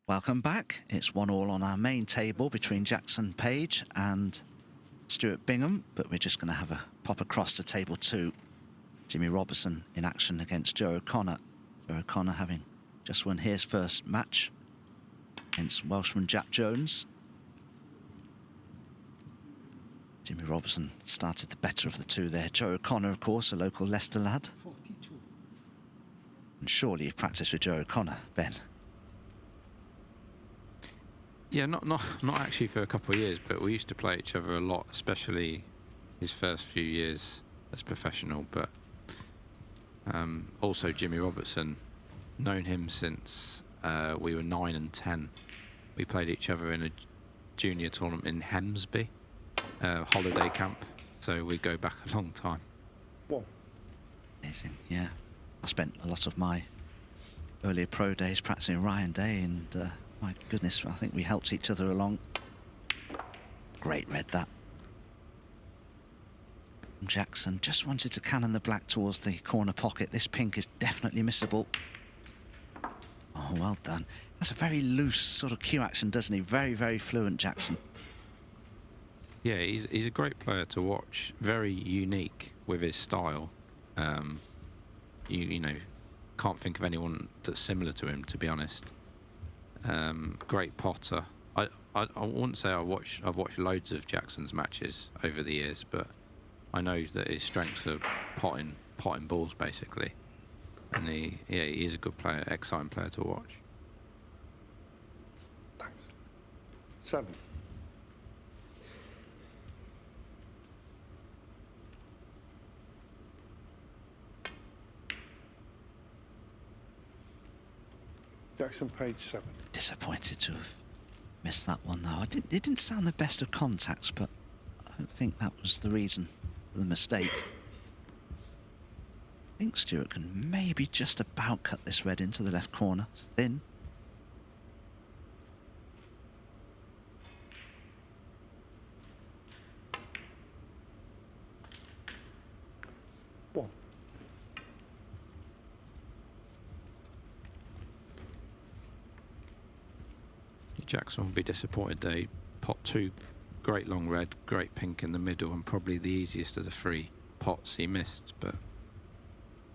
Welcome back. It's 1-1 on our main table between Jackson Page and Stuart Bingham, but we're just going to have a pop across to table 2. Jimmy Robertson in action against Joe O'Connor. Joe O'Connor having just won his first match against Welshman Jack Jones. Jimmy Robertson started the better of the two there. Joe O'Connor, of course, a local Leicester lad. 42. And surely you've practiced with Joe O'Connor, Ben. Yeah, not actually for a couple of years, but we used to play each other a lot, especially his first few years as professional. But also Jimmy Robertson, known him since we were 9 and 10. We played each other in a junior tournament in Hemsby, holiday camp. So we go back a long time. Well, Amazing, yeah. I spent a lot of my earlier pro days practicing Ryan Day, and my goodness, I think we helped each other along. Great red, that. Jackson just wanted to cannon the black towards the corner pocket. This pink is definitely missable. Oh, well done. That's a very loose sort of cue action, doesn't he? Very, very fluent, Jackson. Yeah, he's a great player to watch. Very unique with his style. You know, can't think of anyone that's similar to him, to be honest. Great potter. I wouldn't say I've watched loads of Jackson's matches over the years, but I know that his strengths are potting balls basically, and he is a good player, exciting player to watch. thanks. 7. Jackson Page 7. Disappointed to have missed that one, though. It didn't sound the best of contacts, but I don't think that was the reason for the mistake. I think Stuart can maybe just about cut this red into the left corner. It's thin. One. Jackson will be disappointed. They pot 2 great long red, great pink in the middle, and probably the easiest of the 3 pots he missed, but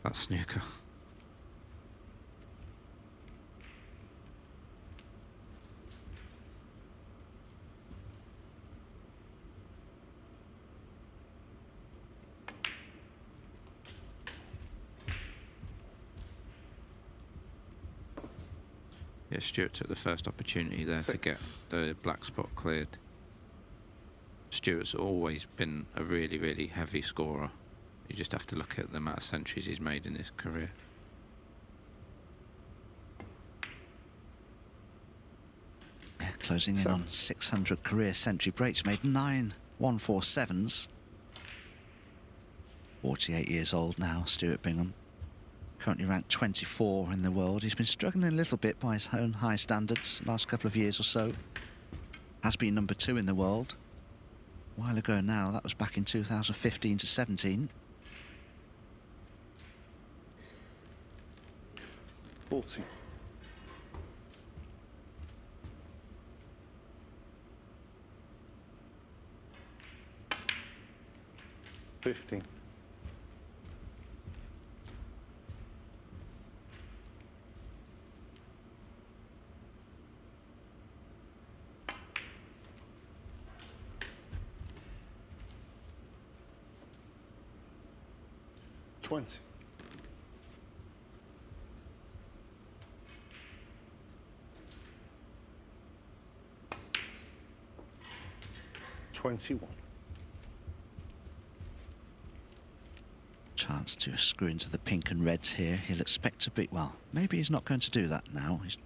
that's snooker. Yeah, Yeah, Stuart took the first opportunity there to get the black spot cleared. Stuart's always been a really, really heavy scorer. You just have to look at the amount of centuries he's made in his career. Yeah, closing in on 600 career century breaks, made 9 147s. 48 years old now, Stuart Bingham. Currently ranked 24 in the world. He's been struggling a little bit by his own high standards last couple of years or so. Has been number 2 in the world. A while ago now, that was back in 2015 to 17. 40. 15. 20. 21. Chance to screw into the pink and reds here. He'll expect to be, well, maybe he's not going to do that now. He's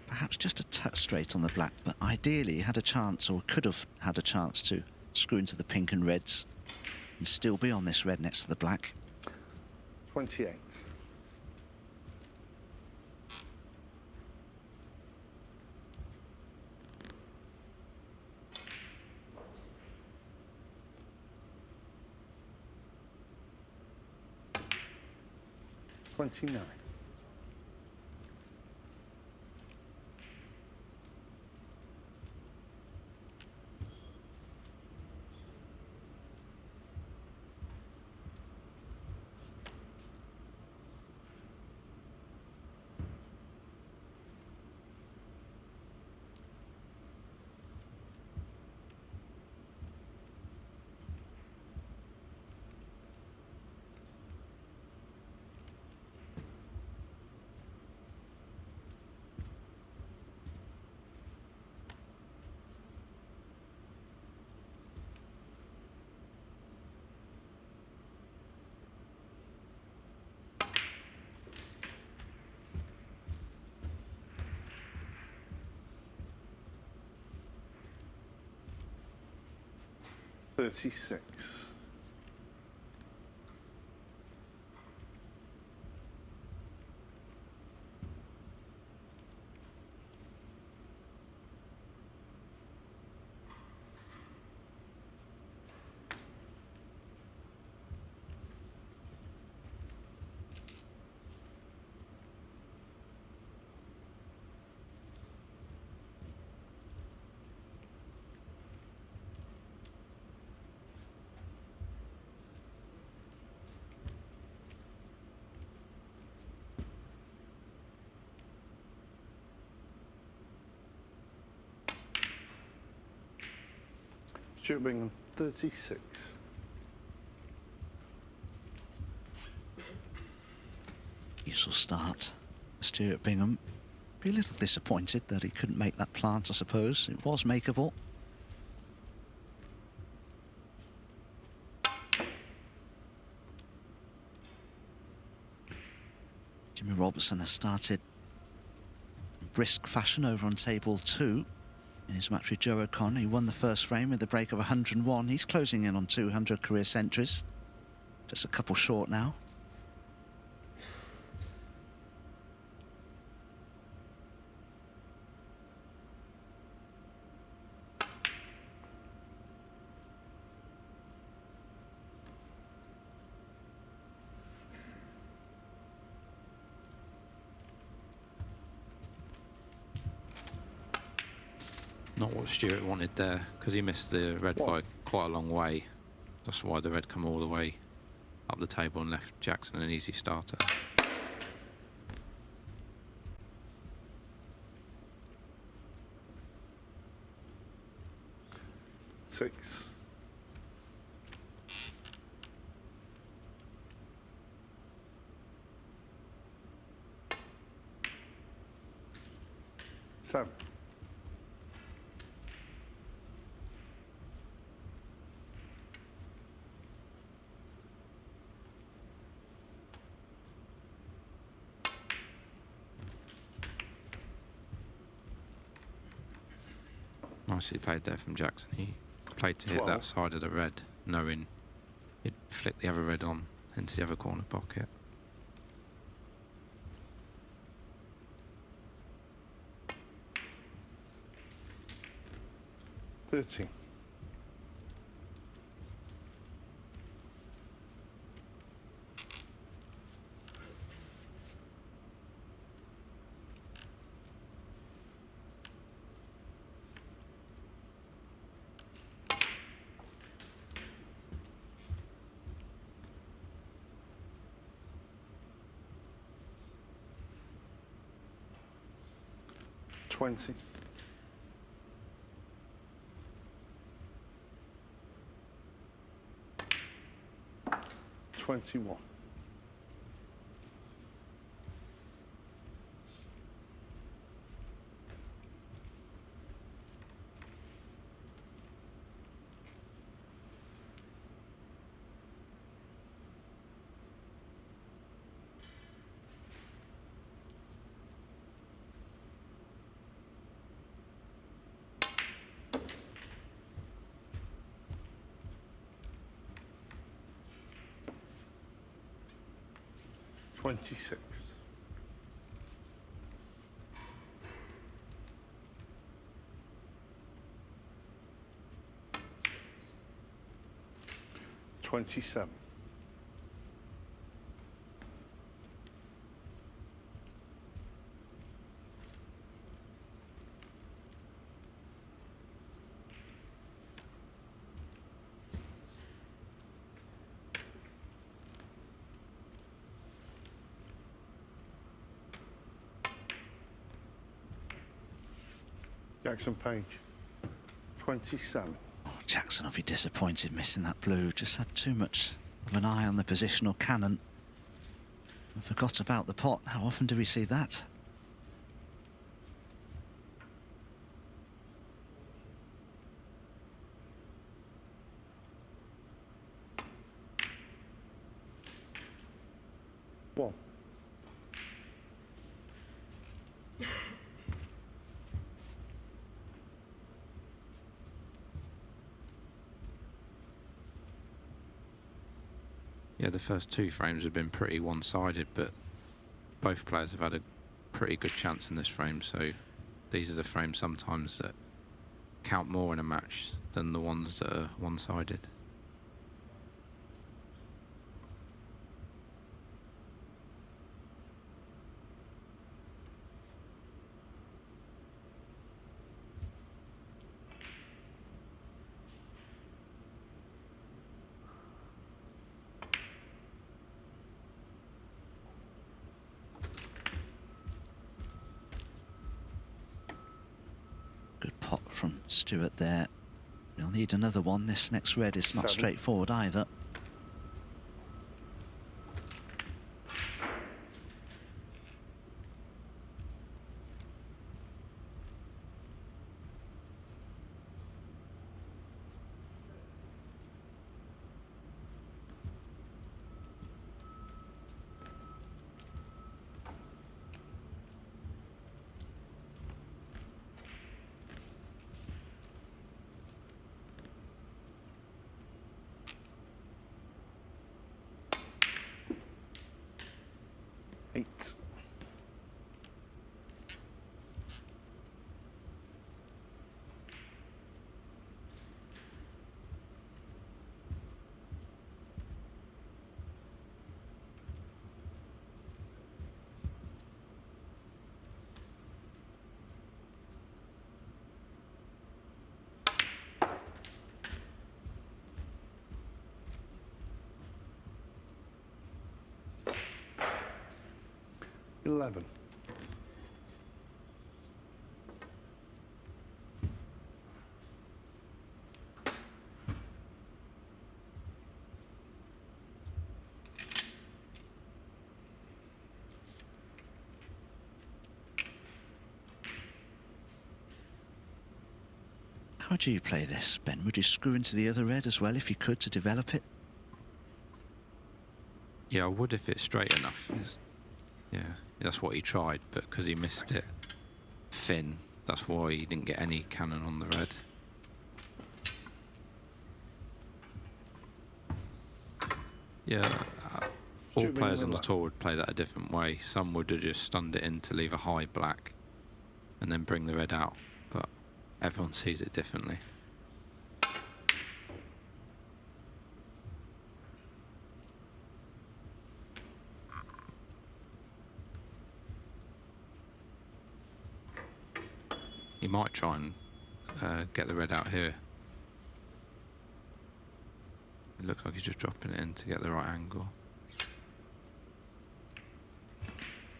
perhaps just a touch straight on the black, but ideally he had a chance, or could have had a chance, to screw into the pink and reds and still be on this red next to the black. 28. 29. 36. 'Stuart Bingham, 36. Useful start. Stuart Bingham. Be a little disappointed that he couldn't make that plant, I suppose. It was makeable. Jimmy Robertson has started in brisk fashion over on table 2 in his match with Joe O'Connor. He won the first frame with a break of 101. He's closing in on 200 career centuries. Just a couple short now. Not what Stuart wanted there, because he missed the red by quite a long way. That's why the red come all the way up the table and left Jackson an easy starter. Six. 7. Nicely played there from Jackson. He played to hit 12. that side of the red, knowing he'd flick the other red on into the other corner pocket. $30. 20. 21. 26. 27. 27. Oh, Jackson will be disappointed missing that blue. Just had too much of an eye on the positional cannon and forgot about the pot. How often do we see that? One. Yeah, the first two frames have been pretty one-sided, but both players have had a pretty good chance in this frame, so these are the frames sometimes that count more in a match than the ones that are one-sided. Good pot from Stewart there. We'll need another one. This next red is not 7. straightforward either. Eight. 11. How do you play this, Ben? Would you screw into the other red as well if you could to develop it? Yeah, I would if it's straight enough. Yeah, that's what he tried, but because he missed it thin, that's why he didn't get any cannon on the red. Yeah, all players on the tour would play that a different way. Some would have just stunned it in to leave a high black and then bring the red out, but everyone sees it differently. He might try and get the red out here. It looks like he's just dropping it in to get the right angle.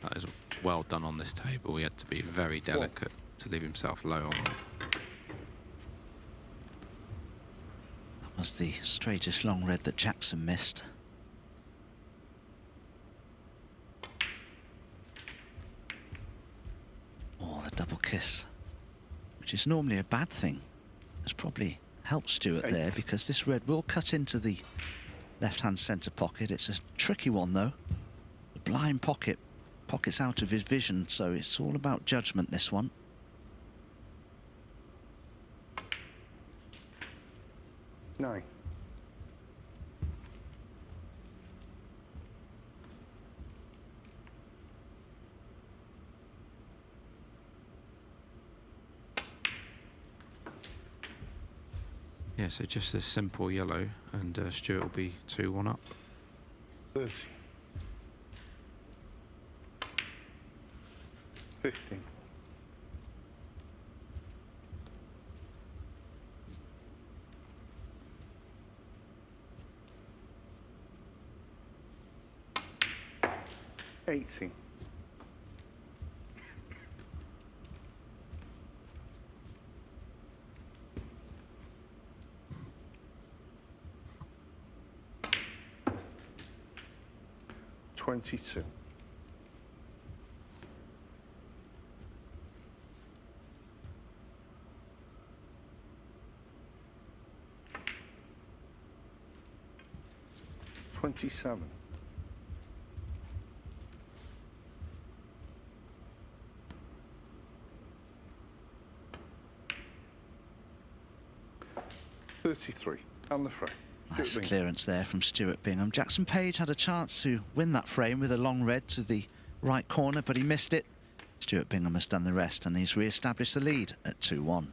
That is well done on this table. He had to be very delicate to leave himself low on it. That was the straightest long red that Jackson missed. Oh, the double kiss, which is normally a bad thing. It's probably helped Stewart there, because this red will cut into the left-hand centre pocket. It's a tricky one though. The blind pocket's out of his vision, so it's all about judgment, this one. Nine. Yeah, so just a simple yellow, and Stewart will be 2-1 up. 30. 15. 18. 22. 27. 33. And the frame. Nice clearance there from Stuart Bingham. Jackson Page had a chance to win that frame with a long red to the right corner, but he missed it. Stuart Bingham has done the rest, and he's re-established the lead at 2-1.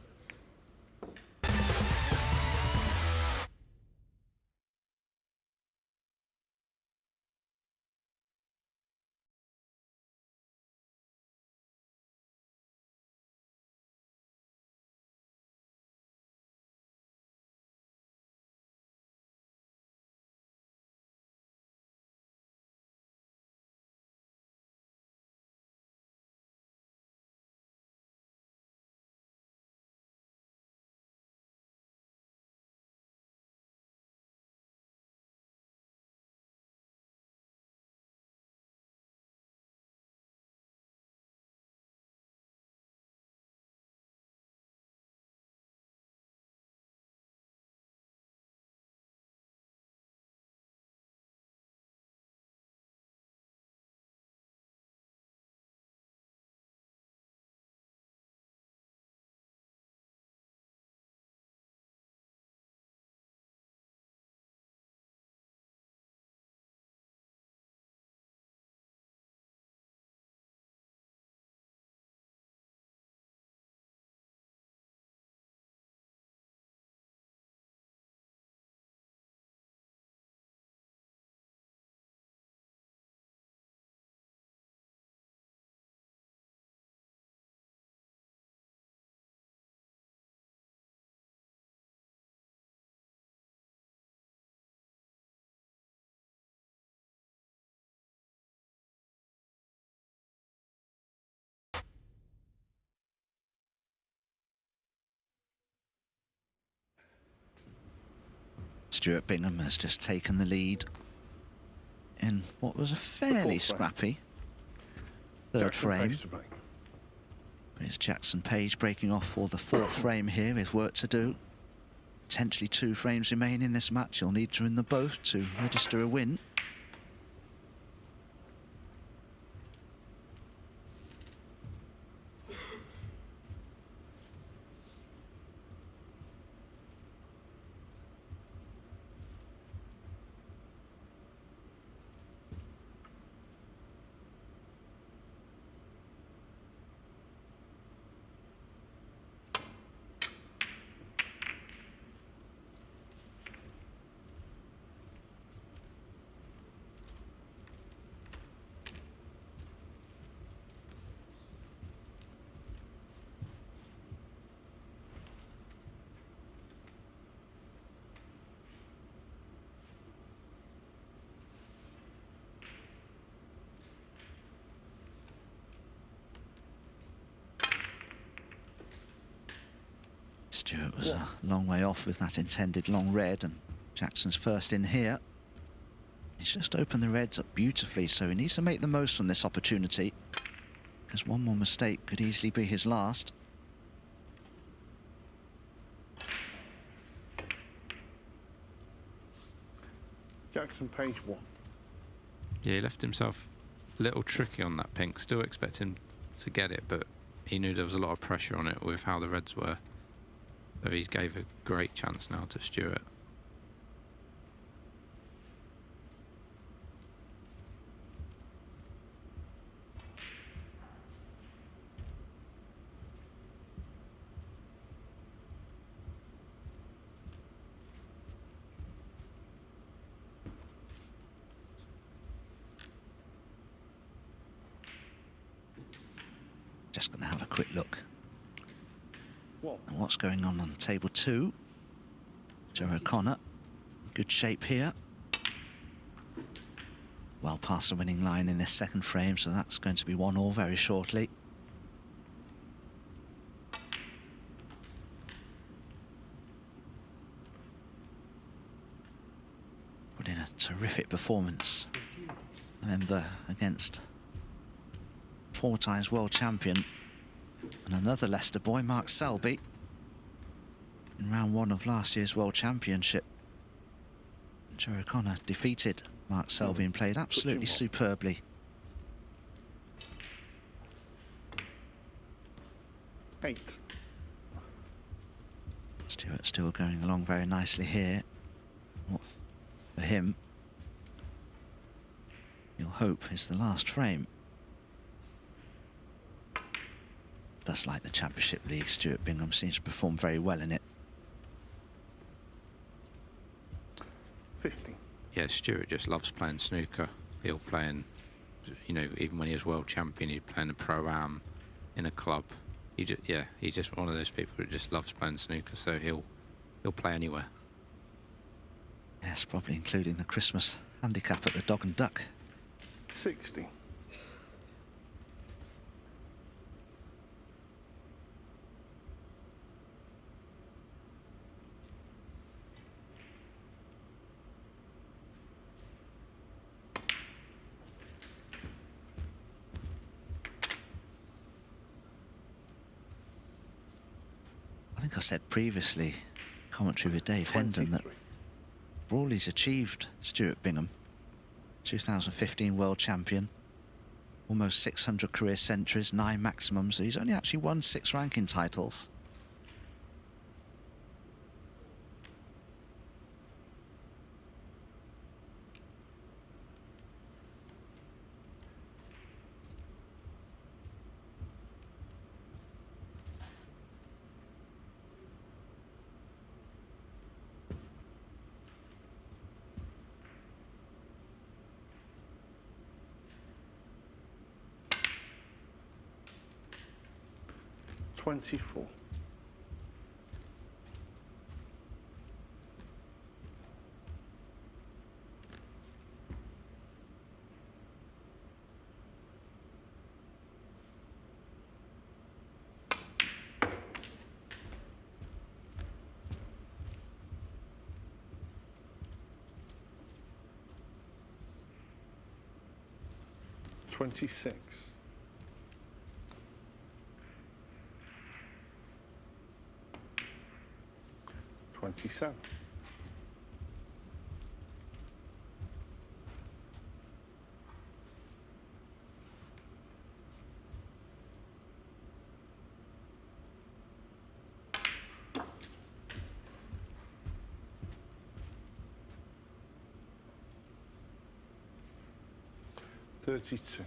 Stuart Bingham has just taken the lead in what was a fairly scrappy third frame. Here's Jackson Page breaking off for the 4th frame here with work to do. Potentially 2 frames remain in this match. You'll need to win them both to register a win. Stewart was a long way off with that intended long red, and Jackson's first in here. He's just opened the reds up beautifully, so he needs to make the most from this opportunity, because one more mistake could easily be his last. Jackson Page 1. Yeah, he left himself a little tricky on that pink. Still expecting to get it, but he knew there was a lot of pressure on it with how the reds were. So he gave a great chance now to Stewart. Just going to have a quick look What? at what's going on table 2. Joe O'Connor, good shape here. Well past the winning line in this 2nd frame, so that's going to be 1-1 very shortly. Put in a terrific performance. Remember, against 4 times world champion and another Leicester boy, Mark Selby, in round 1 of last year's world championship. Joe O'Connor defeated Mark Selby and played absolutely superbly. Eight. Stewart still going along very nicely here. What for him, you'll hope, is the last frame. That's like the Championship League. Stuart Bingham seems to perform very well in it. 50. Yeah, Stewart just loves playing snooker. He'll play in, you know, even when he was world champion, he'd play in a pro-am in a club. He's just one of those people who just loves playing snooker, so he'll play anywhere. Yes, probably including the Christmas handicap at the Dog and Duck. 60. I think I said previously, commentary with Dave Hendon, that Brawley's achieved Stuart Bingham, 2015 world champion, almost 600 career centuries, 9 maximums. So he's only actually won 6 ranking titles. $24. $26. 27. $32.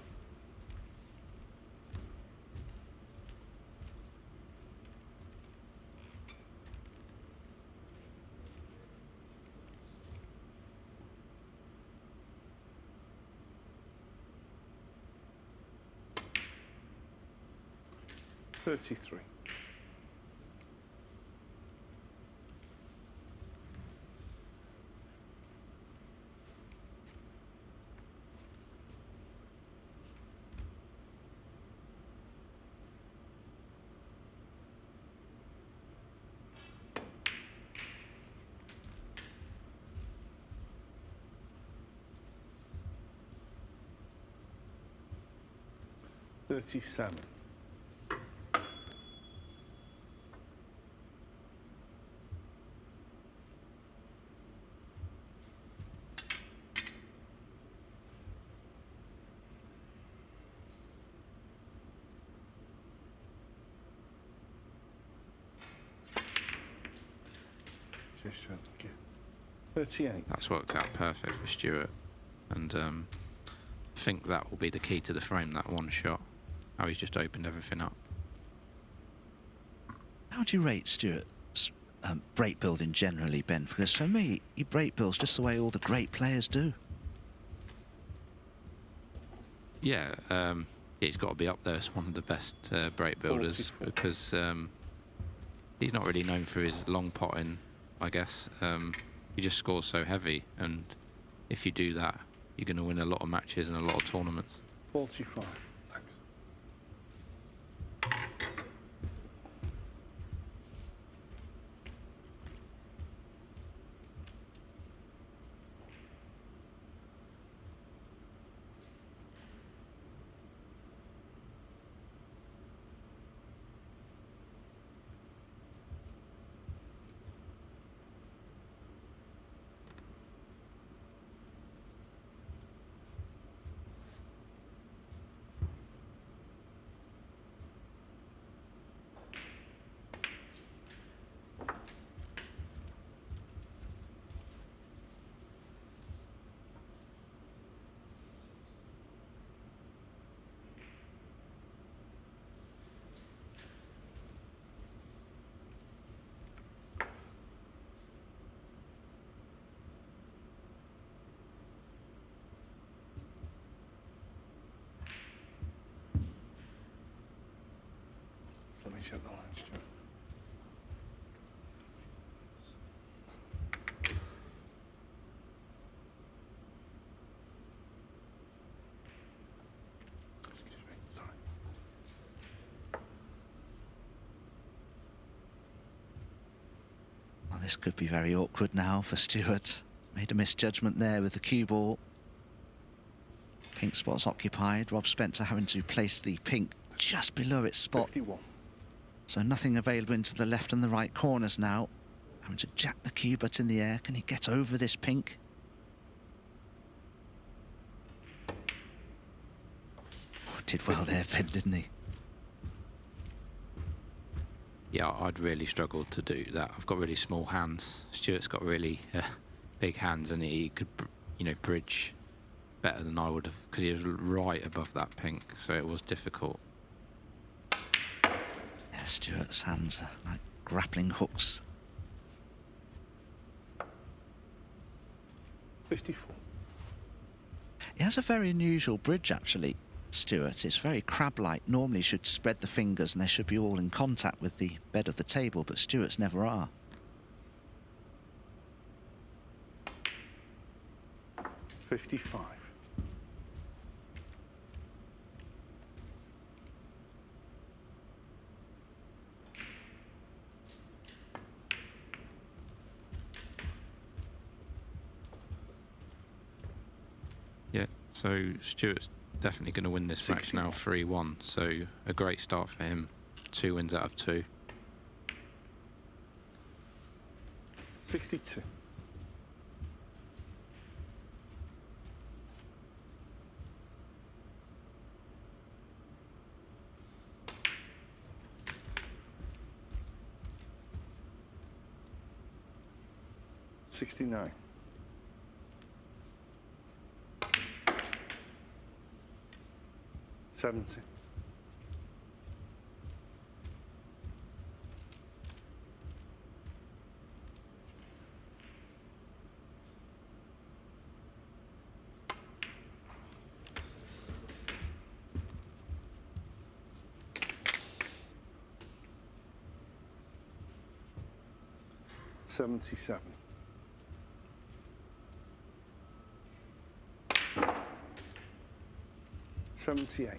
$33. $37. Just thank you. 38. That's worked out perfect for Stuart, and I think that will be the key to the frame. That one shot, how he's just opened everything up. How do you rate Stuart's break building generally, Ben? Because for me, he break builds just the way all the great players do. Yeah, he's got to be up there as one of the best break builders 44. because he's not really known for his long potting, I guess. He just scores so heavy, and if you do that, you're going to win a lot of matches and a lot of tournaments. 45. Thanks. Let me check the line, Stuart. Excuse me, sorry. Well, this could be very awkward now for Stuart. Made a misjudgment there with the cue ball. Pink spot's occupied. Rob Spencer having to place the pink just below its spot. 51. So nothing available into the left and the right corners now. Having to jack the cue butt in the air. Can he get over this pink? Oh, did well there, Ben, didn't he? Yeah, I'd really struggled to do that. I've got really small hands. Stuart's got really big hands, and he could, bridge better than I would have, because he was right above that pink, so it was difficult. Yeah, Stuart's hands are like grappling hooks. 54. He has a very unusual bridge, actually, Stuart. It's very crab-like. Normally should spread the fingers and they should be all in contact with the bed of the table, but Stuart's never are. 55. Yeah, so Stuart's definitely going to win this match now 3-1, so a great start for him. 2 wins out of 2. 62. $69. 70. 77. 78.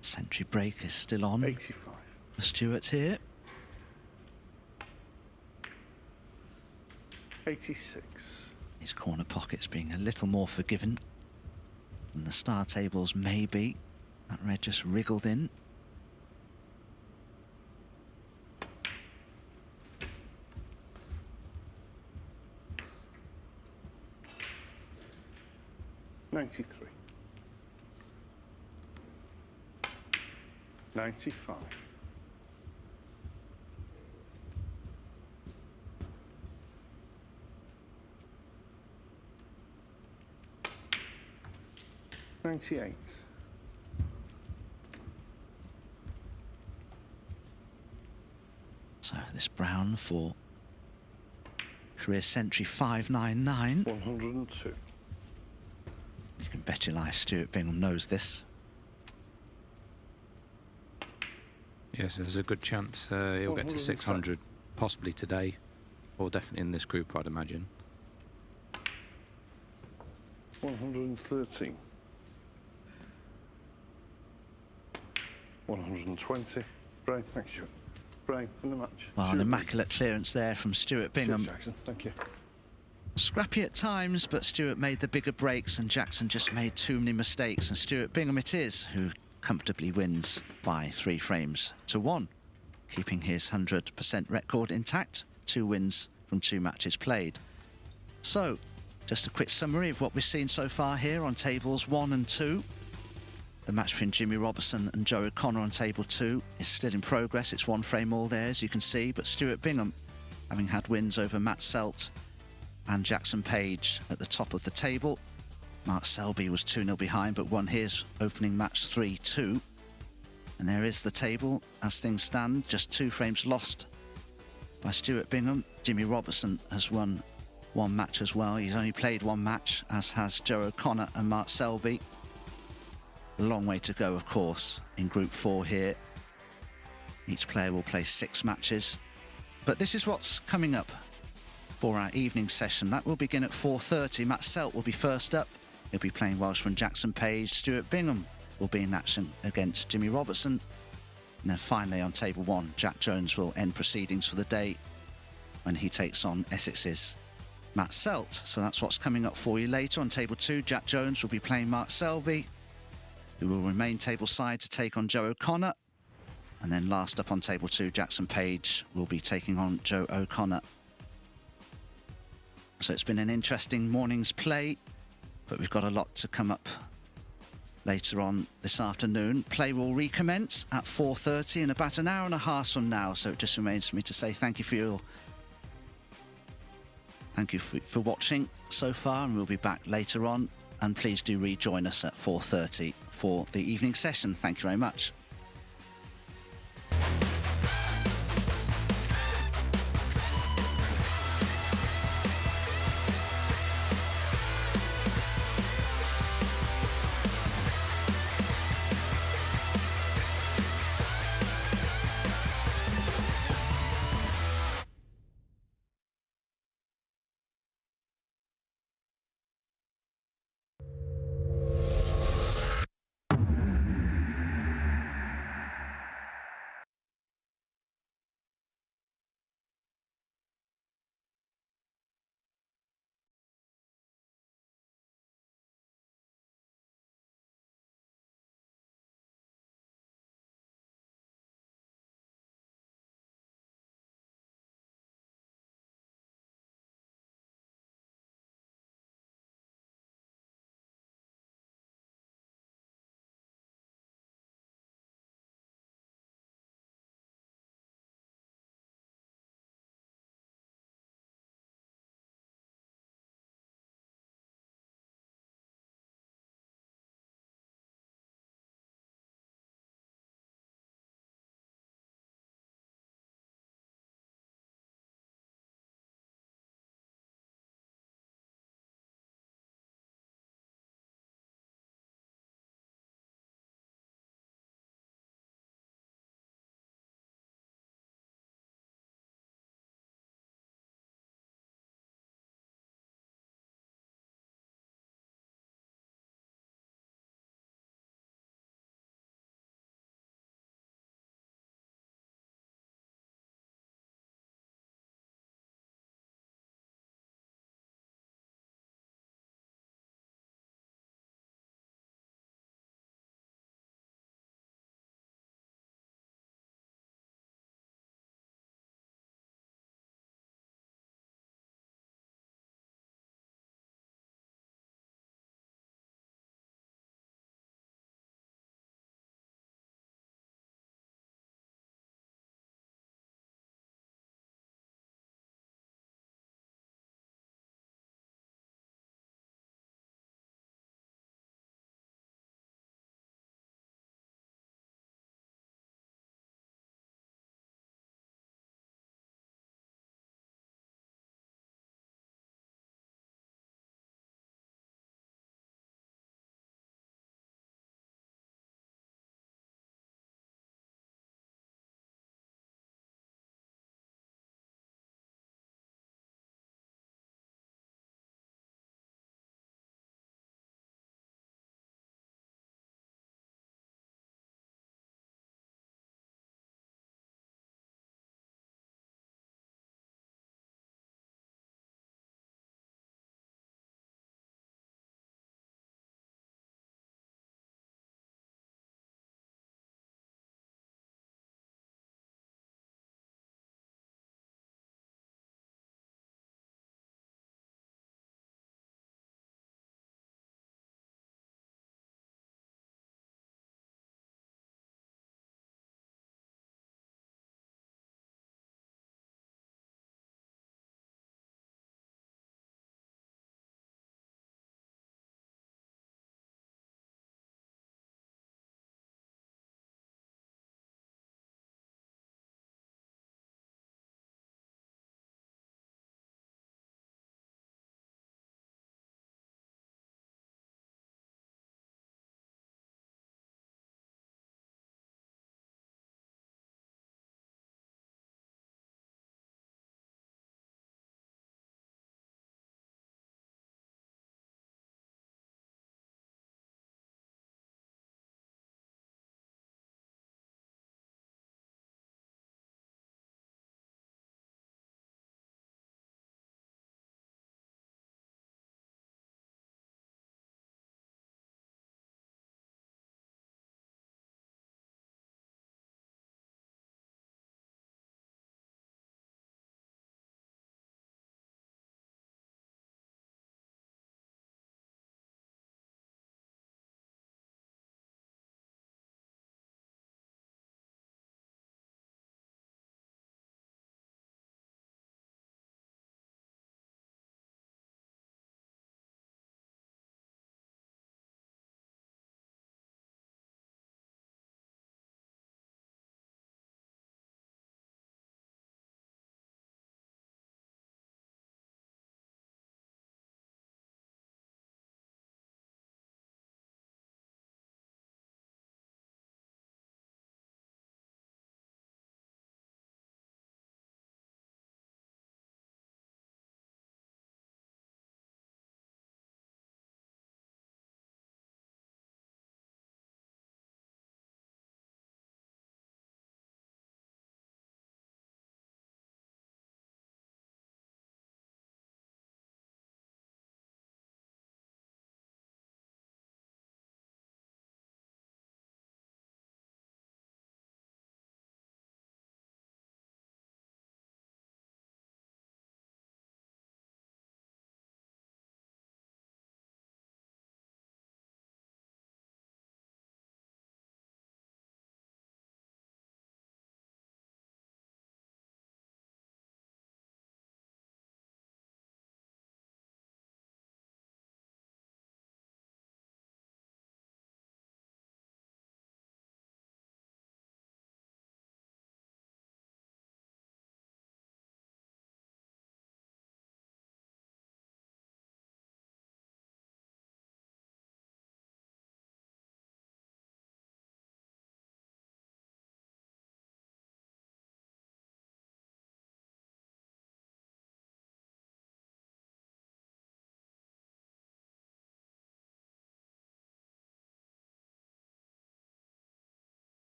'Century break is still on. 85. The Stewart's here. 86. His corner pockets being a little more forgiving than the star tables may be. That red just wriggled in. $93. 95. 98. 'So this brown for career century 599. 102. You can bet your life Stuart Bingham knows this. Yes, there's a good chance he'll get to 107. 600, possibly today, or definitely in this group, I'd imagine. 113. 120. Brian, thanks, Stuart. Brian, in the match. Well, an Stuart immaculate clearance there from Stuart Bingham. Bingham. Cheers, Jackson. Thank you. Scrappy at times, but Stuart made the bigger breaks and Jackson just made too many mistakes. And Stuart Bingham it is who comfortably wins by 3 frames to 1, keeping his 100% record intact. 2 wins from 2 matches played. So, just a quick summary of what we've seen so far here on tables 1 and 2. The match between Jimmy Robertson and Joe O'Connor on table 2 is still in progress. It's 1 frame all there, as you can see, but Stuart Bingham, having had wins over Matt Selt and Jackson Page at the top of the table. Mark Selby was 2-0 behind, but won his opening match 3-2. And there is the table as things stand, just 2 frames lost by Stuart Bingham. Jimmy Robertson has won 1 match as well. He's only played 1 match, as has Joe O'Connor and Mark Selby. A long way to go, of course, in Group 4 here. Each player will play 6 matches. But this is what's coming up for our evening session. That will begin at 4:30. Matt Selt will be first up. He'll be playing Welshman Jackson Page. Stuart Bingham will be in action against Jimmy Robertson. And then finally on table 1, Jack Jones will end proceedings for the day when he takes on Essex's Matt Selt. So that's what's coming up for you later. On table 2, Jack Jones will be playing Mark Selby, who will remain tableside to take on Joe O'Connor. And then last up on table 2, Jackson Page will be taking on Joe O'Connor. So it's been an interesting morning's play, but we've got a lot to come up later on this afternoon. Play will recommence at 4:30 in about an hour and a half from now. So it just remains for me to say thank you for watching so far, and we'll be back later on. And please do rejoin us at 4:30 for the evening session. Thank you very much.